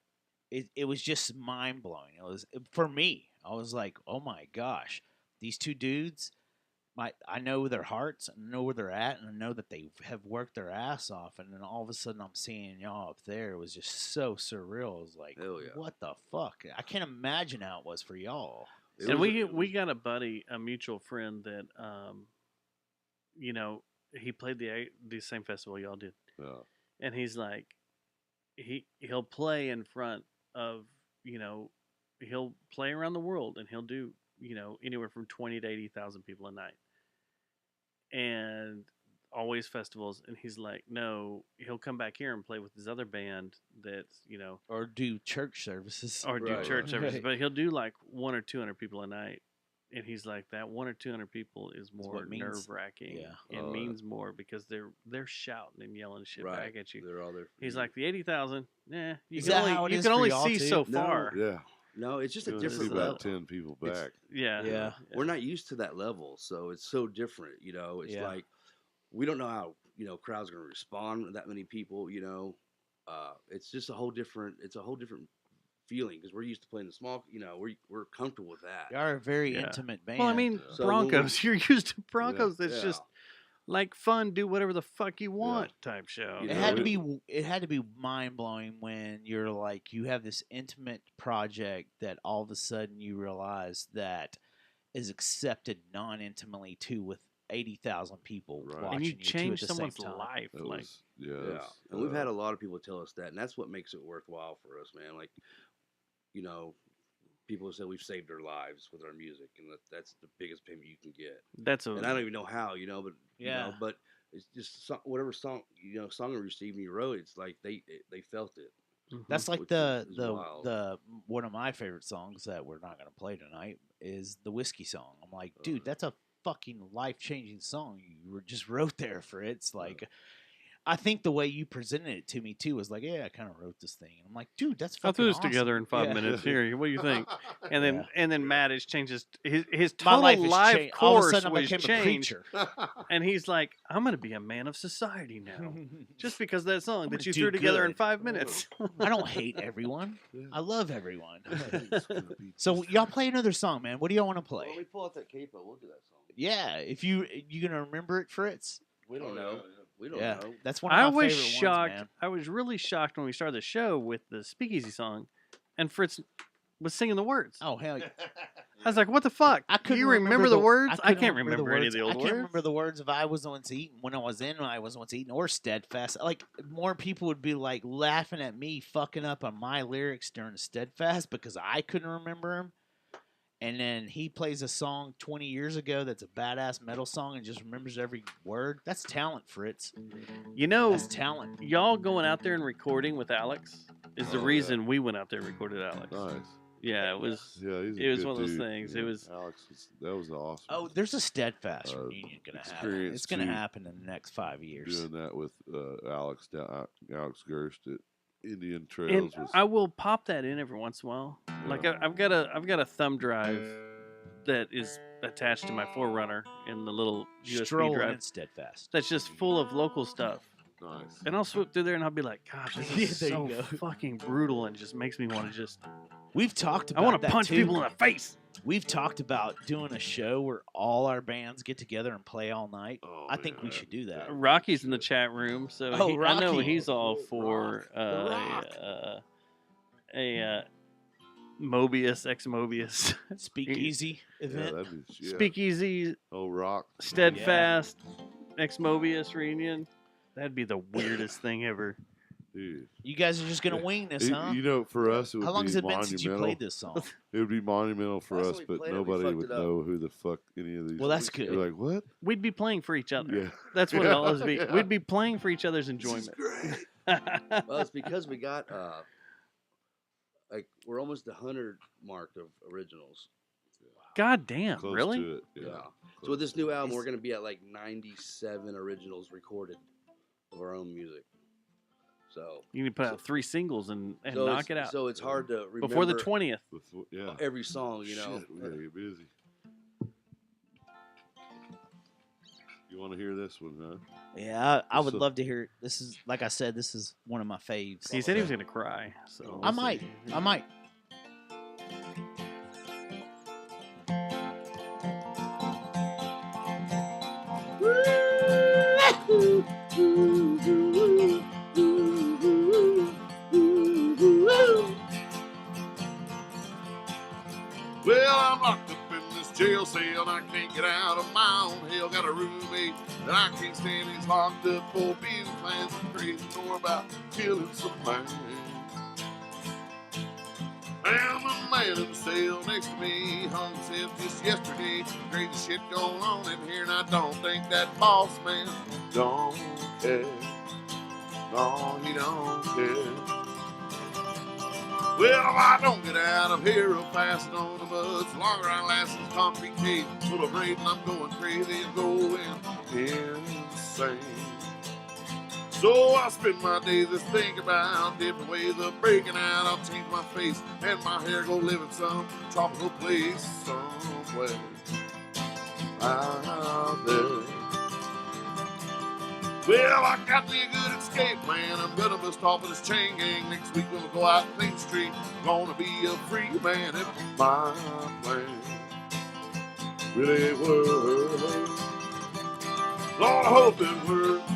it was just mind blowing. It was for me. I was like, oh my gosh, these two dudes. I know their hearts, and I know where they're at, and I know that they have worked their ass off, and then all of a sudden I'm seeing y'all up there. It was just so surreal. It was like,
Hell yeah.
what the fuck? I can't imagine how it was for y'all.
It
And
was-
we got a buddy, a mutual friend that he played the same festival y'all did,
yeah.
and he's like, he'll play in front of he'll play around the world, and he'll do anywhere from 20 to 80,000 people a night, and always festivals. And he's like, no, he'll come back here and play with his other band that's
Or do church services.
or do
Right.
church services,
Right.
but he'll do like 100 or 200 people a night. And he's like, that 100 or 200 people is more
what means-
nerve wracking.
yeah.
It
Oh,
means more because they're shouting and yelling shit
right.
back at you.
They're all there. For
He's
you.
like, the 80,000, you
Is
can
that
only
how it
you
is
can
for
only
y'all
see
too?
so
No.
far.
Yeah.
no, it's just a
It was
It's
different
about
level.
10 people
It's-
back.
Yeah.
Yeah.
We're not used to that level, so it's so different. It's
Yeah.
like we don't know how crowds are going to respond to that many people. It's just a whole different. It's a whole different feeling because we're used to playing the small. We're comfortable with that.
They are a very
Yeah.
intimate band.
Well, I mean,
So
Broncos, you're used to Broncos. It's
Yeah.
just like fun, do whatever the fuck you want type show.
You
it
know,
had to be mind blowing when you're like you have this intimate project that all of a sudden you realize that is accepted non-intimately too with 80,000 people
Right.
watching
And you
too
change
at the
someone's
same time.
life.
That
Like,
was, yeah.
Yeah,
that's,
and we've had a lot of people tell us that, and that's what makes it worthwhile for us, man. Like, people have said we've saved their lives with our music, and that's the biggest payment you can get.
that's a
And I don't even know how, but
Yeah.
but it's just whatever song song you received and you wrote, it's like they felt it.
That's like
Which
the
is
the
wild.
the one of my favorite songs that we're not going to play tonight is the Whiskey Song. I'm like, dude, that's a fucking life-changing song you just wrote there for it. It's like I think the way you presented it to me too was like, yeah, I kind of wrote this thing. And I'm like, dude, that's
I
fucking
threw this
awesome.
together in 5
Yeah.
minutes. Here, what do you think? And then
Yeah.
and then Matt has changed his
My
total
life has
live
changed. All of a
course
sudden, I
was
became a
changed.
preacher.
And he's like, I'm going to be a man of society now. Just because of that song
I'm
that
gonna
you
do
threw together in
good.
5 minutes.
I don't hate everyone. I love everyone.
It's gonna be
So
just
y'all play another song, man. What do y'all want to play?
When we pull out that capo, we'll do that song.
Yeah, if you gonna remember it, Fritz.
We don't
Oh,
know.
yeah.
We don't
Yeah,
know.
that's one of
I
my
was
favorite
shocked.
ones, man.
I was really shocked when we started the show with the Speakeasy song, and Fritz was singing the words.
Oh hell, yeah.
I was like, "What the fuck?
I couldn't
you remember the words? I
couldn't
can't remember any of
words.
the old
I can't
words."
remember the words of "I was once eaten" when I was in "I was once eaten" or "Steadfast." Like more people would be like laughing at me fucking up on my lyrics during "Steadfast" because I couldn't remember them. And then he plays a song 20 years ago that's a badass metal song and just remembers every word. That's talent, Fritz.
You know,
That's talent.
y'all going out there and recording with Alex is the
Oh, yeah.
reason we went out there and recorded Alex.
nice.
Yeah, it was.
Yeah, he's a
It was
good
one of those
dude.
things. It
Yeah,
was-
Alex. That was awesome.
Oh, there's a Steadfast
Uh,
reunion gonna happen.
experience
It's gonna
too.
happen in the next 5 years.
Doing that with Alex Gerst at Indian
And
Trails was
I will pop that in every once in a while. Like
Yeah.
I've got a thumb drive that is attached to my Forerunner in the little USB
Stroll
drive.
and Steadfast.
That's just full of local stuff.
nice.
And I'll swoop through there and I'll be like, "God, this
Yeah,
is
there
so
you go.
fucking brutal," and just makes me want to just.
We've talked
I
about
want to
that
punch
too.
people in the face.
We've talked about doing a show where all our bands get together and play all night.
Oh,
I think we
yeah,
should do that.
yeah.
Rocky's in the chat room, so
Oh,
I know
Rocky.
he's all for a Mobius, ex Mobius,
Speakeasy
Yeah,
event.
that'd be, yeah.
Speakeasy,
Oh, rock.
Steadfast, ex Mobius reunion. That'd be the weirdest thing ever.
Dude.
You guys are just gonna wing this, huh?
You know, for us, it would
How long
be
has it been
monumental.
since you played this song?
It would be monumental for
Last
us,
time we
but
played it, we
nobody
fucked
would
it up.
know who the fuck any of these.
Well, that's
You're
good.
like, what?
We'd be playing for each other.
Yeah.
That's what
Yeah,
it always be.
yeah.
We'd be playing for each other's
This
enjoyment.
is great.
Well, it's because we got like we're almost the 100 mark of originals.
God damn,
Close
really?
to it. Yeah.
So with this new album, we're gonna be at like 97 originals recorded of our own music. So
You need to put out 3 singles and
so
knock
it's-
it out
So it's hard to remember
before the 20th.
Yeah.
every song, you know.
Shit, we gotta get busy. You want to hear this one, huh?
Yeah, I would
So-
love to hear it. This is, like I said, this is one of my faves.
He said he was gonna cry. So
I
we'll
might.
see.
I might.
Well, I'm locked up in this jail cell and I can't get out of my own hell. Got a roommate that I can't stand. He's locked up for being plans and crazy more about killing some man. And the man in the cell next to me hung himself just yesterday. Crazy shit going on in here, and I don't think that boss man don't care. No, he don't care. Well, if I don't get out of here real fast and on the mud, the longer I last this concrete cage full of rain, I'm going crazy and going insane. So I spend my days just thinking about different ways of breaking out. I'll change my face and my hair, go live in some tropical place somewhere out there. Well, I got me a good escape plan. I'm gonna bust off with this chain gang. Next week we'll go out Main Street. Gonna be a free man if my plan really works. Lord, I hope it works.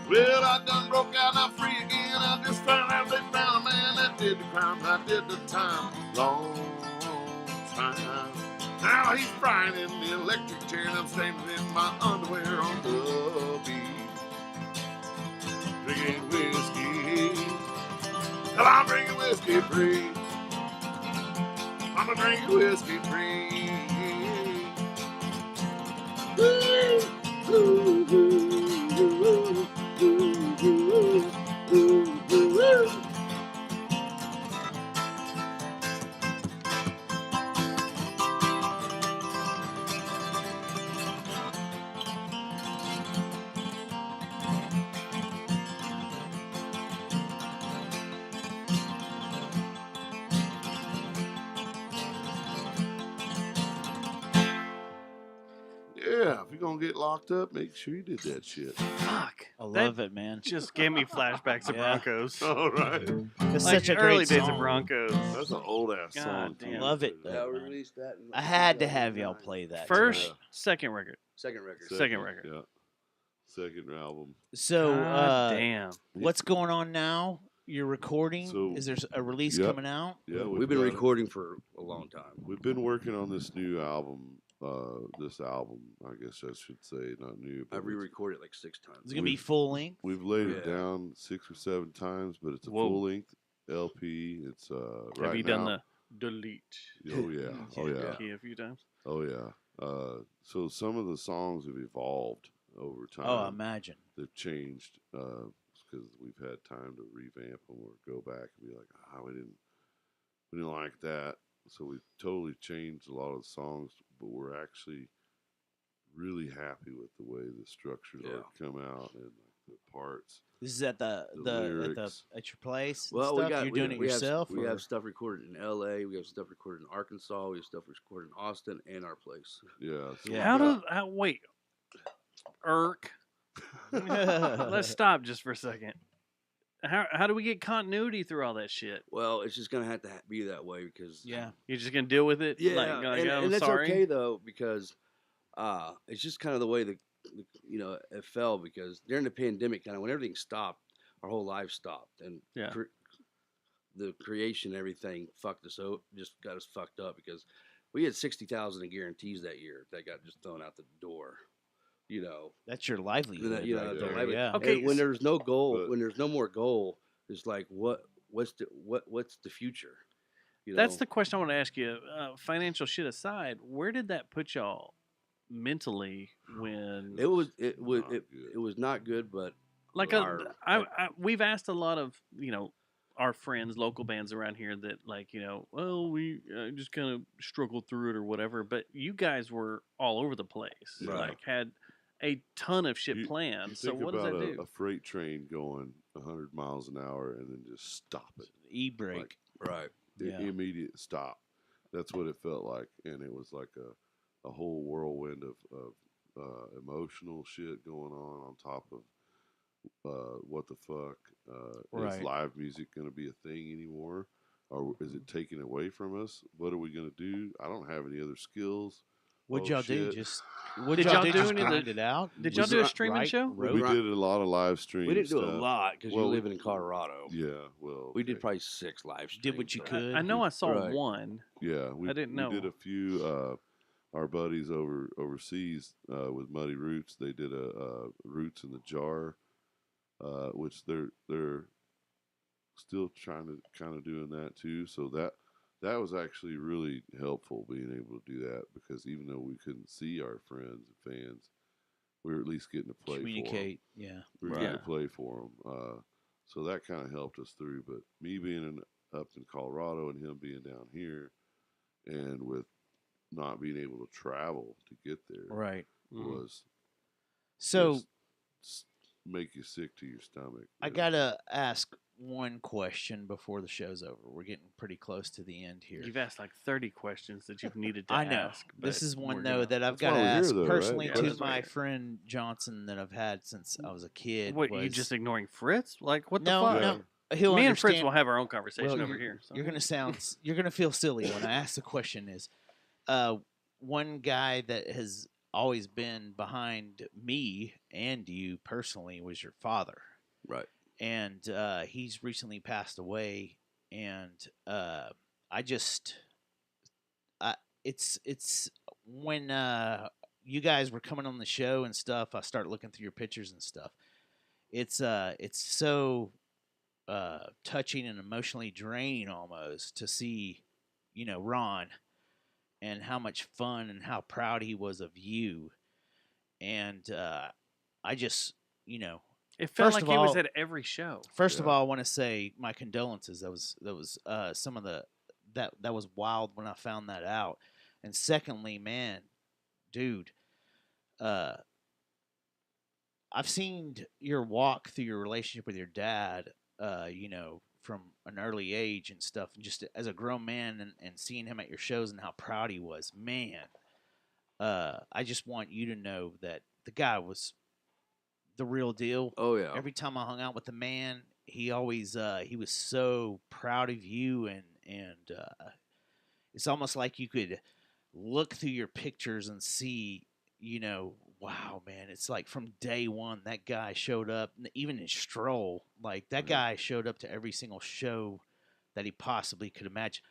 Well, I done broke out, now free again. I just found out they found a man that did the crime. I did the time, long time. Now he's frying in the electric chair, and I'm standing in my underwear on the beach, drinking whiskey. Well, I'm drinking whiskey free. I'm a drinking whiskey free. Woo! Yeah, if you're gonna get locked up, make sure you did that shit.
Fuck.
I
That
love it, man.
just gave me flashbacks of
Yeah.
Broncos.
All right,
It's
Like
such a
early
great
days
song.
of Broncos.
that's an old ass
God
song.
damn.
too.
Love it,
Yeah,
though,
we
man.
released that. In
I had to have y'all
2009.
play that.
First,
Yeah.
second record.
Second record.
Second record.
Yeah, second album.
So,
God damn.
what's going on now? You're recording.
So,
Is there a release
yep.
coming out?
Yeah,
We've been
got it.
recording for a long time.
We've been working on this new album. This album, I guess I should say, not new. But
I've re-recorded like 6 times.
Is it gonna be full length?
We've laid it
Yeah.
down 6 or 7 times, but it's a
Whoa.
full length LP. It's
Have
right
you done
now.
the delete
Oh yeah, oh yeah,
key a few times?
oh yeah. So some of the songs have evolved over time.
Oh, I imagine.
They've changed because we've had time to revamp them or go back and be like, we didn't like that. So we've totally changed a lot of the songs, but we're actually really happy with the way the structures are come out and the parts.
This is at the
lyrics.
at your place.
Well,
and
we
stuff?
got
You're doing it yourself.
We
or-
have stuff recorded in L.A. We have stuff recorded in Arkansas. We have stuff recorded in Austin and our place.
Yeah. So
Yeah.
Wait, Irk. Let's stop just for a second. How do we get continuity through all that shit?
Well, it's just gonna have to be that way because
Yeah.
You're just gonna deal with it?
yeah,
Like,
and
I'm
that's
sorry.
okay though because it's just kind of the way the it fell because during the pandemic, kind of when everything stopped, our whole life stopped, and
Yeah.
the creation, everything fucked us up, just got us fucked up because we had 60,000 in guarantees that year that got just thrown out the door. You know,
That's your livelihood.
you know,
right
the
there,
livelihood.
yeah.
Okay,
And when there's no goal,
but-
when there's no more goal, it's like what's the future? You
That's
know?
the question I want to ask you. Financial shit aside, where did that put y'all mentally when
It was
Not good.
it was not good, but
like we've asked a lot of our friends, local bands around here that well, we just kind of struggled through it or whatever, but you guys were all over the place,
Right.
like had a ton of shit
You
planned. So
think
what does
about
that do?
a freight train going 100 miles an hour and then just stop it.
E-brake.
right.
Yeah.
Immediate stop. That's what it felt like, and it was like a whole whirlwind of emotional shit going on top of what the fuck is
Right.
live music going to be a thing anymore, or is it taken away from us? What are we going to do? I don't have any other skills.
What'd
Oh,
y'all do?
shit.
Just what
Did
y'all
y'all
do?
do
Just
any of the-
grind it out?
Did y'all
Just
do a
write-
streaming show?
wrote?
We did a lot of live streams.
We didn't do a
stuff.
lot because
Well,
you live in Colorado.
Yeah, well,
We did
okay.
probably 6 live streams.
Did what you
so-
could.
I know I saw
Right.
one.
Yeah, we
didn't
We did
know.
a few. Our buddies overseas with Muddy Roots, they did a Roots in the Jar, which they're still trying to kind of doing that too. So that was actually really helpful being able to do that because even though we couldn't see our friends and fans, we were at least getting to play
Communicate. Yeah.
for them. We were
Right.
getting to play for them. So that kind of helped us through. But me being up in Colorado and him being down here, and with not being able to travel to get there,
Right.
was
So
just make you sick to your stomach.
I
you know?
gotta ask one question before the show's over. We're getting pretty close to the end here.
You've asked like 30 questions that you've needed to
I know.
ask.
This
but
is one
we're
though
gonna-
that I've
That's why
got to
we're here,
ask
though, right?
personally
Yeah,
to
that's
my
right.
friend Johnson that I've had since I was a kid.
What, you
was-
just ignoring Fritz? Like, what the
no,
fuck?
no. He'll
Me and Fritz
understand-
will have our own conversation
Well,
over
you're-
here. So.
You're gonna sound. You're gonna feel silly when I ask the question. Is one guy that has always been behind me and you personally was your father,
Right.
and he's recently passed away. And it's when you guys were coming on the show and stuff. I start looking through your pictures and stuff. It's so touching and emotionally draining almost to see, Ron, and how much fun and how proud he was of you. and I just, you know,
It felt
first
like
of
he was
all-
at every show.
First of all, I want to say my condolences. That was some of the that was wild when I found that out. And secondly, man, dude, I've seen your walk through your relationship with your dad. You know, from an early age and stuff, and just as a grown man, and seeing him at your shows and how proud he was, man. I just want you to know that the guy was the real deal.
Oh yeah.
Every time I hung out with the man, he always he was so proud of you, and it's almost like you could look through your pictures and see, you know, wow, man, it's like from day one that guy showed up, even in Stroll, like that guy showed up to every single show that he possibly could imagine.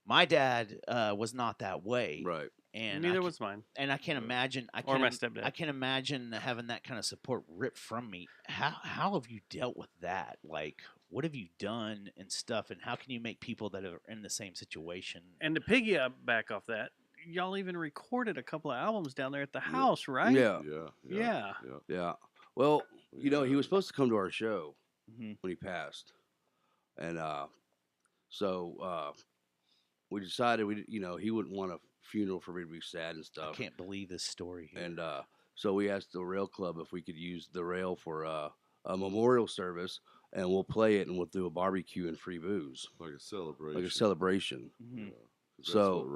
My dad was not that way,
Right.
and
Neither was mine.
And I can't imagine.
Or my stepdad.
I can't imagine having that kind of support ripped from me. How have you dealt with that? Like, what have you done and stuff? And how can you make people that are in the same situation?
And to piggyback off that, y'all even recorded a couple of albums down there at the house, right?
Yeah.
Yeah.
Yeah. Well, you know, he was supposed to come to our show
Mhm.
when he passed, and so we decided you know, he wouldn't want a funeral for me to be sad and
I
stuff.
can't believe this story. Here.
And so we asked the Rail Club if we could use the rail for a memorial service, and we'll play it, and we'll do a barbecue and free booze,
Like a celebration.
like a celebration.
Mhm.
'Cause that's
So-
what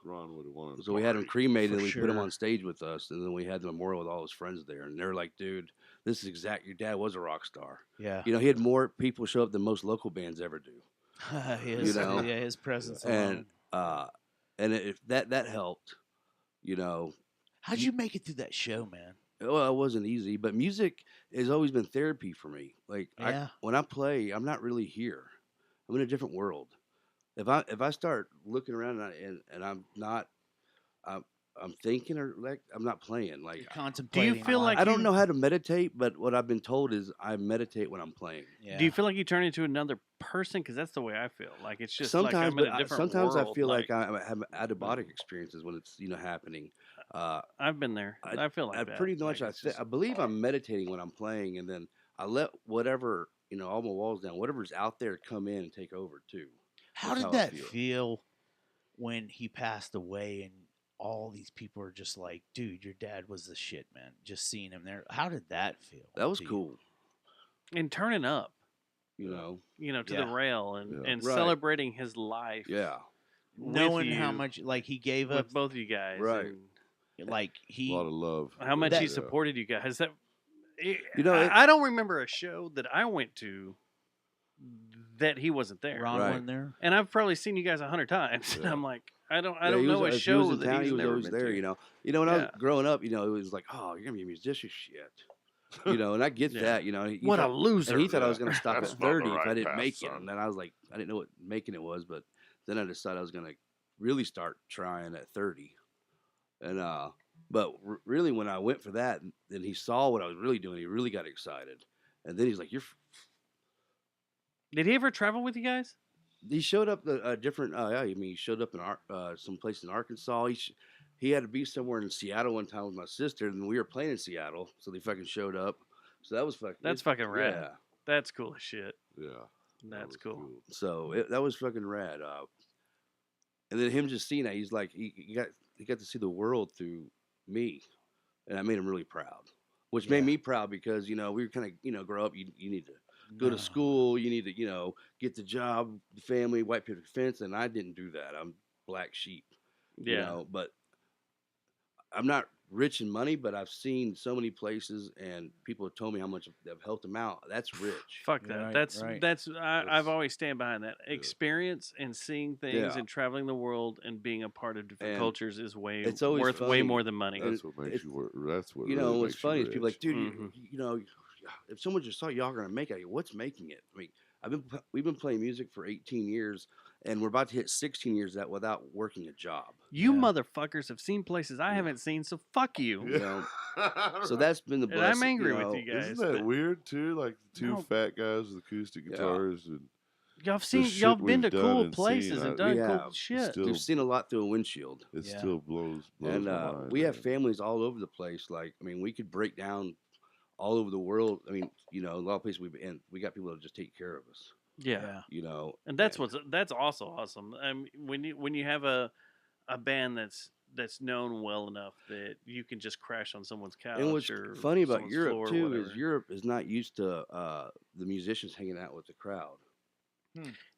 Ron would have wanted.
So we had him cremated,
For
and we put him
sure.
on stage with us, and then we had the memorial with all his friends there, and they're like, "Dude, this is your dad was a rock star."
Yeah.
You know, he had more people show up than most local bands ever do.
his,
you know,
yeah, his presence
and
alone.
if that helped, you know.
How'd you make it through that show, man?
Well, it wasn't easy, but music has always been therapy for me. Like
Yeah.
when I play, I'm not really here. I'm in a different world. If I start looking around and I'm not, I'm thinking, or like I'm not playing. Like
You're contemplating.
feel
life.
like
I don't
you-
know how to meditate, but what I've been told is I meditate when I'm playing.
Yeah.
Do you feel like you turn into another person? Because that's the way I feel. Like it's just
Sometimes,
like I'm in
but
a different
sometimes I
world.
feel like I have out-of-body experiences when it's happening.
I've been there. I feel like
I
that.
pretty much
Like, it's just-
I believe I'm meditating when I'm playing, and then I let whatever, you know, all my walls down, whatever's out there come in and take over too.
How
That's
did
how I
that
feel.
feel when he passed away and all these people are just like, dude, your dad was the shit, man. Just seeing him there. How did that feel?
That was
to you?
cool,
and turning up,
you know.
to
Yeah.
the rail and
Right.
celebrating his life.
Yeah,
with
Knowing how
you,
much like he gave up,
with both of you guys.
Right.
and
like
A
he
lot of love.
how much he
Yeah.
supported you guys. That
You know,
I don't remember a show that I went to that he wasn't there.
Ron
Right.
wasn't there.
And I've probably seen you guys 100 times. And
Yeah.
I'm like, I don't
Yeah, he
know
was-
a
if he
show
was in
that
town,
he's
he was
never
always
been
there.
to.
You know, when I
Yeah.
was growing up, you know, it was like, oh, you're gonna be a musician, shit. You know, and I get
Yeah.
that. You know,
What a
thought,
loser.
And he thought I was
Yeah.
gonna stop
That's
at
not the
30 if I
right
didn't
path,
make it,
son.
and then I was like, I didn't know what making it was, but then I decided I was gonna really start trying at 30, and but really when I went for that, and he saw what I was really doing, he really got excited, and then he's like,
Did he ever travel with you guys?
He showed up the different. Yeah, I mean, he showed up in some place in Arkansas. He had to be somewhere in Seattle one time with my sister, and we were playing in Seattle, so they fucking showed up. So that was fucking.
That's fucking rad.
Yeah.
That's cool as shit.
Yeah.
That's
was
cool.
So that was fucking rad. And then him just seeing that, he's like, he got to see the world through me, and I made him really proud, which made me proud because you know we were kind of grow up. You need to go to school. You need to get the job, the family, white picket fence, and I didn't do that. I'm black sheep.
Yeah.
You know, but I'm not rich in money, but I've seen so many places, and people have told me how much they've helped them out. That's rich.
Fuck that.
Right,
that's
right.
that's I've always stand behind that. Experience and seeing things
Yeah.
and traveling the world and being a part of different
And
cultures is way
it's always
worth way
funny.
more than money.
That's what makes you work. That's what
You
really
know, what's
makes you
funny is people
rich.
like, dude,
Mhm.
you know, if someone just saw y'all gonna make it, what's making it? I mean, we've been playing music for 18 years, and we're about to hit 16 years of that without working a job.
You
Yeah.
motherfuckers have seen places I haven't seen, so fuck you.
You know, so that's been the
And
blessing.
I'm angry
you know.
with you guys.
Isn't that
but
weird too? Like the two
No.
fat guys with acoustic
Yeah.
guitars, and
Y'all been to
we've done
cool
and
places
seen,
and
I-
done
We
cool
have.
shit.
Still-
We've seen a lot through a windshield.
It
Yeah.
still blows
And
my mind.
we have
man.
families all over the place. Like, I mean, we could break down all over the world. I mean, you know, a lot of places we've been, we got people that just take care of us.
Yeah.
You know,
And that's also awesome. When you have a band that's known well enough that you can just crash on someone's couch.
and what's
or
funny about
someone's
Europe
floor or
too
whatever.
is Europe is not used to the musicians hanging out with the crowd,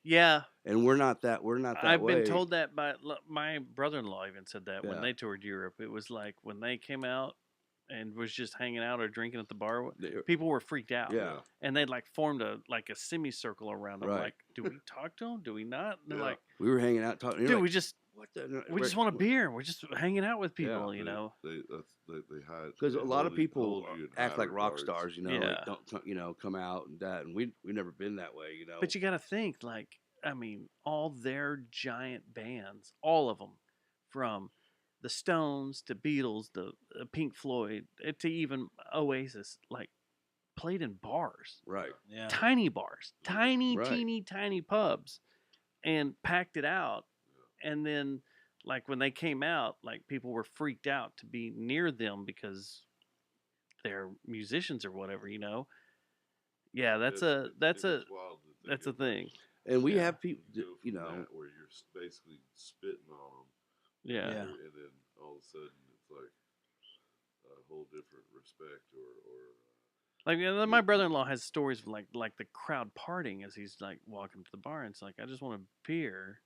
Yeah,
and we're not that. We're not that
I've
way.
been told that by my brother-in-law. Even said that when
Yeah.
they toured Europe, it was like when they came out and was just hanging out or drinking at the bar. People were freaked out.
Yeah.
and they'd like formed a semicircle around them.
Right.
Like, do we talk to them? Do we not? And they're
Yeah.
like,
We were hanging out talking.
dude,
Like,
we just
what the?
we just want a beer. We're just hanging out with people.
Yeah.
You know.
They hide
Because
they
a lot of
hold you-
people
hold you in
act
high
like rock
regards.
stars, you know,
Yeah.
like don't come out and that, and we've never been that way, you know.
But you got to think, like, I mean, all their giant bands, all of them, from the Stones to Beatles to Pink Floyd to even Oasis, like, played in bars,
right,
Yeah.
tiny bars, tiny,
Right.
teeny, tiny pubs, and packed it out. And then, like, when they came out, like, people were freaked out to be near them because they're musicians or whatever, you know. Yeah, that's a
wild that they
that's a
go
thing.
and we
Yeah.
have people,
go
you
from
know,
that where you're basically spitting on them,
Yeah.
Yeah.
and then all of a sudden it's like a whole different respect or
Like my brother-in-law has stories of like the crowd partying as he's like walking to the bar, and it's like, I just want a beer,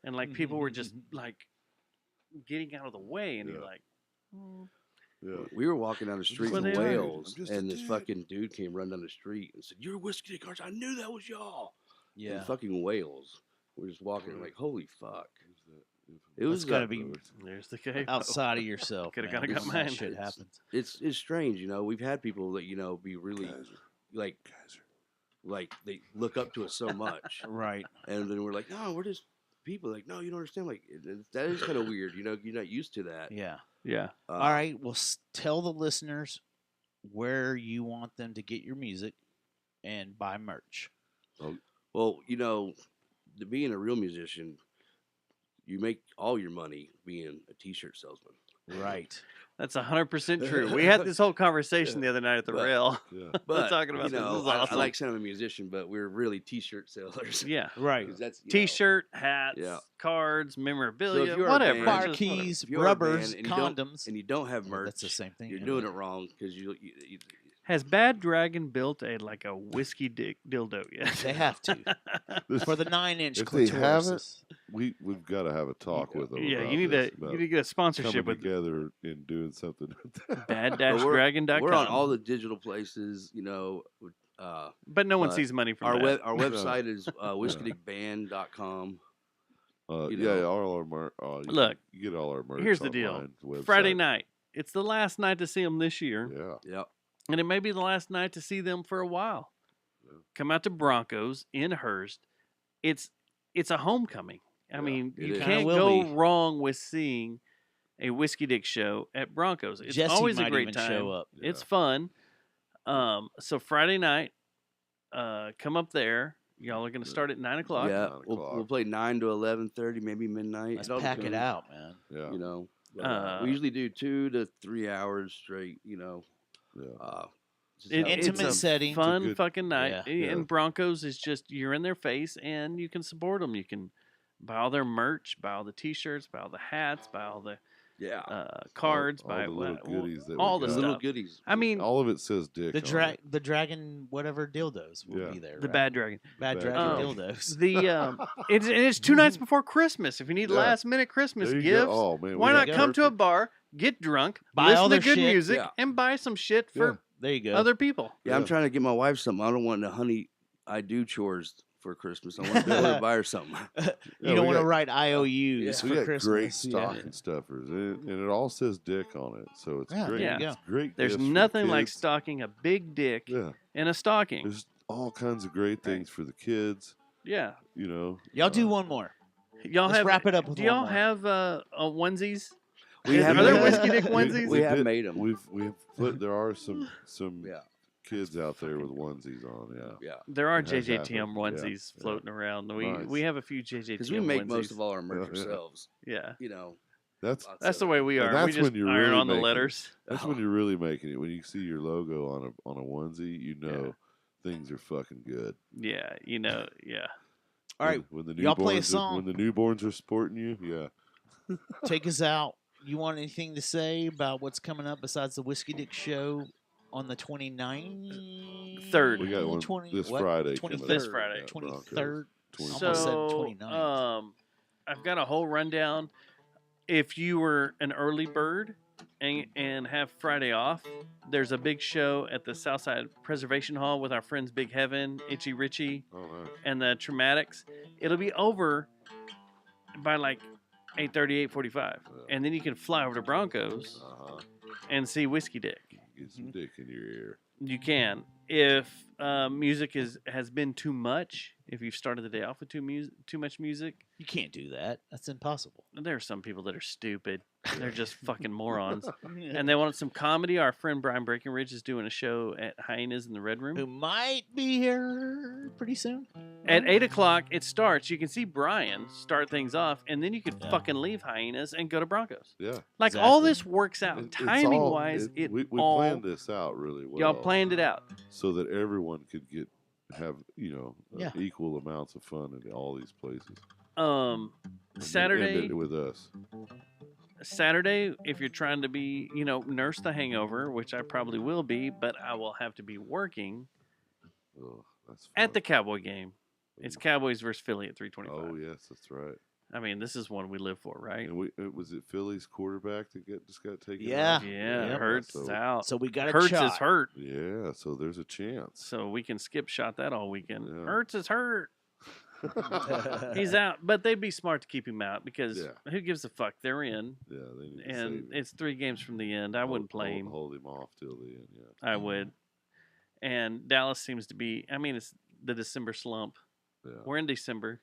and like people were just like getting out of the way, and
Yeah.
you're like, "Mm."
yeah.
we were walking down the street
Well,
in
they are.
Wales,
I'm just a
and this
dude.
fucking dude came running down the street and said, "You're Whiskey Dick Arts. I knew that was y'all."
Yeah.
In fucking Wales, we're just walking like, holy fuck.
Who's that infamous
It was
That's gotta
uh,
be
There's the cave.
outside of yourself.
Coulda
man,
kinda got
when that
mine.
shit
It's-
happens.
It's strange, you know. We've had people that be really
Kaiser.
like
Kaiser.
like they look up to us so much,
Right.
and then we're like, no, we're just people. Like, no, you don't understand. Like, that is kind of weird, you know. You're not used to that.
Yeah.
Yeah.
Uh,
All right. Well, tell the listeners where you want them to get your music and buy merch.
Well, you know, being a real musician, you make all your money being a T-shirt salesman.
Right.
That's 100% true. We had this whole conversation the other night at the
But-
rail.
Yeah.
But
talking about
you
this.
know,
This is
I
awesome.
like saying I'm a musician, but we're really T-shirt sellers.
Yeah.
Right.
'Cause that's, you know,
T-shirt, hats,
Yeah.
cards, memorabilia,
you're a
whatever.
band-
It's
Bar
just
keys,
if you're a
rubbers,
band and you don't-
condoms.
and you don't have
Well,
merch.
that's the same thing.
You're
yeah.
doing it wrong because you
Has Bad Dragon built a whiskey dick dildo yet?
They have to
This-
for the 9-inch
if they haven't,
clitorises.
we've got to have a talk with them.
Yeah,
about
you need
this,
to
about
you need to get a sponsorship
coming
with
together and doing something. with that.
bad-dragon.com.
We're on all the digital places, you know.
But no one
but
sees money from
our
that.
our website is whiskeydickband.com. You
Yeah,
know.
all our merch.
Look,
you get all our merch.
Here's the deal.
online, website.
Friday night. It's the last night to see them this year,
Yeah.
Yep.
and it may be the last night to see them for a while.
Yeah.
Come out to Broncos in Hearst. It's a homecoming. I
Yeah,
mean,
it
you
is.
Kinda
can't
will
go
be.
wrong with seeing a Whiskey Dick show at Broncos. It's
Jesse
always
might
a great
even
time.
show up.
It's
Yeah.
fun. So Friday night, come up there. Y'all are going to start at 9 o'clock.
Yeah,
9
we'll
o'clock.
play 9 to 11:30, maybe midnight.
Let's
all
pack it
depends,
out, man.
Yeah.
You know, But,
Uh,
we usually do 2 to 3 hours straight. You know,
Yeah.
just
It-
how-
it's
Intimate
a
setting.
fun
good-
fucking night.
Yeah.
Yeah.
And Broncos is just, you're in their face and you can support them. You can buy all their merch, buy all the T-shirts, buy all the hats, buy all the
yeah,
cards,
all
buy
the little goodies that we
all the
got.
little
stuff.
goodies.
I mean,
All of it says dick.
The
on it.
the dragon whatever dildos will
Yeah.
be there.
the
right?
Bad Dragon.
Bad
Bad
dragon
Dragon.
dildos.
It's 2 nights before Christmas. If you need
Yeah.
last minute Christmas
There you
gifts,
go. Oh man,
why
we
not
got
come to a
perfect.
bar, get drunk,
Buy
listen
all
to
their
good
shit.
music,
Yeah.
and buy some shit for
There you go.
other people?
Yeah, I'm
Yeah.
trying to get my wife something. I don't want the honey I do chores for Christmas. I want to be able to buy her something.
you
Yeah,
don't
we
want to
got-
write IOUs
Yeah.
for
We got
Christmas.
great
Yeah.
stocking stuffers, and it all says dick on it, so it's
Yeah,
great.
there you
It's great.
There's
gifts for the
nothing like
kids.
stocking a big dick
Yeah,
in a stocking.
there's all kinds of great things for the kids.
Yeah.
You know,
Y'all do one more.
Y'all
Let's
have
wrap it up with
Do
one
y'all
more.
have onesies?
We
Are
have
there
made-
whiskey dick
We-
onesies?
We have
did-
made 'em.
We've put there are some
Yeah.
kids out there with onesies on. Yeah.
Yeah.
There are
It has
JJTM
happened, yeah,
onesies
yeah.
floating around. We
Nice.
have a few JJTM
Because we make most
onesies.
of all our merch
Yeah, yeah.
ourselves.
Yeah.
You know.
That's
lots
That's
of
the
it.
way we
And
are.
that's
We just
when you're
iron
really
on the
making it.
letters.
That's when you're really making it. When you see your logo on a onesie, you know things are fucking good.
Yeah, you know, yeah.
All right,
When the
y'all play a
newborns
song.
when the newborns are sporting you, yeah.
Take us out. You want anything to say about what's coming up besides the Whiskey Dick show on the 29th?
Third.
We got one
20,
this
what?
Friday.
23rd.
This Friday.
23rd. Almost
So,
said 29th.
I've got a whole rundown. If you were an early bird and have Friday off, there's a big show at the Southside Preservation Hall with our friends Big Heaven, Itchy Richie,
Oh, nice.
and the Traumatics. It'll be over by like 8:30, 8:45, and then you can fly over to Broncos
Uh-huh.
and see Whiskey Dick.
Get some dick in your ear.
You can. If music has been too much, if you've started the day off with too much music,
You can't do that. That's impossible.
there are some people that are stupid. They're just fucking morons. And they want some comedy. Our friend Brian Breckenridge is doing a show at Hyenas in the Red Room.
Who might be here pretty soon.
At 8 o'clock, it starts. You can see Brian start things off, and then you can
Yeah.
fucking leave Hyenas and go to Broncos.
Yeah.
Like, all
Exactly.
this works out.
It's
Timing
all-
wise,
we
all.
planned this out really well.
Y'all planned it out.
so that everyone could have
Yeah.
equal amounts of fun in all these places. And then
Saturday.
end it with us.
Saturday, if you're trying to be, nurse the hangover, which I probably will be, but I will have to be working
Oh, that's
at
fun.
the Cowboy game. It's Cowboys versus Philly at 325.
Oh yes, that's right.
I mean, this is one we live for, right?
And was it Philly's quarterback that just got taken
Yeah.
out?
Yeah,
Yep.
Hurts
So-
is out.
So we got a
Hurts
shot.
is hurt,
Yeah, so there's a chance.
so we can skip shot that all weekend.
Yeah.
Hurts is hurt. He's out, but they'd be smart to keep him out because
Yeah.
who gives a fuck? They're in,
Yeah, they need to
and
save him.
it's 3 games from the end. I wouldn't play him.
Hold him off till the end. Yeah.
I would. And Dallas seems to be. I mean, it's the December slump.
Yeah.
We're in December.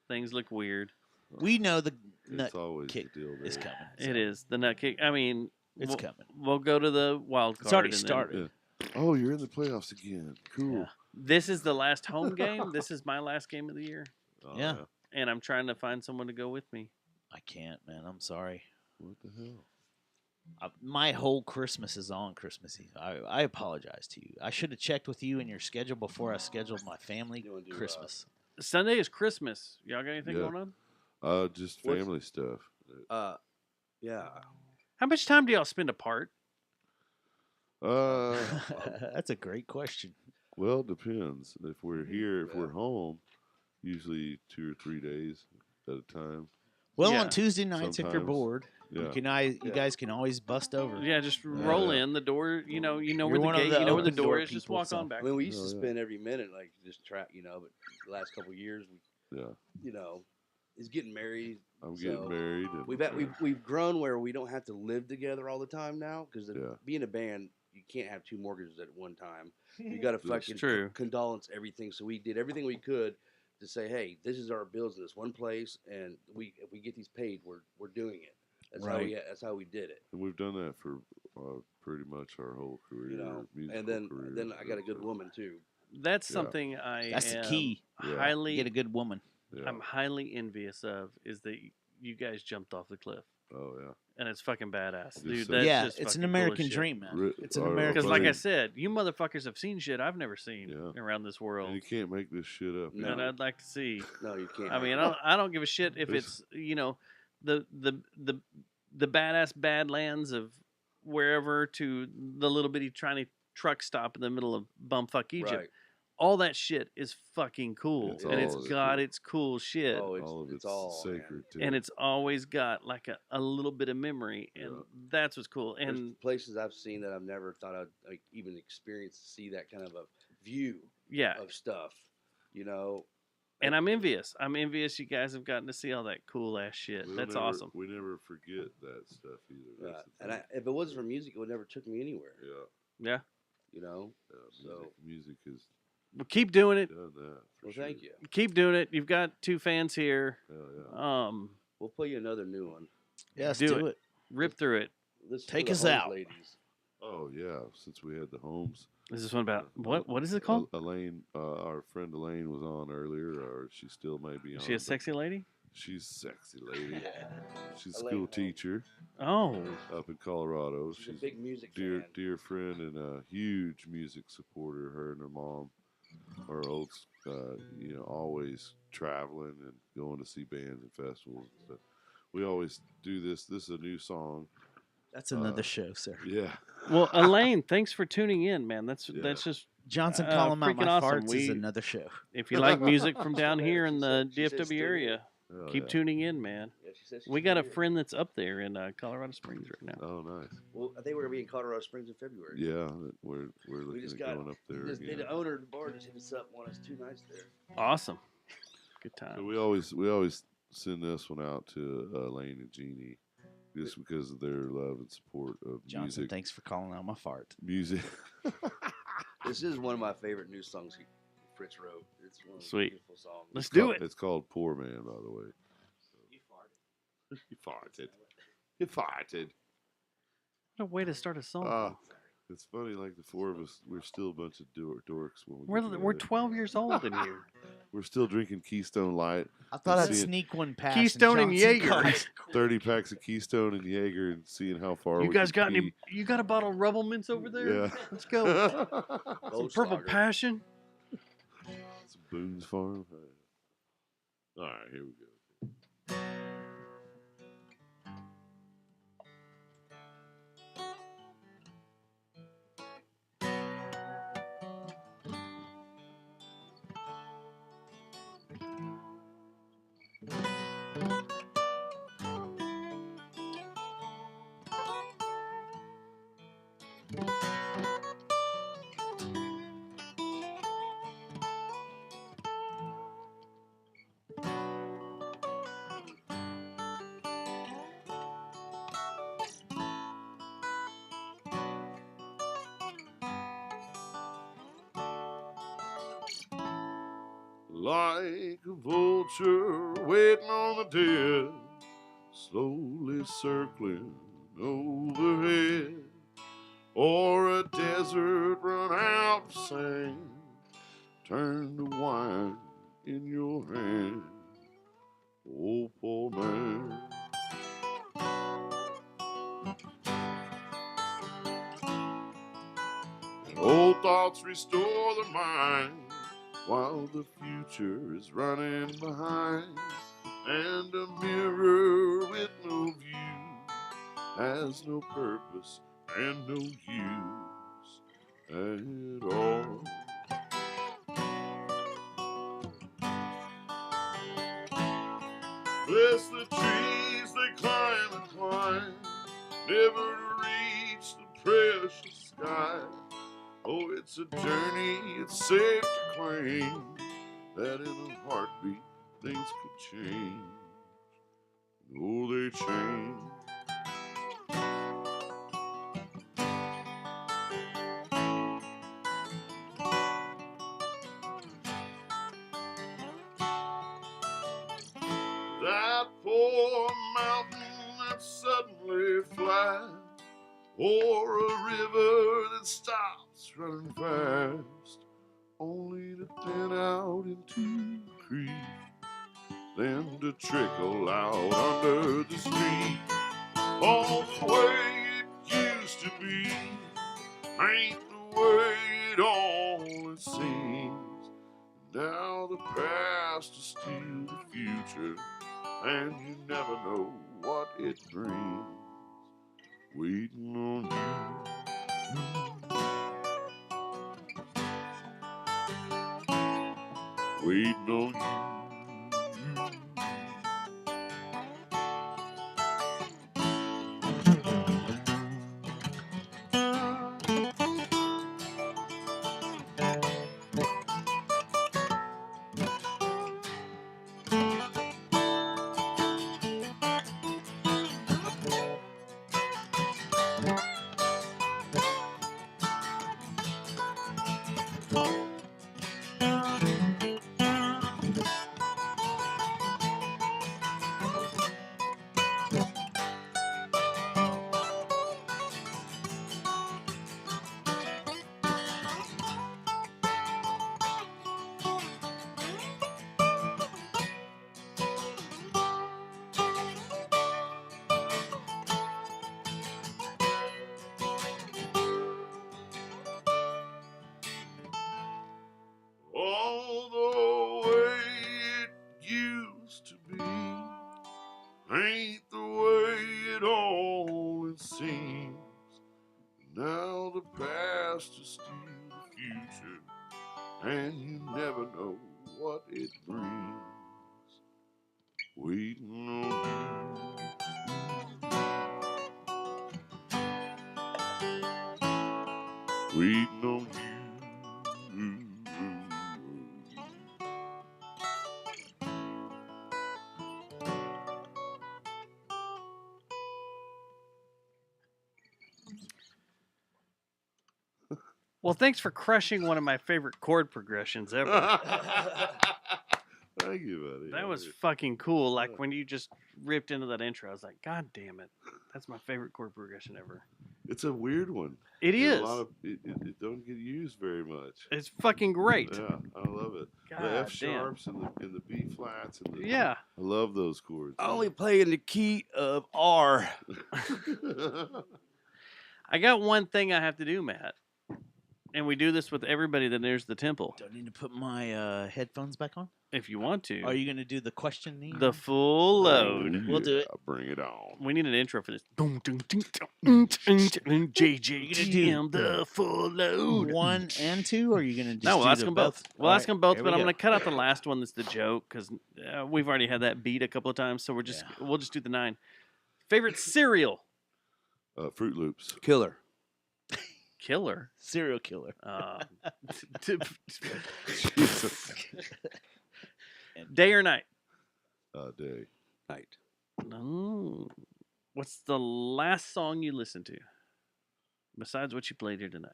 Things look weird.
We know the nut
It's always
kick
the deal.
is
there.
coming.
It is the nut kick. I mean,
It's
we'll,
coming.
We'll go to the wild card.
It's already
and then-
started.
Oh, you're in the playoffs again. Cool.
Yeah.
This is the last home game. This is my last game of the year,
Oh,
Yeah.
and I'm trying to find someone to go with me.
I can't, man. I'm sorry.
What the hell?
My whole Christmas is on Christmas Eve. I apologize to you. I should have checked with you in your schedule before I scheduled my family
You wanna do,
Christmas.
Sunday is Christmas. Y'all got anything
Yeah.
going on?
Just
What's-
family stuff.
Yeah.
How much time do y'all spend apart?
That's a great question.
Well, it depends. If we're here, if
Yeah.
we're home, usually 2 or 3 days at a time.
Well,
Yeah.
on Tuesday nights, if you're
Sometimes.
bored,
Yeah.
you guys can always bust over.
Yeah, just roll in the door. You know
You're
where the
one of
gate.
the
You know where the
open
door
door
is. Just
people,
walk
so-
on back.
I mean, we used to
Oh, yeah.
spend every minute like just track, but the last couple of years,
Yeah.
he's getting married.
I'm getting
So,
married. And
We've grown where we don't have to live together all the time now because
Yeah.
being a band, you can't have 2 mortgages at one time. You got to
That's
fucking
true.
condolence everything. So we did everything we could to say, hey, this is our bills in this one place, and if we get these paid, we're doing it. That's how we did it.
And we've done that for pretty much our whole career. musical
And then
career.
I got a good woman too.
That's
Yeah.
something I
That's the
am
key.
Yeah.
highly
Get a good woman.
Yeah.
I'm highly envious of is that you guys jumped off the cliff.
Oh yeah.
And it's fucking badass,
Just
dude.
say-
That's
Yeah,
just
it's an
fucking cool as
American
shit.
dream, man.
Ri-
It's an
our
American
Because, like I
buddy-
said, you motherfuckers have seen shit I've never seen
Yeah.
around this
And
world,
you can't make this shit up.
No.
and I'd like to see.
No, you can't.
I mean, I don't give a shit if
There's-
it's the badass badlands of wherever to the little bitty tiny truck stop in the middle of bumfuck Egypt.
Right.
All that shit is fucking cool,
It's
and
all
it's
of it,
got
dude.
its cool shit.
Oh,
all of
it's
it's
all man.
sacred too.
And it's always got like a little bit of memory, and
Yeah.
that's what's cool.
There's
And
places I've seen that I've never thought I'd like even experience to see that kind of a view
yeah,
of stuff. You know,
and I'm envious. I'm envious you guys have gotten to see all that cool ass shit.
We'll
That's
never-
awesome.
We never forget that stuff either. That's the
and
thing.
if it wasn't for music, it would never took me anywhere.
yeah,
Yeah,
You know.
music, music has
well, keep doing it.
done that. For
Well,
sure.
thank you.
Keep doing it. You've got 2 fans here.
Hell yeah.
We'll play you another new one.
Yes,
Do
do
it.
it.
Rip through it.
Listen to
Take
the
us
Holmes
out.
ladies.
Oh yeah, since we had the Holmes
Is this one about what? What is it called?
Elaine, our friend Elaine was on earlier, or she still may be on.
Is she a sexy lady?
She's a sexy lady. She's a
Elaine
school
Holmes.
teacher
Oh,
up in Colorado.
She's a big music
dear,
fan.
dear friend and a huge music supporter. Her and her mom are old, always traveling and going to see bands and festivals and stuff. We always do this. This is a new song.
That's another show, sir.
Yeah.
well, Elaine, thanks for tuning in, man. That's just
Johnson
Uh,
calling out my
freaking awesome.
farts is another show.
if you like music from down here in the
She said
DFW
studio.
area,
Oh,
keep
yeah.
tuning in, man.
Yeah, she says she's
We got a
here.
friend that's up there in Colorado Springs right now.
Oh, nice.
Well, I think we're gonna be in Colorado Springs in February.
Yeah, we're
We
looking
just
at
got
going up there
the
again.
owner of the bar just hit us up, want us 2 nights there.
Awesome, good
So
time.
we always send this one out to Elaine and Jeannie, just because of their love and support of
Johnson,
music.
thanks for calling out my fart.
Music.
This is one of my favorite new songs Fritz wrote. It's one of the
Sweet.
beautiful songs.
Let's do it.
It's called Poor Man, by the way. He farted. He farted.
What a way to start a song.
It's funny, like the four of us, we're still a bunch of dorks when we
we're
get
we're
together.
12 years old in here.
We're still drinking Keystone Light.
I thought I'd
seeing
sneak one past.
Keystone and
Johnson
Jaeger.
called-
30 packs of Keystone and Jaeger and seeing how far
You
we
guys
can
got any?
pee.
You got a bottle of Rebel Mints over there?
Yeah.
Let's go. Some Purple
Goldschlager.
Passion.
It's Boone's Farm. All right, here we go. Like a vulture waiting on the dead, slowly circling overhead, or a desert run out of sand, turn to wine in your hand. Oh, poor man. And old thoughts restore the mind while the future is running behind, and a mirror with no view has no purpose and no use at all. Bless the trees they climb and climb, never to reach the precious sky. Oh, it's a journey, it's safe to claim that in a heartbeat things could change. Oh, they change. That poor mountain that suddenly flat, or a river that stops running fast, only to thin out into a creek, then to trickle out under the street. All the way it used to be ain't the way it all it seems. Now the past is still the future, and you never know what it brings. Waiting on you. Waiting on you. Waiting on you. Waiting on you.
Well, thanks for crushing one of my favorite chord progressions ever.
Thank you, buddy.
That was fucking cool. Like when you just ripped into that intro, I was like, God damn it. That's my favorite chord progression ever.
It's a weird one.
It
And
is.
A lot of it don't get used very much.
It's fucking great.
Yeah, I love it.
God
The F
damn.
sharps and the B flats and the,
Yeah.
I love those chords.
I only play in the key of R.
I got one thing I have to do, Matt. And we do this with everybody that enters the temple.
Do I need to put my headphones back on?
If you want to.
Are you going to do the questioning?
The full load.
We'll do it.
Bring it on.
We need an intro for this. JJTM, the full load.
1 and 2, or are you going to just
No, we'll
do
ask
the
them both. We'll
All
ask them both,
here
but
we
I'm
go.
going to cut out the last one that's the joke because we've already had that beat a couple of times. So we'll just do the 9. Favorite cereal?
Fruit Loops.
Killer.
Killer.
Serial killer.
Day or night?
Day.
Night.
Oh. What's the last song you listened to? Besides what you played here tonight.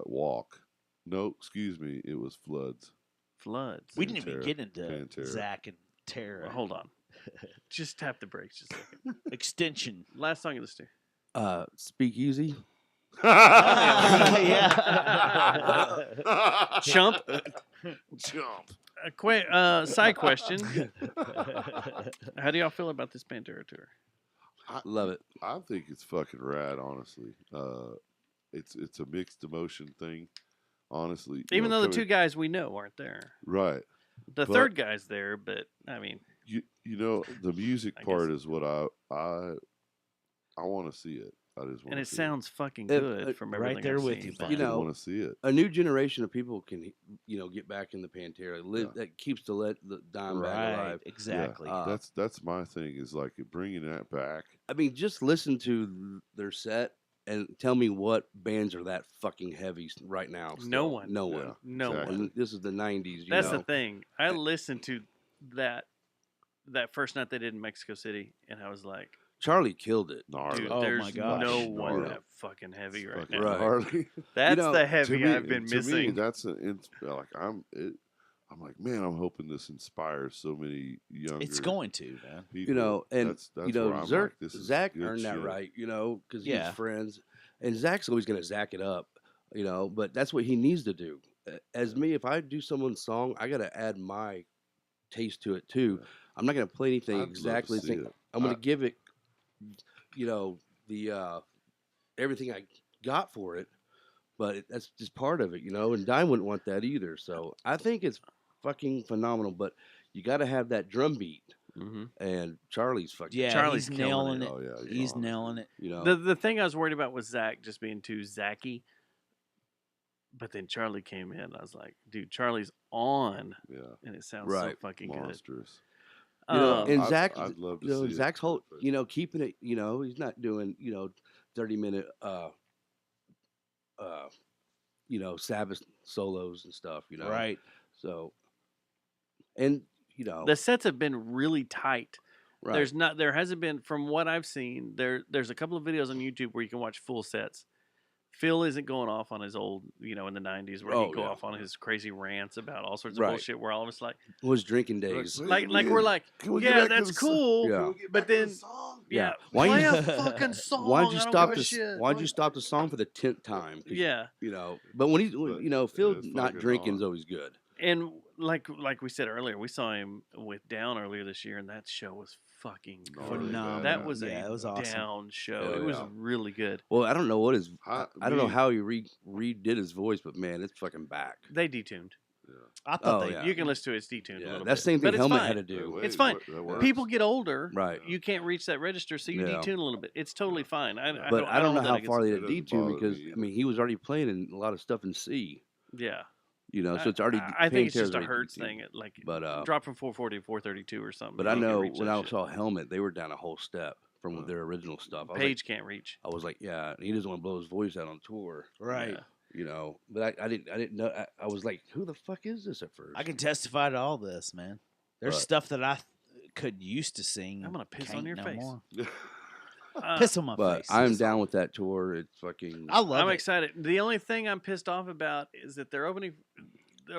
Walk. No, excuse me. It was Floods.
Floods.
We didn't even
Pantera.
get into
Pantera.
Zach and Tara.
Well, hold on. Just tap the brakes just a second.
Extension.
Last song you listened
Speakeasy.
Yeah.
to? Chump.
Jump.
Side question. How do y'all feel about this Pantera tour?
Love it.
I think it's fucking rad, honestly. It's a mixed emotion thing, honestly.
Even though the two guys we know aren't there.
Right.
The
But-
third guy's there, but I mean,
You know the music
I
part
guess-
is what I want to see it. I just want
and
to
it
see
sounds fucking
If-
good from
right
everything
there
I've
with
seen.
you,
it.
bud.
I
You know,
want to see it.
A new generation of people can, get back in the Pantera. That keeps the dime back
Right.
alive.
Exactly.
Uh,
That's my thing is like bringing that back.
I mean, just listen to their set and tell me what bands are that fucking heavy right now.
No
still.
one.
No
Yeah.
one.
No
Exactly.
one.
And this is the 90s.
That's
know.
the thing. I listened to that first night they did in Mexico City, and I was like,
Charlie killed it.
Gnarly.
dude,
Oh my
there's
gosh.
no one
Gnarly.
that fucking heavy right
Fucking
now.
Right.
gnarly.
That's
know,
the
To
heavy
me-
I've been
to me,
missing.
that's like I'm like, man, I'm hoping this inspires so many younger.
It's going to, man.
people.
And
that's
where I'm
like, this is
Zach
good
earned that
shit.
right, because
Yeah.
he's friends, and Zach's always gonna Zach it up, but that's what he needs to do. As me, if I do someone's song, I gotta add my taste to it too.
Yeah.
I'm not gonna play anything
I'd love to
exactly.
see it.
I'm gonna give it, the everything I got for it, but that's just part of it, And Dime wouldn't want that either. So I think it's fucking phenomenal, but you got to have that drum beat.
Mhm.
And Charlie's fucking
Yeah,
Charlie's
he's
killing
nailing
it.
it.
Oh yeah,
He's
on it.
nailing it.
The thing I was worried about was Zach just being too Zacky. But then Charlie came in. I was like, dude, Charlie's on,
Yeah,
and it sounds so
Right.
fucking
monstrous.
good.
and
I'd-
Zach,
I'd love to see it,
Zach's whole,
but-
keeping it, he's not doing, 30-minute, Sabbath solos and stuff,
Right.
So, and
the sets have been really tight.
right.
There hasn't been, from what I've seen, there's a couple of videos on YouTube where you can watch full sets. Phil isn't going off on his old, in the 90s where
Oh,
he'd go
yeah.
off on his crazy rants about all sorts of
Right.
bullshit where all of us like,
was drinking days.
like we're like,
Can we get
yeah,
back to
that's
the
cool.
Yeah.
Can we get
But
back to the
then,
song?
yeah,
Why
play
you-
a fucking song.
Why'd you
I don't
stop
give a
this?
shit.
Why'd you stop the song for the 10th time? 'Cause,
Yeah.
But when he's,
But,
Phil
it's
not
fucking
drinking's
on.
always good.
And like we said earlier, we saw him with Down earlier this year, and that show was fucking good.
Phenomenal.
That was
Yeah,
a
it was awesome.
Down show.
Oh,
it was
yeah.
really good.
Well, I don't know what his,
Hi-
I don't know
me-
how he redid his voice, but man, it's fucking back.
They detuned.
I thought
Oh,
they.
yeah.
You can listen to it. It's detuned a
Yeah,
little
that's
bit.
the same
But
thing
it's
Helmet
fine.
had to do.
It's fine.
That works.
People get older.
Right.
You can't reach that register, so you
Yeah.
detune a little bit. It's totally fine.
But I don't know
that
how
against
far
it.
they
It
had
doesn't
detune
bother
because
me
I mean he was already playing in a lot of stuff in C.
Yeah.
You know, so it's already.
I think it's
Pantera's
just a
already
Hertz
DQ'd.
thing. Like,
But
drop from 440 to 432 or something.
But I
you can
know
reach
when
that
I
shit.
saw Helmet, they were down a whole step from their original stuff. I was
Page can't reach.
I was like, yeah, he doesn't want to blow his voice out on tour,
Right.
you know. But I didn't know. I was like, who the fuck is this at first?
I can testify to all this, man. There's
But-
stuff that I could used to sing.
I'm gonna piss on
can't
your
no
face.
more.
Uh,
Piss on my
But
face.
I'm down with that tour. It's fucking.
I love
I'm
it.
excited. The only thing I'm pissed off about is that they're opening.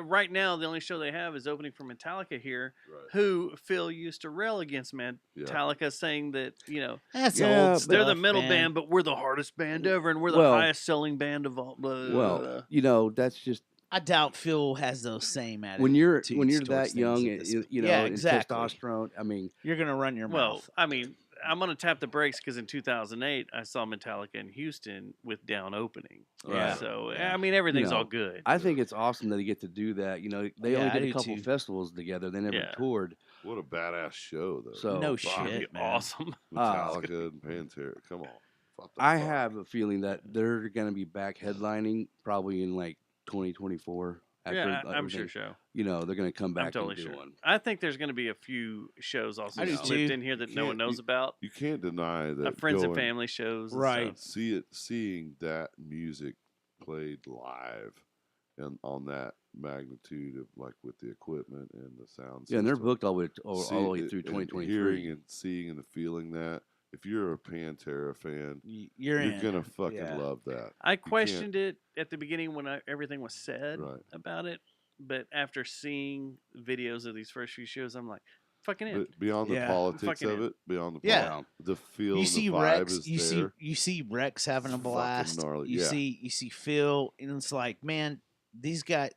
Right now, the only show they have is opening for Metallica here,
Right.
who Phil used to rail against
Yeah.
Metallica, saying that
That's
Yeah,
old
but
stuff,
they're the metal
man.
band, but we're the hardest band ever, and we're the
Well-
highest selling band of all. Blah, blah,
Well,
blah.
you know, that's just
I doubt Phil has those same attitudes.
when you're
towards
that
things
young,
at this-
you know,
yeah,
and
exactly.
testosterone. I mean,
You're gonna run your
Well,
mouth.
I mean, I'm gonna tap the brakes because in 2008 I saw Metallica in Houston with Down opening.
Right.
So
Yeah.
I mean, everything's
know,
all good.
I think it's awesome that they get to do that. You know, they
Yeah,
only
I
did a
do
couple
too.
festivals together. They never
Yeah.
toured.
What a badass show, though.
So
No
That'd
shit,
be
man.
awesome.
Metallica and Pantera. Come on. What the
I
fuck?
have a feeling that they're going to be back headlining probably in like 2024. After
Yeah, I'm sure.
everything.
Show.
You know, they're going to come back
I'm totally
and do
sure.
one.
I think there's going to be a few shows also
I do
slipped
too.
in here that
You
no one
can't-
knows about.
You can't deny that.
Friends and
going-
family shows. And
Right.
stuff.
seeing that music played live and on that magnitude of like with the equipment and the sound
Yeah, and they're
system.
booked all the way, all the way
See,
through
and
2023.
Hearing and seeing and feeling that, if you're a Pantera fan,
You're in.
gonna fucking
Yeah.
love that.
I
can't-
questioned it at the beginning when everything was said
Right.
about it, but after seeing videos of these first few shows, I'm like, fucking in.
But beyond the
Yeah.
politics
Fucking
of
in.
it, beyond the
Yeah.
the feel,
You
and
see
the vibe
Rex.
is
You
there.
see Rex having a
It's fucking
blast.
gnarly,
You
yeah.
see Phil, and it's like, man, these guys,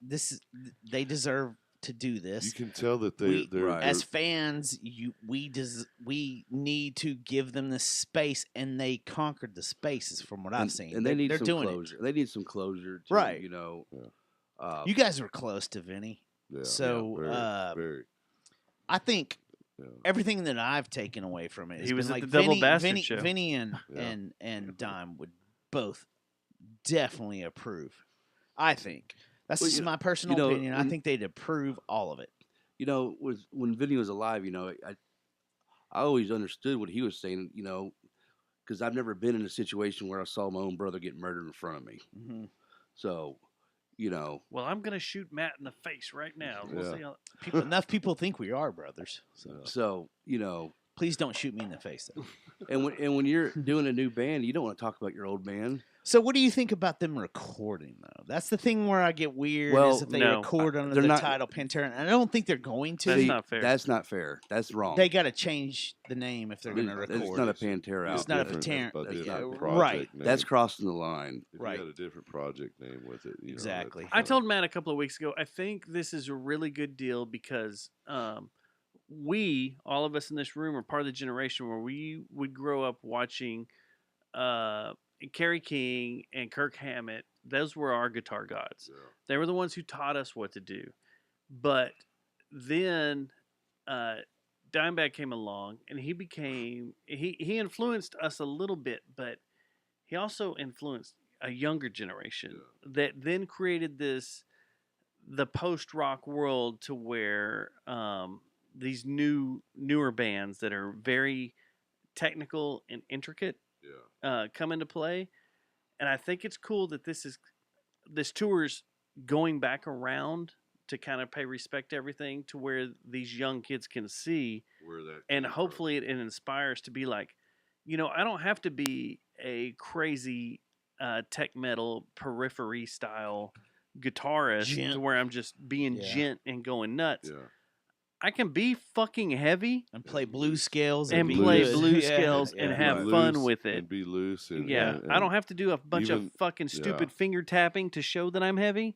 they deserve to do this.
You can tell that
We-
they're
as fans, we need to give them the space, and they conquered the spaces from what I've seen.
And they need
they're
some
doing
closure. They need some closure, too,
Right.
You know,
it. You guys were close to Vinny,
yeah,
so
very,
I think
yeah.
everything that I've taken away from it,
He
has
was
been
at
like
the Double
Vinny,
Bastard
Vinny,
show.
Vinny and
Yeah.
and Dime would both definitely approve. I think that's
Well,
just
you-
my personal
you know,
opinion. I
when-
think they'd approve all of it.
you know, when Vinny was alive, you know, I always understood what he was saying, you know, because I've never been in a situation where I saw my own brother get murdered in front of me.
Mhm.
So, you know,
Well, I'm gonna shoot Matt in the face right now. We'll
Yeah.
see how.
Enough people think we are brothers. So
so you know,
please don't shoot me in the face. Though.
and when you're doing a new band, you don't want to talk about your old band.
So what do you think about them recording though? That's the thing where I get weird.
Well,
is that they
no,
record under
they're
the
not-
title Pantera, and I don't think they're going to.
That's
See,
not fair.
That's not fair. That's wrong.
They got to change the name if they're going to
It's
record.
not a Pantera.
It's
outfit.
not a
different-
Pantera-
but
that's
different
not-
project
right.
name.
That's crossing the line.
If
right.
you had a different project name with it, you know,
Exactly.
that's
I
fine.
told Matt a couple of weeks ago. I think this is a really good deal because we, all of us in this room, are part of the generation where we would grow up watching Kerry King and Kirk Hammett. Those were our guitar gods.
Yeah.
They were the ones who taught us what to do. But then Dimebag came along, and he influenced us a little bit, but he also influenced a younger generation that then created the post-rock world to where these newer bands that are very technical and intricate come into play. And I think it's cool that this tour's going back around to kind of pay respect to everything, to where these young kids can see,
Where that
and
came from.
hopefully it inspires to be like, I don't have to be a crazy tech metal periphery style guitarist to
Gent.
where I'm just being
Yeah.
gent and going nuts.
Yeah.
I can be fucking heavy
And play blues scales
and
be
play
good.
blues
Yeah,
scales and
yeah.
have
Be
fun
loose
with it.
and be loose. And,
Yeah,
and-
I don't have to do a bunch
even-
of fucking stupid
yeah.
finger tapping to show that I'm heavy,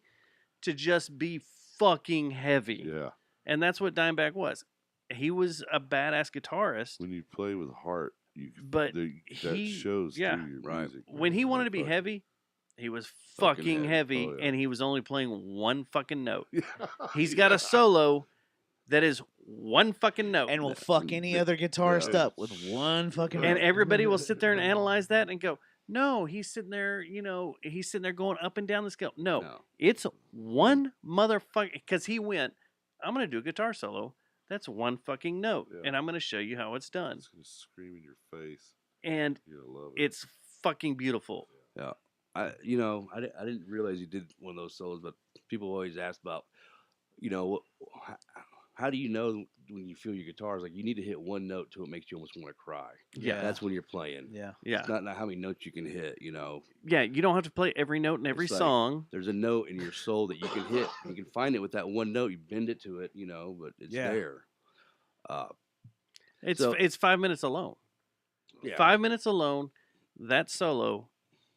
to just be fucking heavy.
Yeah.
And that's what Dimebag was. He was a badass guitarist.
When you play with heart,
But
that
he-
shows
yeah.
through your
Right.
music.
When he
man.
wanted to be
Fucking-
heavy, he was
Fucking
fucking
heavy.
heavy,
Oh, yeah.
and he was only playing one fucking note. He's got a solo that is one fucking note.
And will fuck any other guitarist
Yeah.
up with one fucking.
And
note.
everybody will sit there and analyze that and go, No, he's sitting there, he's sitting there going up and down the scale. No,
No.
it's one motherfucker, because he went, I'm going to do a guitar solo. That's one fucking note,
Yeah.
and I'm going to show you how it's done.
It's gonna scream in your face.
And
You're gonna love it.
it's fucking beautiful.
Yeah. I didn't realize you did one of those solos, but people always ask about, how do you know when you feel your guitar is like you need to hit one note till it makes you almost want to cry.
Yeah.
That's when you're playing.
Yeah.
Yeah.
It's not how many notes you can hit,
Yeah, you don't have to play every note in every
It's like,
song.
There's a note in your soul that you can hit. You can find it with that one note. You bend it to it, but it's
Yeah.
there.
It's
so-
it's 5 minutes alone.
Yeah.
5 minutes alone, that solo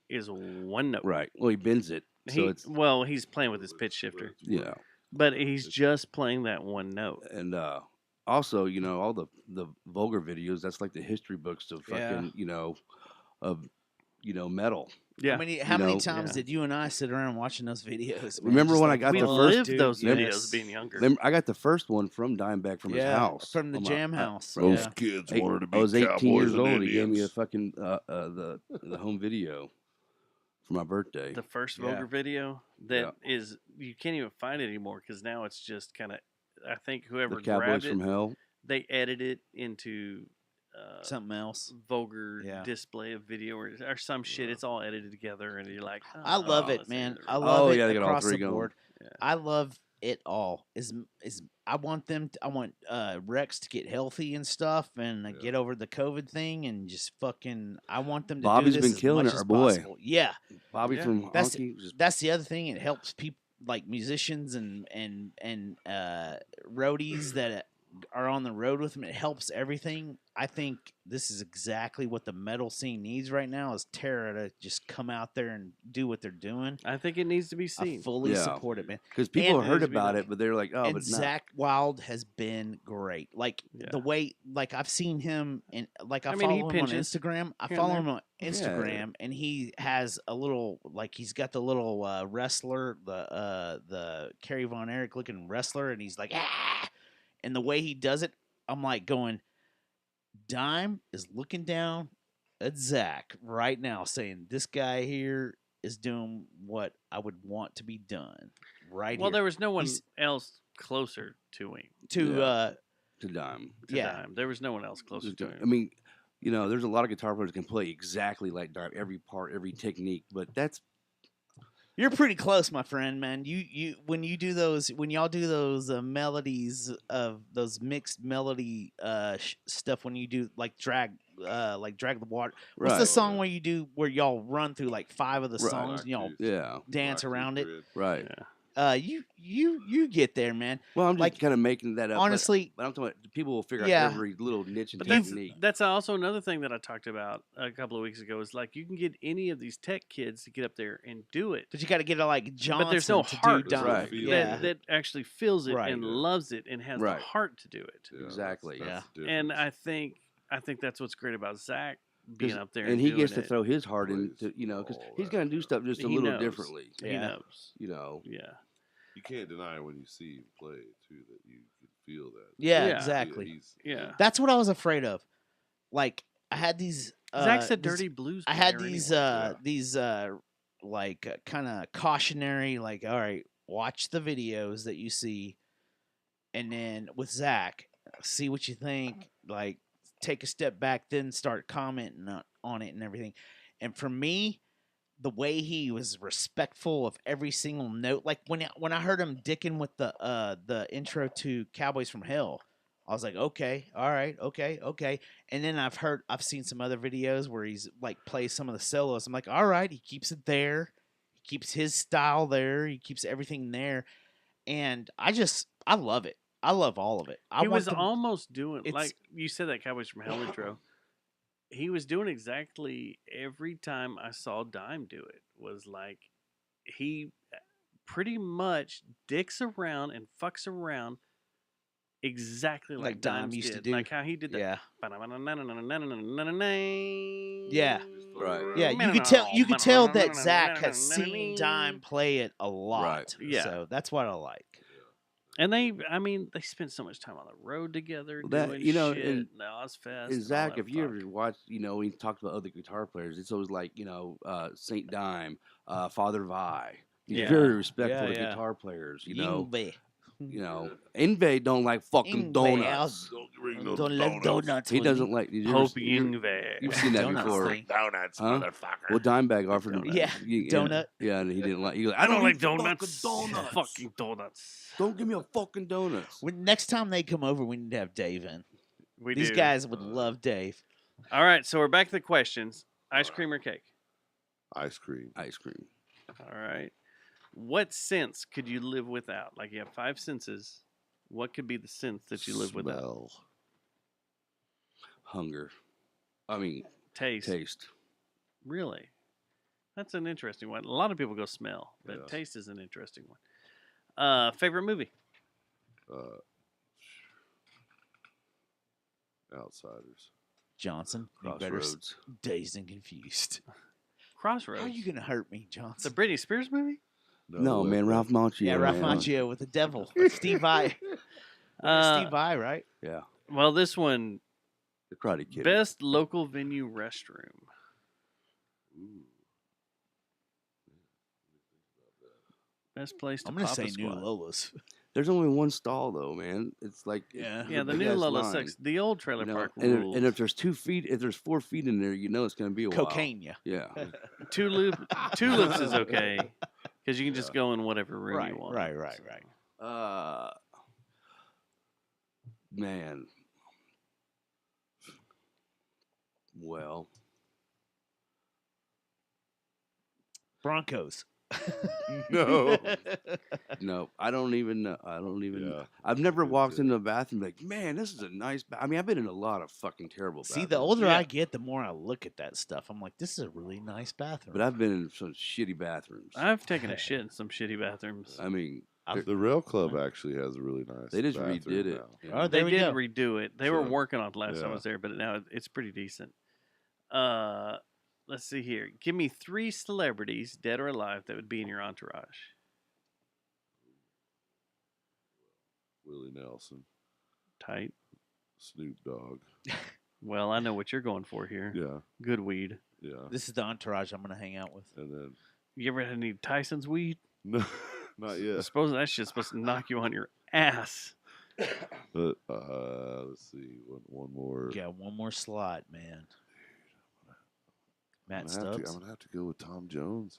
is one note.
Right. Well, he bends it. So it's
He's playing with his pitch shifter,
yeah.
but he's just playing that one note.
And also, all the vulgar videos, that's like the history books of fucking, of metal.
Yeah.
How many
know,
times
yeah.
did you and I sit around watching those videos? man?
Remember
Just
when
like,
I got
we
the
fuck,
lived
dude,
those videos
yes.
being younger.
I got the first one from Dimebag from his house.
from the
on my-
jam house.
from-
Those
Yeah.
kids
Eight-
wanted to be
I was 18
cowboys
years
and
old. He gave me a
Indians.
fucking the home video for my birthday.
The first
Yeah.
vulgar video that is you can't even find it anymore because now it's just kind of. I think whoever
The Cowboys
grabbed
from
it,
Hell.
they edit it into
Something else.
vulgar
Yeah.
display of video or some shit. It's all edited together, and you're like,
I love
"Oh,
it,
this
man.
ain't
I
real."
love
Oh,
it
yeah, they got all
across
three
the
going.
board.
Yeah.
I love it all. I want Rex to get healthy and stuff, and get over the COVID thing, and just fucking. I want them to.
Bobby's
do this
been
as
killing
much
it,
as
our boy.
possible. Yeah,
Bobby
Yeah.
from
That's-
Honky. Just,
that's the other thing. It helps people like musicians and roadies that are on the road with them. It helps everything. I think this is exactly what the metal scene needs right now. Is Terra to just come out there and do what they're doing.
I think it needs to be
I
seen.
fully
Yeah.
support it, man.
because people
and-
heard
Needs to be
about
done.
it, but they're like, oh,
And
but not.
Zach Wild has been great. Like
Yeah.
the way, like I've seen him, and like I
I mean, he
follow him on
pinches
Instagram. I
here and
follow
there.
him on Instagram, and he has a little, like he's got the little wrestler, the Kerry Von Erich looking wrestler, and he's like, ah, and the way he does it, I'm like going, Dime is looking down at Zach right now, saying this guy here is doing what I would want to be done. Right.
Well,
here.
there was no one
He's-
else closer to him.
to
Yeah. To Dime.
To
Yeah.
Dime. There was no one else closer to him.
I mean, there's a lot of guitar players that can play exactly like Dime, every part, every technique, but that's
You're pretty close, my friend, man. You when y'all do those melodies of those mixed melody stuff, when you do like drag the water. What's the
Right.
song where you do where y'all run through like 5 of the
Right.
songs and y'all
yeah,
dance around it?
right.
Yeah.
You get there, man.
Well, I'm just
Like,
kind of making that up.
honestly,
but I'm talking about people will figure
Yeah.
out every little niche and
But that's
technique.
that's also another thing that I talked about a couple of weeks ago. Is like you can get any of these tech kids to get up there and do it,
but you got to get it like Johnson
but there's no
to
heart
do
to
Dime.
Right.
it
Yeah.
that actually feels it
Right.
and loves it and has
Right.
the heart to do it.
Exactly.
And I think that's what's great about Zach being
'Cause-
up there,
and he
doing
gets to
it.
throw his heart into, because he's going to do stuff just a
He
little
knows.
differently.
He
Yeah.
knows. Yeah.
You can't deny when you see him play too that you can feel that.
Yeah,
Yeah.
exactly.
He's-
Yeah.
That's what I was afraid of. Like I had these.
Zach's a
these-
dirty blues
I had
player
these
anyway.
kind of cautionary, like, all right, watch the videos that you see, and then with Zach, see what you think. Like, take a step back, then start commenting on it and everything. And for me, the way he was respectful of every single note, like when I heard him dicking with the intro to Cowboys from Hell, I was like, okay, all right, okay. And then I've seen some other videos where he's like plays some of the solos. I'm like, all right, he keeps it there. He keeps his style there. He keeps everything there. And I love it. I love all of it.
He was
them-
almost doing
it's-
like you said that Cowboys from Hell intro. He was doing exactly every time I saw Dime do it. Was like he pretty much dicks around and fucks around exactly like
Dime
Dimes
used to
did.
do.
Like how he did that.
Yeah.
Yeah.
Right.
Yeah, you could tell that Zach has seen Dime play it a lot.
Right.
Yeah.
So that's what I like.
And they spent so much time on the road together
That-
doing
you know,
shit,
and-
the Ozfest.
And
all
Zach,
that
if you
fuck.
ever watch, we talked about other guitar players. It's always like, Saint Dime, Father Vi. He's
Yeah.
very respectful
Yeah,
to
yeah.
guitar players. Yngwie.
Yngwie.
Yngwie don't like fucking
Yngwie,
donuts.
Don't bring no
Don't like donuts.
He
with
doesn't
me.
like. Did you
Pope
ever,
Yngwie.
You've seen that
Donuts
before.
thing.
donuts,
Huh?
motherfucker.
Well, Dimebag offered him.
Yeah, donut.
Yeah, and he didn't like. He goes,
I don't like
eat
donuts.
Fucking donuts.
Fucking donuts.
Don't give me a fucking donuts.
Next time they come over, we need to have Dave in.
We
These
do.
guys would love Dave.
All right, so we're back to the questions. Ice cream or cake?
Ice cream.
Ice cream.
All right. What sense could you live without? Like you have 5 senses. What could be the sense that you live without?
Smell.
Hunger. I mean,
Taste.
taste.
Really? That's an interesting one. A lot of people go smell, but
Yeah.
taste is an interesting one. Favorite movie?
Outsiders.
Johnson, you better
Crossroads.
dazed and confused.
Crossroads.
How are you going to hurt me,
The
Johnson?
Britney Spears movie?
No, man, Ralph Macchio.
Yeah, Ralph
man.
Macchio with the devil. Steve Vai. Steve Vai, right?
Yeah,
Well, this one,
the Karate Kid.
best local venue restroom. Best place to
I'm going to
pop
say
a
New
squat.
Lola's.
There's only one stall though, man. It's like
Yeah.
Yeah, the
big
new
ass
Lola
line,
sucks. The old trailer
you know,
park
and,
rules.
and if there's 2 feet, if there's 4 feet in there, it's gonna be a while.
Cocaine, yeah.
Yeah.
Tulips is okay because you can just go in whatever room
Right,
you want.
right.
Man. Well,
Broncos.
No.
no, I don't even know.
Yeah,
I've never
good
walked
too.
into a bathroom like, man, this is a nice. I mean, I've been in a lot of fucking terrible.
See, the
bathrooms,
older
Yeah.
I get, the more I look at that stuff. I'm like, this is a really nice bathroom.
but I've been in some shitty bathrooms.
I've taken a shit in some shitty bathrooms.
I mean,
The Rail Club actually has a really nice.
they just
bathroom
redid it.
now.
you
Oh,
know?
They
there we
did
go.
redo it. They were
So,
working on it last time I
yeah.
was there, but now it's pretty decent. Let's see here. Give me 3 celebrities, dead or alive, that would be in your entourage.
Willie Nelson,
Tight.
Snoop Dogg.
Well, I know what you're going for here.
Yeah,
Good weed.
yeah.
This is the entourage I'm going to hang out with.
And then
You ever had any Tyson's weed?
no, not
I
yet.
suppose that shit's supposed to knock you on your ass.
But let's see, one more.
You got one more slot, man. Matt
I'm
Stubbs.
gonna have to go with Tom Jones.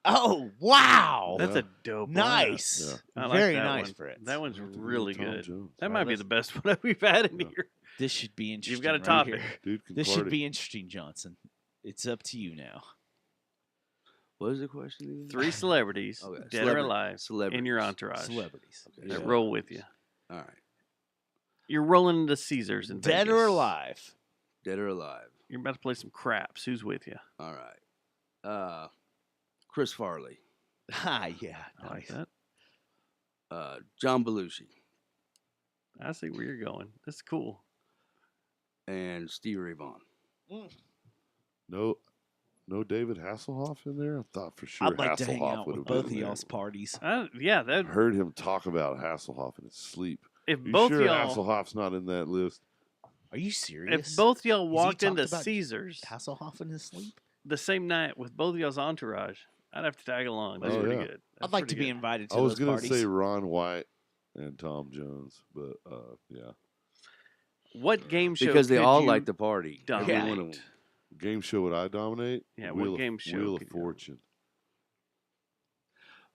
Oh, wow.
That's
Yeah.
a dope.
Nice.
lineup. I like
Very
that
nice,
one.
Fritz.
That one's
I have to go with
really
Tom
good.
Jones.
That
All
might
right,
be
let's-
the best one we've had in
Yeah.
here.
This should be interesting.
got to
right
top
here.
it.
Dude,
This should
Concardi.
be interesting, Johnson. It's up to you now.
What is the question again?
3 celebrities,
Okay,
dead or
celebra-
alive, in
celebrities.
your entourage
Celebrities.
Okay,
that
yeah.
roll with you.
All right,
You're rolling into Caesars in
Dead
Vegas.
or alive?
dead or alive.
You're about to play some craps. Who's with you?
All right, Chris Farley,
Ah, yeah.
I like
Nice.
that.
John Belushi,
I see where you're going. This is cool.
and Stevie Ray Vaughan.
No David Hasselhoff in there. I thought for sure
I'd like to hang
Hasselhoff
out
would
with
have
both
been
of
there.
y'all's parties.
Yeah, that
I've heard him talk about Hasselhoff in his sleep.
if
You
both
sure
y'all
Hasselhoff's not in that list?
Are you serious?
if both y'all
he
walked
talked
into
about
Caesars
Hasselhoff in his sleep?
the same night with both of y'all's entourage, I'd have to tag along. That's
Oh,
pretty
yeah.
good.
I'd
That's
like to
pretty
be
good.
invited to
I was
those
gonna
parties.
say Ron White and Tom Jones, but yeah.
What game show?
Because they
could
all
you
like to party. Every
dominate?
one of them.
Game show would I dominate?
Yeah,
Wheel
what
of,
game show
Wheel of
could you dominate?
Fortune.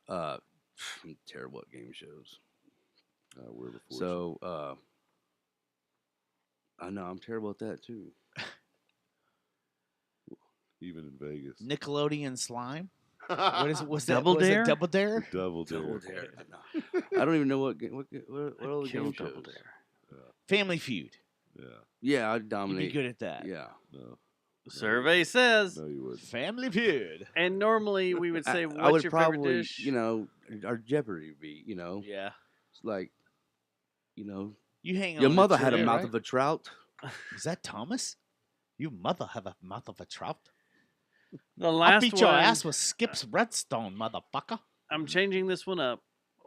I'm terrible at game shows.
Wheel of Fortune.
So I know I'm terrible at that too.
even in Vegas.
Nickelodeon slime. What is? Was that?
Double
was it
Dare?
Double Dare?
Double Dare.
Double Dare. No. I don't even know what all the
Kill
game
Double
shows.
Dare.
Family Feud.
Yeah.
Yeah, I'd
You'd
dominate.
be good at that.
Yeah.
No.
Survey says.
No, you wouldn't.
Family Feud.
And normally we would say,
I
"What's
would
your
probably,
favorite dish?"
our Jeopardy would be,
Yeah.
it's like,
You hang on.
your
to
mother had a
trivia,
mouth
right?
of a trout.
Is that Thomas? You mother have a mouth of a trout.
The
I'll
last
beat
one.
your ass with Skip's Redstone, motherfucker.
I'm changing this one up.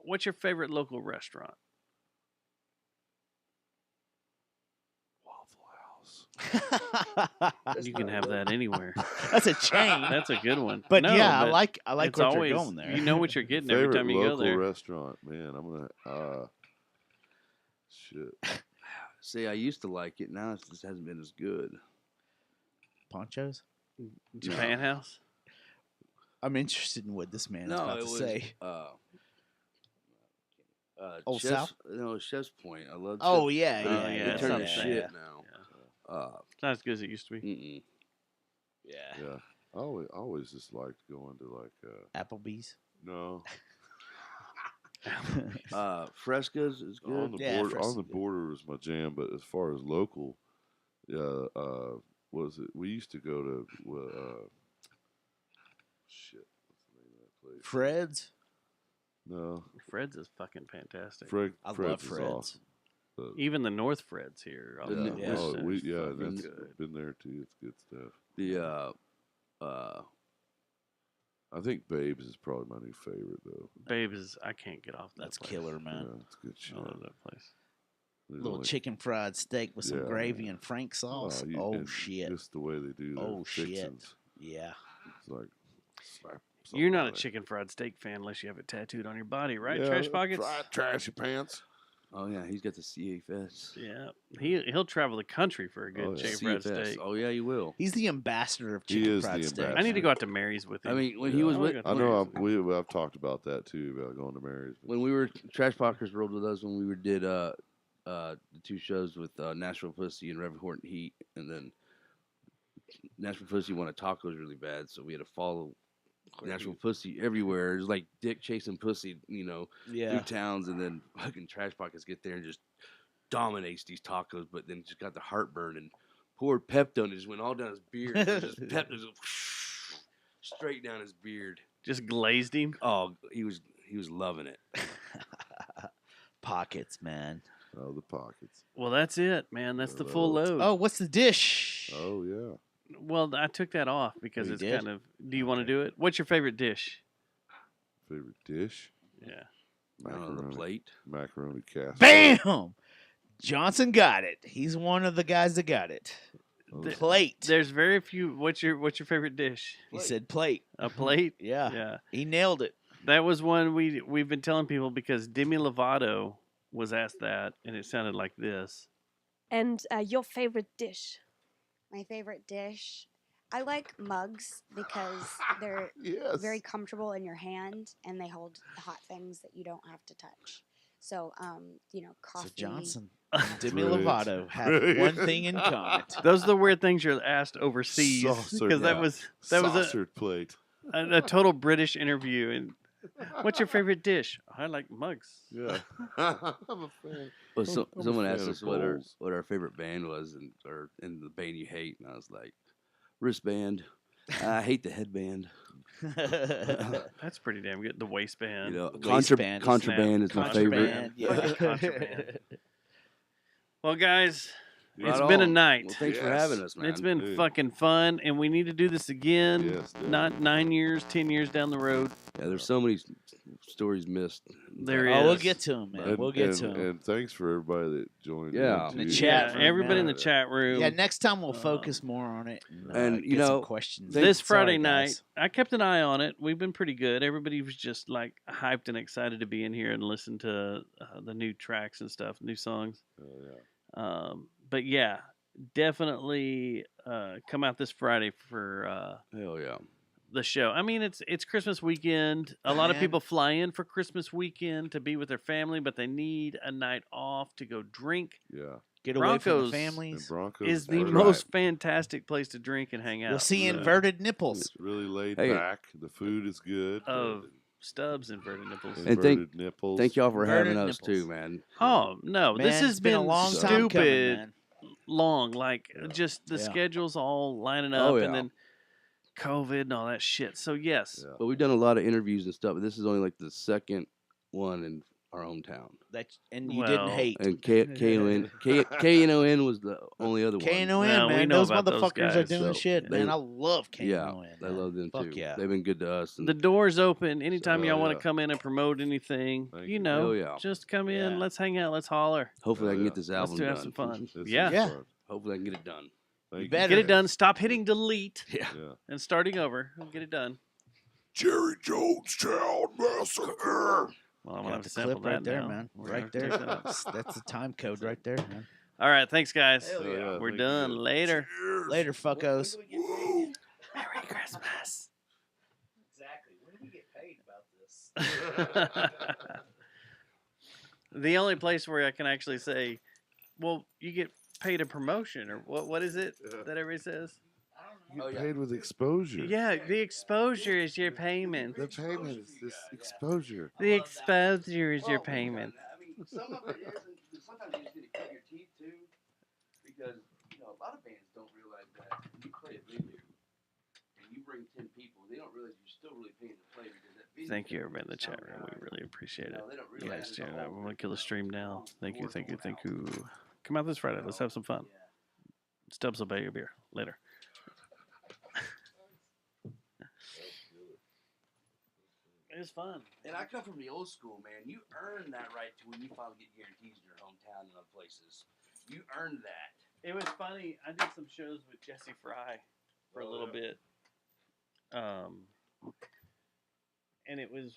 What's your favorite local restaurant?
House.
You can have that anywhere.
That's a chain.
That's a good one.
But
No,
yeah,
but
I like
it's
what
always,
you're going there.
You know what you're getting every
Favorite
time you go
local
there.
restaurant, man. I'm gonna shit.
See, I used to like it. Now it just hasn't been as good.
Ponchos?
Japan House.
I'm interested in what this man is
No,
about
it
to
was
say. Old
Chef's,
South?
No, Chef's Point. I love.
Oh,
Chef's-
yeah,
Oh,
yeah,
yeah,
They
it's
turned
not
to
bad.
shit
Yeah.
now.
It's not as good as it used to be.
Mm-mm.
Yeah.
Yeah. I always just liked going to like
Applebee's.
no
Fresca's is good.
on the
Yeah,
border. On
Fresca's
the
good.
border was my jam, but as far as local, what was it? We used to go to shit. What's the name of that place?
Fred's?
No,
Fred's is fucking fantastic.
Fred.
I
Fred's
love
is
Fred's.
awesome. But,
Even the North Fred's here. on
Yeah.
the
Yeah.
west
Oh,
side
we
is fucking
that's
good.
been there too. It's good stuff.
The
I think Babes is probably my new favorite though.
Babe is. I can't get off that.
That's
place.
killer, man.
Yeah, it's good shit.
I love that place.
There's
Little
only-
chicken fried steak with some
Yeah.
gravy and Frank sauce.
you- and
Shit.
Just the way they do their
Oh, shit.
fixins.
Yeah.
It's like slap
You're
something
not a
on it.
chicken fried steak fan unless you have it tattooed on your body, right?
Yeah,
Trash pockets.
fried trashy pants.
Oh yeah, he's got the CFS.
Yeah, he'll travel the country for a good
Oh, yeah.
chicken fried
CFS.
steak.
Oh yeah, you will.
He's the ambassador of
He
chicken
is
fried
the
steak.
I need to go out to Mary's with him.
I mean, when he
Yeah.
was
I
with,
wanna go
I
to
know
Mary's.
I've talked about that too, about going to Mary's. But
when we were Trash Pockers rolled with us when we did the 2 shows with Nashville Pussy and Reverend Horton Heat, and then Nashville Pussy wanted tacos really bad, so we had to follow Nashville Pussy everywhere. It was like dick chasing pussy,
Yeah.
through towns, and then fucking Trash Pockets get there and just dominates these tacos, but then just got the heartburn and poured Pepto and it just went all down his beard. And just Pepto just straight down his beard.
Just glazed him.
Oh, he was loving it.
Pockets, man.
Oh, the pockets.
Well, that's it, man. That's the full
Hello.
load.
Oh, what's the dish?
Oh yeah.
Well, I took that off because
you
it's
did?
kind of. Do you want to do it? What's your favorite dish?
Favorite dish?
Yeah.
On the plate.
Macaroni casserole.
Bam! Johnson got it. He's one of the guys that got it.
Oh,
Plate.
There's very few. What's your favorite dish?
He said plate.
A plate.
Yeah.
Yeah.
He nailed it.
That was one we've been telling people because Demi Lovato was asked that, and it sounded like this.
And your favorite dish?
My favorite dish. I like mugs because they're
Yes.
very comfortable in your hand and they hold hot things that you don't have to touch. So, coffee.
So Johnson and Demi
Brilliant.
Lovato have one thing in common.
Those are the weird things you're asked overseas
Saucer,
because that
yeah.
was
Saucered plate.
a total British interview. And what's your favorite dish? I like mugs.
Yeah. I'm a fan.
Well,
I'm a
someone
fan
asked
of
us
bowls.
what our favorite band was, and the band you hate, and I was like, wristband. I hate the headband.
That's pretty damn good. The waistband.
Waistband.
Contraband is my favorite.
Contraband, yeah.
Contraband. Well, guys,
Right
it's been a
on.
night.
Well, thanks for having us, man.
It's been
Dude.
fucking fun, and we need to do this again.
Yes, dude.
Not 9 years, 10 years down the road.
Yeah, there's so many stories missed.
There
Oh, we'll
is.
get to him, man.
And,
we'll get
and,
to him.
and thanks for everybody that joined.
Yeah.
in,
The
too.
chat
Yeah,
room,
everybody in the
man.
chat room.
Yeah, next time we'll focus more on it.
And,
get some
you know,
questions.
This
Sorry,
Friday night,
guys.
I kept an eye on it. We've been pretty good. Everybody was just like hyped and excited to be in here and listen to the new tracks and stuff, new songs.
Oh, yeah.
But yeah, definitely come out this Friday for
Hell yeah.
the show. I mean, it's Christmas weekend. A lot of
Man.
people fly in for Christmas weekend to be with their family, but they need a night off to go drink.
Yeah.
Get away from
Broncos
the
And
families.
Broncos
Is the
are
most fantastic place to drink and hang out.
We'll see
Yeah.
inverted nipples.
It's really laid
Hey.
back. The food is good.
Of Stubbs inverted nipples.
And
Inverted nipples.
Thank y'all for
Inverted
having us
nipples.
too, man.
Oh no,
Man,
this has
it's been a long time coming,
stupid
man.
long. Like
Yeah.
just the
Yeah.
schedules all lining up,
Oh,
and
yeah.
then COVID and all that shit. So yes,
Yeah.
But we've done a lot of interviews and stuff. But this is only like the second one in our hometown.
That and you
Well,
didn't hate.
And KNON was the only other one.
KNON,
Well, we
man.
know
Those
about those
motherfuckers are
guys,
doing
so
shit,
they-
man. I love KNON.
Yeah,
man.
I love them
Fuck
too.
yeah.
They've been good to us. And
the door's open. Anytime
Oh,
y'all want
yeah.
to come in and promote anything,
Thank
you
you.
know,
Oh, yeah.
just come in.
Yeah.
Let's hang out. Let's holler.
hopefully I can
Oh,
get
yeah.
this
Let's
album
do
done.
have some fun.
This is
Yeah.
Yeah.
fun.
Hopefully, I can get it done.
You
Get
better.
it done. Stop hitting delete
Yeah.
and starting over. Get it done.
Jerry Jonestown Massacre.
Well, I'm gonna
Got
have
the
to sample
clip right
that
there,
now.
man.
We're gonna
Right
have to
there.
check that out.
That's the time code right there, man.
All right, thanks, guys.
Hell yeah.
We're
thank
done.
you.
Later.
Later, fuckos.
Merry Christmas.
Exactly. When do we get paid about this?
The only place where I can actually say, well, you get paid a promotion, or what is it that everybody says?
You
Oh,
get
yeah.
paid with exposure.
Yeah, the exposure is your payment.
The payment is this exposure.
The exposure is your payment.
I mean, some of it is, and sometimes you just need to cut your teeth too, because a lot of bands don't realize that when you play a venue and you bring 10 people, they don't realize you're still really paying to play because that venue.
Thank you, everybody in the chat room. We really appreciate it. You guys doing that. We're gonna kill the stream now. Thank you, thank you, thank you. Come out this Friday. Let's have some fun. Stubbs will buy you a beer later. It was fun.
And I come from the old school, man. You earn that right to when you finally get guarantees in your hometown and other places. You earned that.
It was funny. I did some shows with Jesse Fry for a little bit. And it was